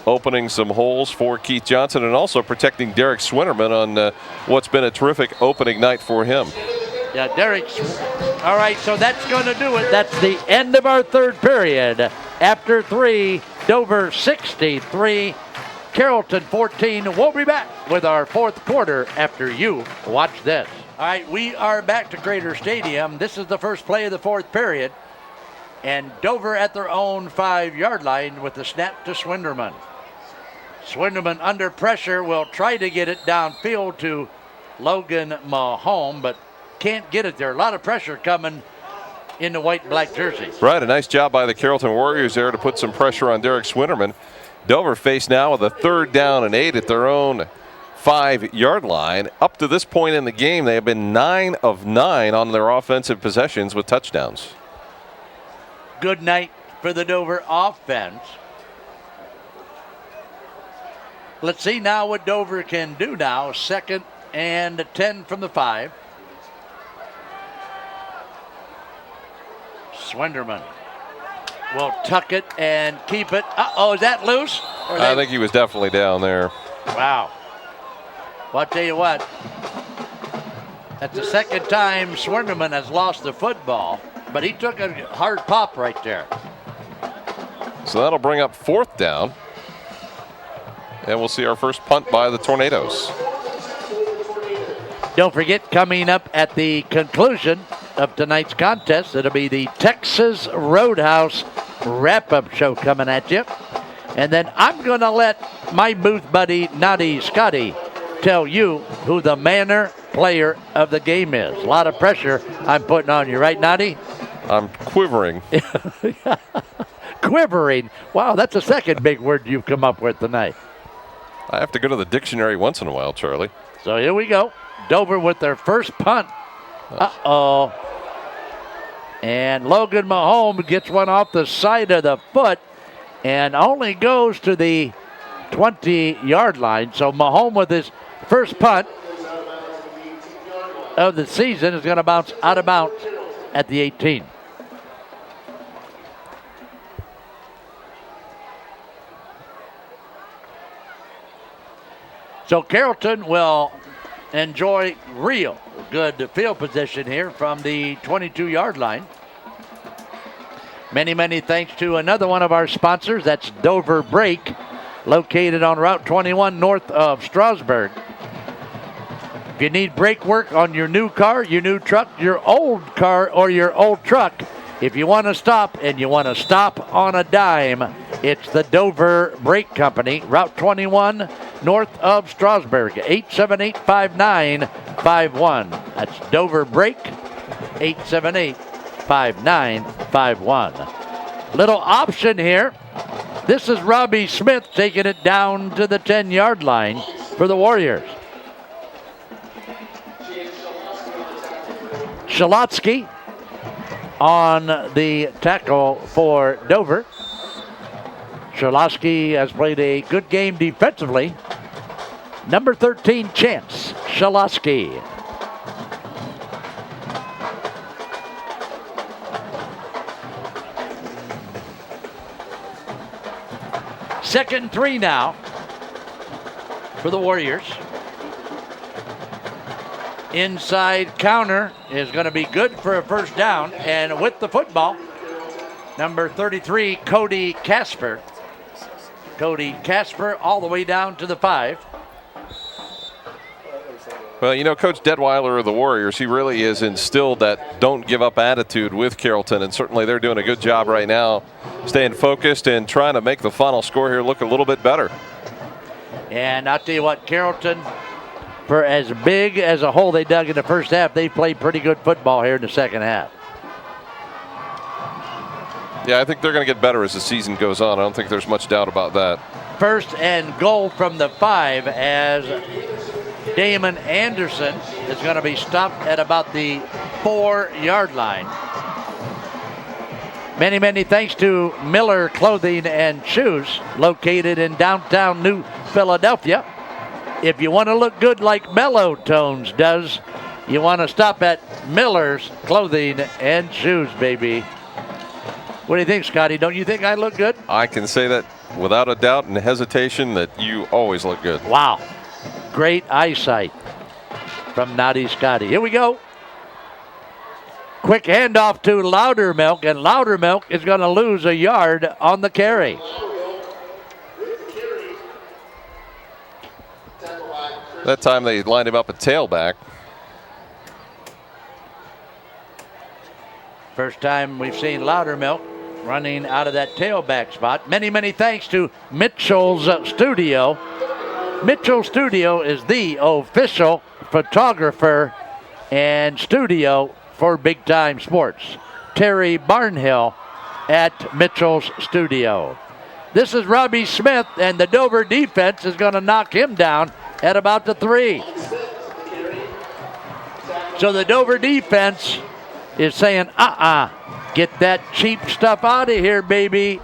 opening some holes for Keith Johnson and also protecting Derek Swinterman on what's been a terrific opening night for him. Yeah, Derek. All right, so that's going to do it. That's the end of our third period. After 3, Dover 63, Carrollton 14. We'll be back with our fourth quarter after you watch this. All right, we are back to Crater Stadium. This is the first play of the fourth period. And Dover at their own 5-yard line with the snap to Swinderman. Swinderman under pressure will try to get it downfield to Logan Mahone, but can't get it there. A lot of pressure coming in the white and black jerseys. Right, a nice job by the Carrollton Warriors there to put some pressure on Derek Swinterman. Dover faced now with a 3rd down and 8 at their own 5-yard line. Up to this point in the game, they have been 9 of 9 on their offensive possessions with touchdowns. Good night for the Dover offense. Let's see now what Dover can do now. 2nd and 10 from the 5. Swinderman will tuck it and keep it. Uh-oh, is that loose? I think he was definitely down there. Wow. Well, I'll tell you what. That's the second time Swinderman has lost the football, but he took a hard pop right there. So that'll bring up 4th down. And we'll see our first punt by the Tornadoes. Don't forget, coming up at the conclusion of tonight's contest, it'll be the Texas Roadhouse wrap-up show coming at you. And then I'm going to let my booth buddy, Naughty Scotty, tell you who the Manor player of the game is. A lot of pressure I'm putting on you, right, Naughty? I'm quivering. Quivering. Wow, that's the second big word you've come up with tonight. I have to go to the dictionary once in a while, Charlie. So here we go. Dover with their first punt. Uh-oh. And Logan Mahone gets one off the side of the foot and only goes to the 20-yard line. So Mahone with his first punt of the season is going to bounce out of bounds at the 18. So Carrollton will enjoy real good field position here from the 22-yard line. Many, many thanks to another one of our sponsors. That's Dover Brake, located on Route 21 north of Strasburg. If you need brake work on your new car, your new truck, your old car, or your old truck, if you want to stop and you want to stop on a dime, it's the Dover Brake Company, Route 21, north of Strasburg, 878-5951. That's Dover Brake, 878-5951. Little option here. This is Robbie Smith taking it down to the 10-yard line for the Warriors. Shalotsky on the tackle for Dover. Shalotsky has played a good game defensively. Number 13, Chance Shalotsky. Second and 3 now for the Warriors. Inside counter is going to be good for a first down. And with the football, number 33, Cody Casper. Cody Casper all the way down to the 5. Well, you know, Coach Detweiler of the Warriors, he really has instilled that don't give up attitude with Carrollton, and certainly they're doing a good job right now staying focused and trying to make the final score here look a little bit better. And I'll tell you what, Carrollton, for as big as a hole they dug in the first half, they played pretty good football here in the second half. Yeah, I think they're going to get better as the season goes on. I don't think there's much doubt about that. First and goal from the 5 as Damon Anderson is going to be stopped at about the 4-yard line. Many, many thanks to Miller Clothing and Shoes, located in downtown New Philadelphia. If you want to look good like Mellow Tones does, you want to stop at Miller's Clothing and Shoes, baby. What do you think, Scotty? Don't you think I look good? I can say that without a doubt and hesitation that you always look good. Wow. Great eyesight from Naughty Scotty. Here we go. Quick handoff to Loudermilk, and Loudermilk is going to lose a yard on the carry. That time they lined him up a tailback. First time we've seen Loudermilk running out of that tailback spot. Many, many thanks to Mitchell's Studio. Mitchell Studio is the official photographer and studio for Big Time Sports. Terry Barnhill at Mitchell's Studio. This is Robbie Smith, and the Dover defense is going to knock him down at about the 3. So the Dover defense is saying, get that cheap stuff out of here, baby.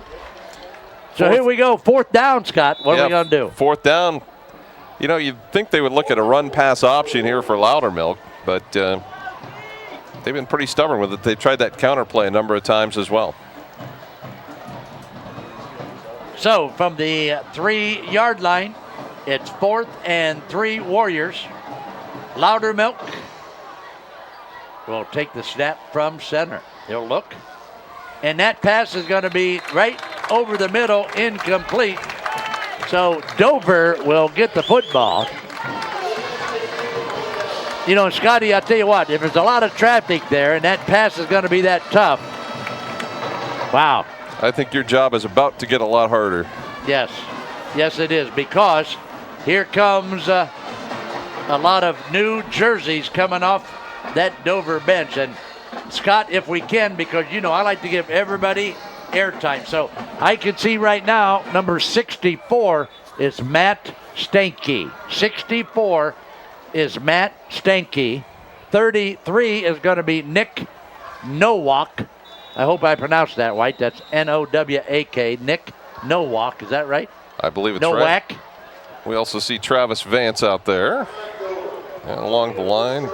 So here we go, 4th down, Scott. What are we going to do? 4th down. You know, you'd think they would look at a run-pass option here for Loudermilk, but they've been pretty stubborn with it. They've tried that counterplay a number of times as well. So from the 3-yard line, it's 4th and 3 Warriors. Loudermilk will take the snap from center. He'll look. And that pass is going to be right over the middle, incomplete. So Dover will get the football. You know, Scotty, I'll tell you what, if there's a lot of traffic there and that pass is going to be that tough, wow. I think your job is about to get a lot harder. Yes. Yes, it is, because here comes a lot of new jerseys coming off that Dover bench. And Scott, if we can, because, you know, I like to give everybody airtime. So I can see right now, number 64 is Matt Stanky. 64 is Matt Stanky. 33 is going to be Nick Nowak. I hope I pronounced that right. That's N-O-W-A-K, Nick Nowak. Is that right? I believe it's Nowak. right. We also see Travis Vance out there. And along the line,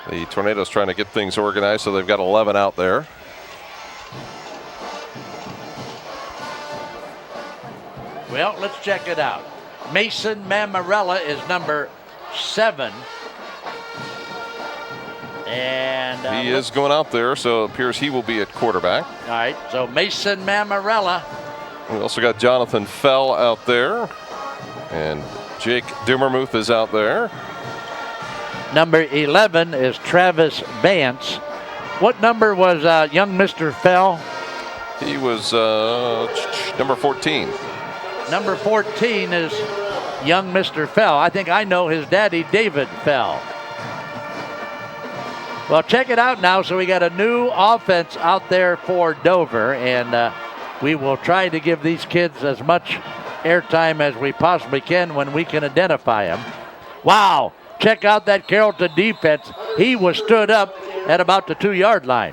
the Tornadoes trying to get things organized, so they've got 11 out there. Well, let's check it out. Mason Mamarella is number 7. And he is going out there, so it appears he will be at quarterback. All right, so Mason Mamarella. We also got Jonathan Fell out there. And Jake Dumermuth is out there. Number 11 is Travis Vance. What number was young Mr. Fell? He was number 14. Number 14 is young Mr. Fell. I think I know his daddy, David Fell. Well, check it out now. So we got a new offense out there for Dover, and we will try to give these kids as much airtime as we possibly can when we can identify them. Wow, check out that Carrollton defense. He was stood up at about the 2-yard line.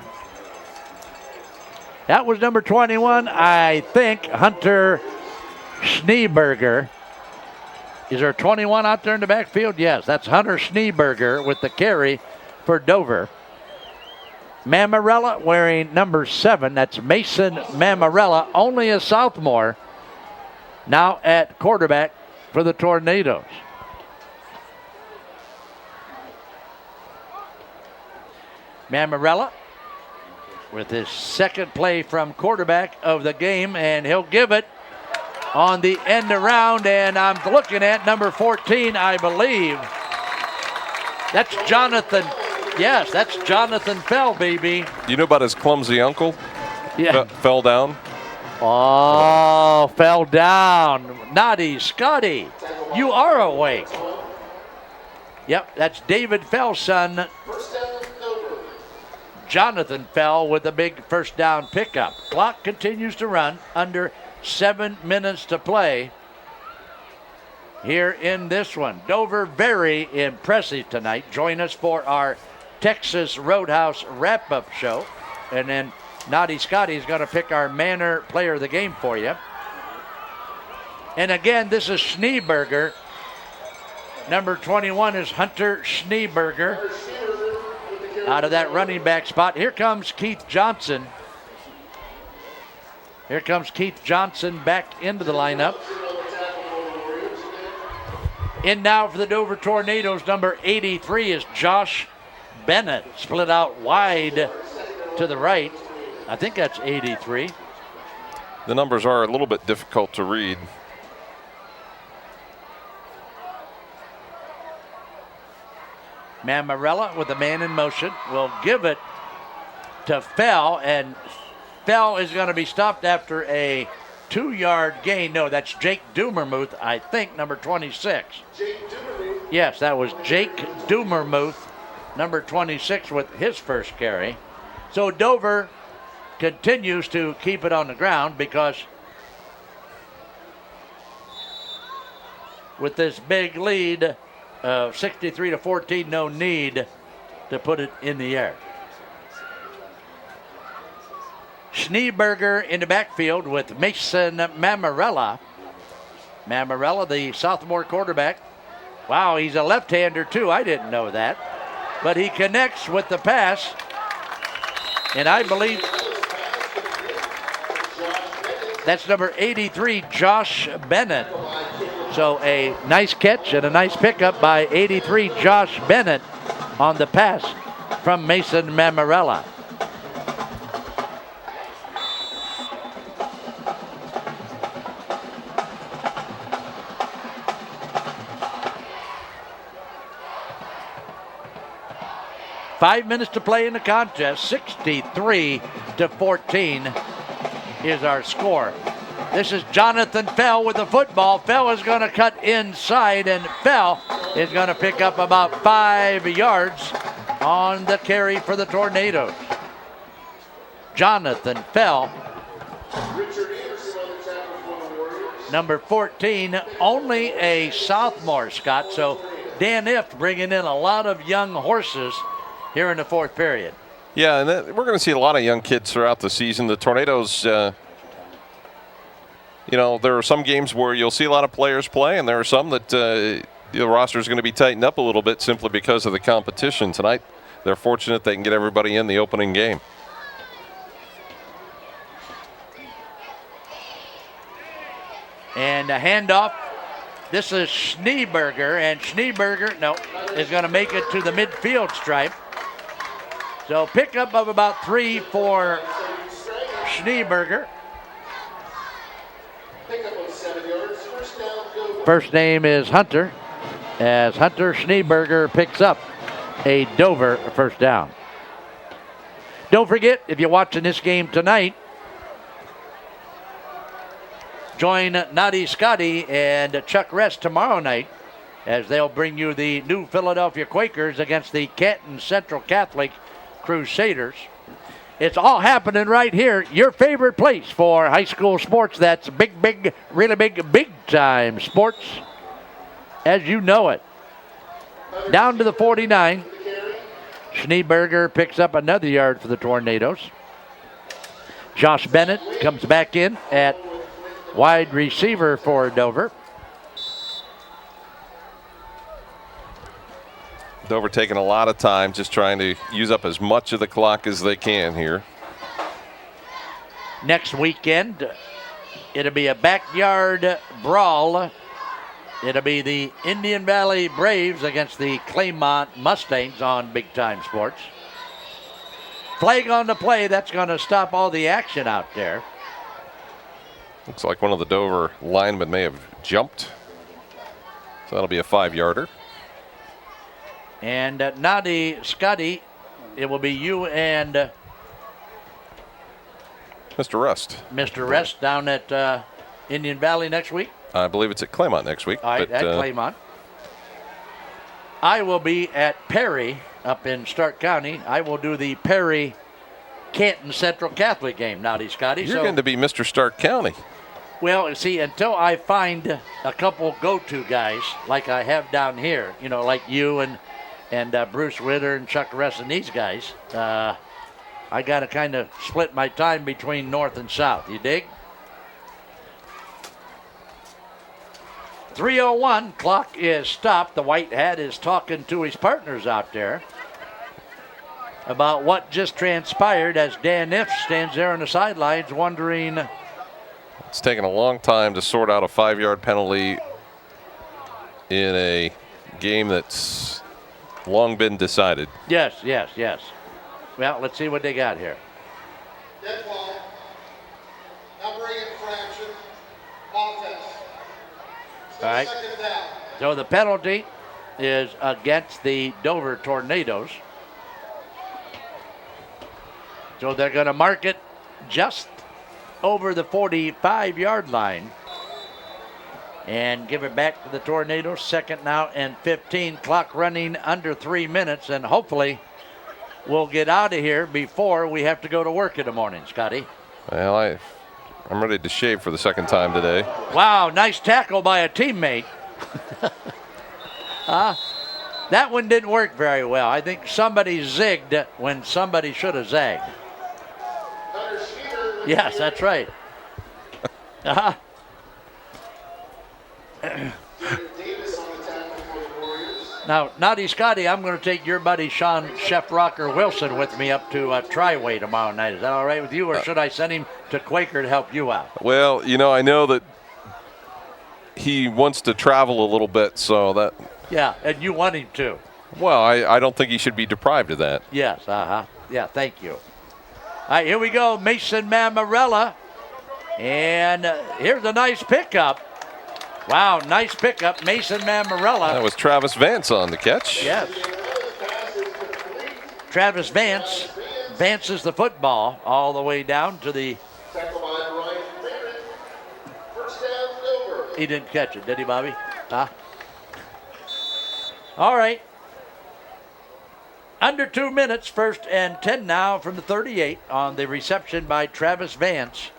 That was number 21, I think, Hunter Schneeberger. Is there 21 out there in the backfield? Yes, that's Hunter Schneeberger with the carry for Dover. Mamarella wearing number 7. That's Mason Mamarella, only a sophomore, now at quarterback for the Tornadoes. Mamarella with his second play from quarterback of the game, and he'll give it on the end around, and I'm looking at number 14, I believe. That's Jonathan. Yes, that's Jonathan Fell, baby. You know about his clumsy uncle? Yeah. Fell down? Oh, fell down. Naughty Scotty, you are awake. Yep, that's David Fell's son. Jonathan Fell with a big first down pickup. Clock continues to run. Under 7 minutes to play here in this one. Dover very impressive tonight. Join us for our Texas Roadhouse wrap-up show. And then Naughty Scotty is going to pick our Manor player of the game for you. And again, this is Schneeberger. Number 21 is Hunter Schneeberger. Out of that running back spot. Here comes Keith Johnson. Here comes Keith Johnson back into the lineup. In now for the Dover Tornadoes, number 83 is Josh Bennett. Split out wide to the right. I think that's 83. The numbers are a little bit difficult to read. Mamarella with a man in motion will give it to Fell, and Fell is going to be stopped after a 2-yard gain. No, that's Jake Dumermuth, I think, number 26. Yes, that was Jake Dumermuth, number 26, with his first carry. So Dover continues to keep it on the ground because with this big lead of 63-14, no need to put it in the air. Schneeberger in the backfield with Mason Mamarella. Mamarella, the sophomore quarterback. Wow, he's a left-hander too. I didn't know that. But he connects with the pass. And I believe that's number 83, Josh Bennett. So a nice catch and a nice pickup by 83 Josh Bennett on the pass from Mason Mamarella. Five minutes to play in the contest. 63-14 is our score. This is Jonathan Fell with the football. Fell is going to cut inside, and Fell is going to pick up about 5 yards on the carry for the Tornadoes. Jonathan Fell, number 14, only a sophomore, Scott. So Dan Ift bringing in a lot of young horses here in the fourth period. Yeah, and we're going to see a lot of young kids throughout the season. The Tornadoes, you know, there are some games where you'll see a lot of players play, and there are some that the roster is going to be tightened up a little bit simply because of the competition. Tonight, they're fortunate they can get everybody in the opening game. And a handoff. This is Schneeberger, and Schneeberger, is going to make it to the midfield stripe. So pickup of about 3 for Schneeberger. 7 yards. First down, Dover. First name is Hunter, as Hunter Schneeberger picks up a Dover first down. Don't forget, if you're watching this game tonight, join Noddy Scotty and Chuck Rest tomorrow night as they'll bring you the new Philadelphia Quakers against the Canton Central Catholic Crusaders. It's all happening right here, your favorite place for high school sports. That's big, really big time sports as you know it. Down to the 49. Schneeberger picks up another yard for the Tornadoes. Josh Bennett comes back in at wide receiver for Dover. Dover taking a lot of time, just trying to use up as much of the clock as they can here. Next weekend, it'll be a backyard brawl. It'll be the Indian Valley Braves against the Claymont Mustangs on Big Time Sports. Flag on the play, that's going to stop all the action out there. Looks like one of the Dover linemen may have jumped. So that'll be a 5-yarder. And Noddy Scotty, it will be you and Mr. Rust. Mr. Rest down at Indian Valley next week. I believe it's at Claymont next week. All right, at Claymont. I will be at Perry up in Stark County. I will do the Perry Canton Central Catholic game, Noddy Scotty. You're going to be Mr. Stark County. Well, see, until I find a couple go-to guys like I have down here, you know, like you and Bruce Ritter and Chuck Rest and these guys, I got to kind of split my time between north and south. You dig? 3:01, clock is stopped. The white hat is talking to his partners out there about what just transpired as Dan Iff stands there on the sidelines wondering. It's taken a long time to sort out a 5-yard penalty in a game that's long been decided. Yes. Well, let's see what they got here. Dead ball. Number 8 infraction. Offense. All right. Second down. So the penalty is against the Dover Tornadoes. So they're going to mark it just over the 45-yard line and give it back to the Tornadoes. Second now and 15. Clock running under 3 minutes, and hopefully we'll get out of here before we have to go to work in the morning, Scotty. Well, I'm ready to shave for the second time today. Wow, nice tackle by a teammate. That one didn't work very well. I think somebody zigged when somebody should have zagged. Yes, that's right. Davis on the tackle for the Warriors. Now, Noddy Scotty, I'm going to take your buddy Sean Chef Rocker Wilson with me up to Triway tomorrow night. Is that all right with you, or should I send him to Quaker to help you out? Well, you know, I know that he wants to travel a little bit, so that. Yeah, and you want him to. Well, I don't think he should be deprived of that. Yes, Yeah, thank you. All right, here we go, Mason Mamarella. And here's a nice pickup. Wow, nice pickup, Mason Mamarella. That was Travis Vance on the catch. Yes. Travis Vance advances the football all the way down to the. Tackle by Ryan Barrett. First down, Dover. He didn't catch it, did he, Bobby? All right. Under 2 minutes, 1st and 10 now from the 38 on the reception by Travis Vance.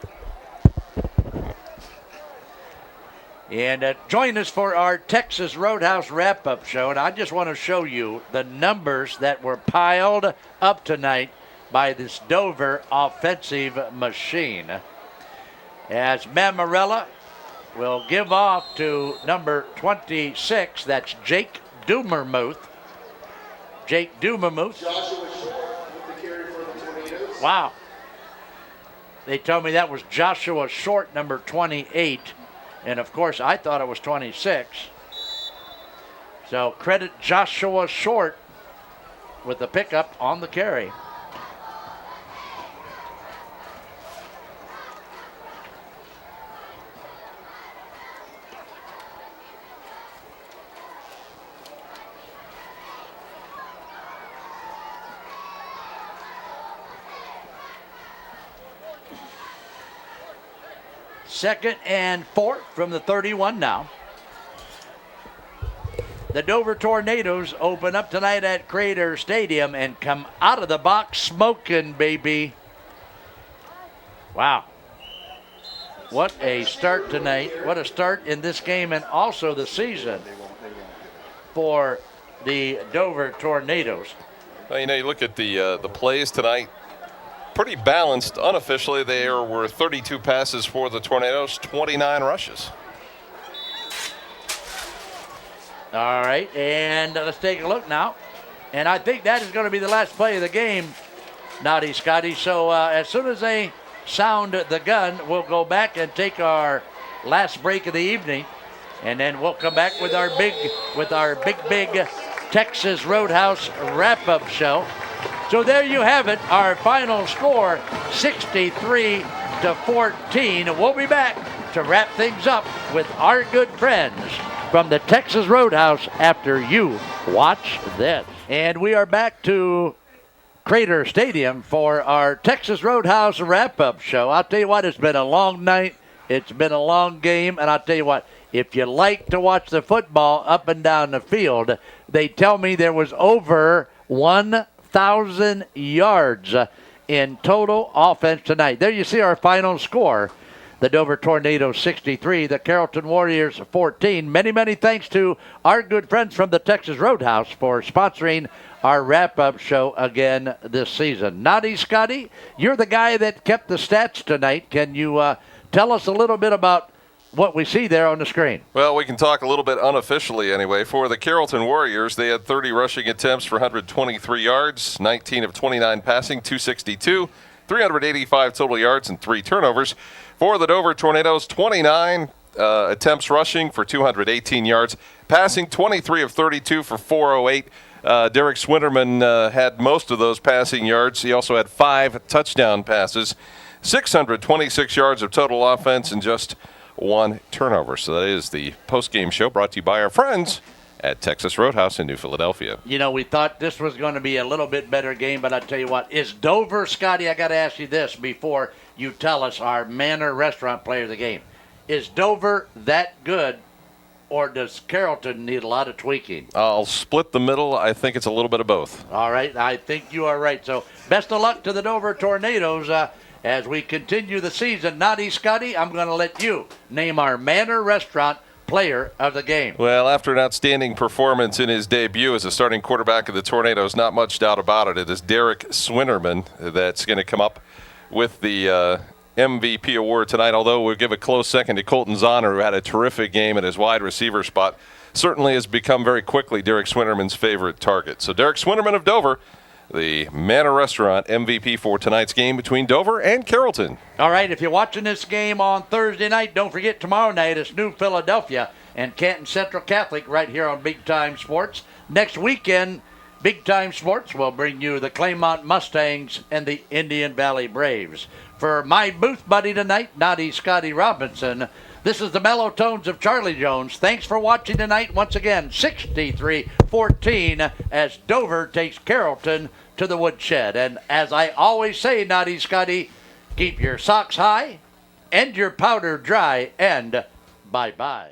And join us for our Texas Roadhouse wrap-up show. And I just want to show you the numbers that were piled up tonight by this Dover offensive machine. As Mamarella will give off to number 26, that's Jake Dumermuth. Jake Dumermuth. Joshua Short with the carry for the Tornadoes. Wow. They told me that was Joshua Short, number 28. And of course, I thought it was 26. So credit Joshua Short with the pickup on the carry. 2nd and 4 from the 31 now. The Dover Tornadoes open up tonight at Crater Stadium and come out of the box smoking, baby. Wow. What a start tonight. What a start in this game and also the season for the Dover Tornadoes. Well, you look at the plays tonight, pretty balanced. Unofficially, there were 32 passes for the Tornadoes, 29 rushes. All right, and let's take a look now. And I think that is going to be the last play of the game, Naughty Scotty. So as soon as they sound the gun, we'll go back and take our last break of the evening. And then we'll come back with our big Texas Roadhouse wrap-up show. So there you have it, our final score, 63-14. We'll be back to wrap things up with our good friends from the Texas Roadhouse after you watch this. And we are back to Crater Stadium for our Texas Roadhouse wrap-up show. I'll tell you what, it's been a long night. It's been a long game, and I'll tell you what, if you like to watch the football up and down the field, they tell me there was over 1,000 yards in total offense tonight. There you see our final score. The Dover Tornadoes 63, the Carrollton Warriors 14. Many, many thanks to our good friends from the Texas Roadhouse for sponsoring our wrap-up show again this season. Naughty Scotty, you're the guy that kept the stats tonight. Can you tell us a little bit about what we see there on the screen? Well, we can talk a little bit unofficially anyway. For the Carrollton Warriors, they had 30 rushing attempts for 123 yards, 19 of 29 passing, 262, 385 total yards, and 3 turnovers. For the Dover Tornadoes, 29 attempts rushing for 218 yards, passing 23 of 32 for 408. Derek Swinterman had most of those passing yards. He also had 5 touchdown passes, 626 yards of total offense, and just 1 turnover. So that is the post-game show brought to you by our friends at Texas Roadhouse in New Philadelphia. You know, we thought this was going to be a little bit better game, but I tell you what, is Dover, Scotty, I got to ask you this before you tell us our Manor Restaurant player of the game. Is Dover that good, or does Carrollton need a lot of tweaking? I'll split the middle. I think it's a little bit of both. All right, I think you are right. So best of luck to the Dover Tornadoes as we continue the season. Naughty Scotty, I'm going to let you name our Manor Restaurant player of the game. Well, after an outstanding performance in his debut as a starting quarterback of the Tornadoes, not much doubt about it. It is Derek Swinterman that's going to come up with the MVP award tonight, although we'll give a close second to Colton Zahner, who had a terrific game at his wide receiver spot. Certainly has become very quickly Derek Swinterman's favorite target. So Derek Swinterman of Dover, the Manor Restaurant MVP for tonight's game between Dover and Carrollton. All right, if you're watching this game on Thursday night, don't forget tomorrow night it's New Philadelphia and Canton Central Catholic right here on Big Time Sports. Next weekend, Big Time Sports will bring you the Claymont Mustangs and the Indian Valley Braves. For my booth buddy tonight, Naughty Scotty Robinson, this is the mellow tones of Charlie Jones. Thanks for watching tonight. Once again, 63-14 as Dover takes Carrollton to the woodshed. And as I always say, Naughty Scotty, keep your socks high and your powder dry, and bye-bye.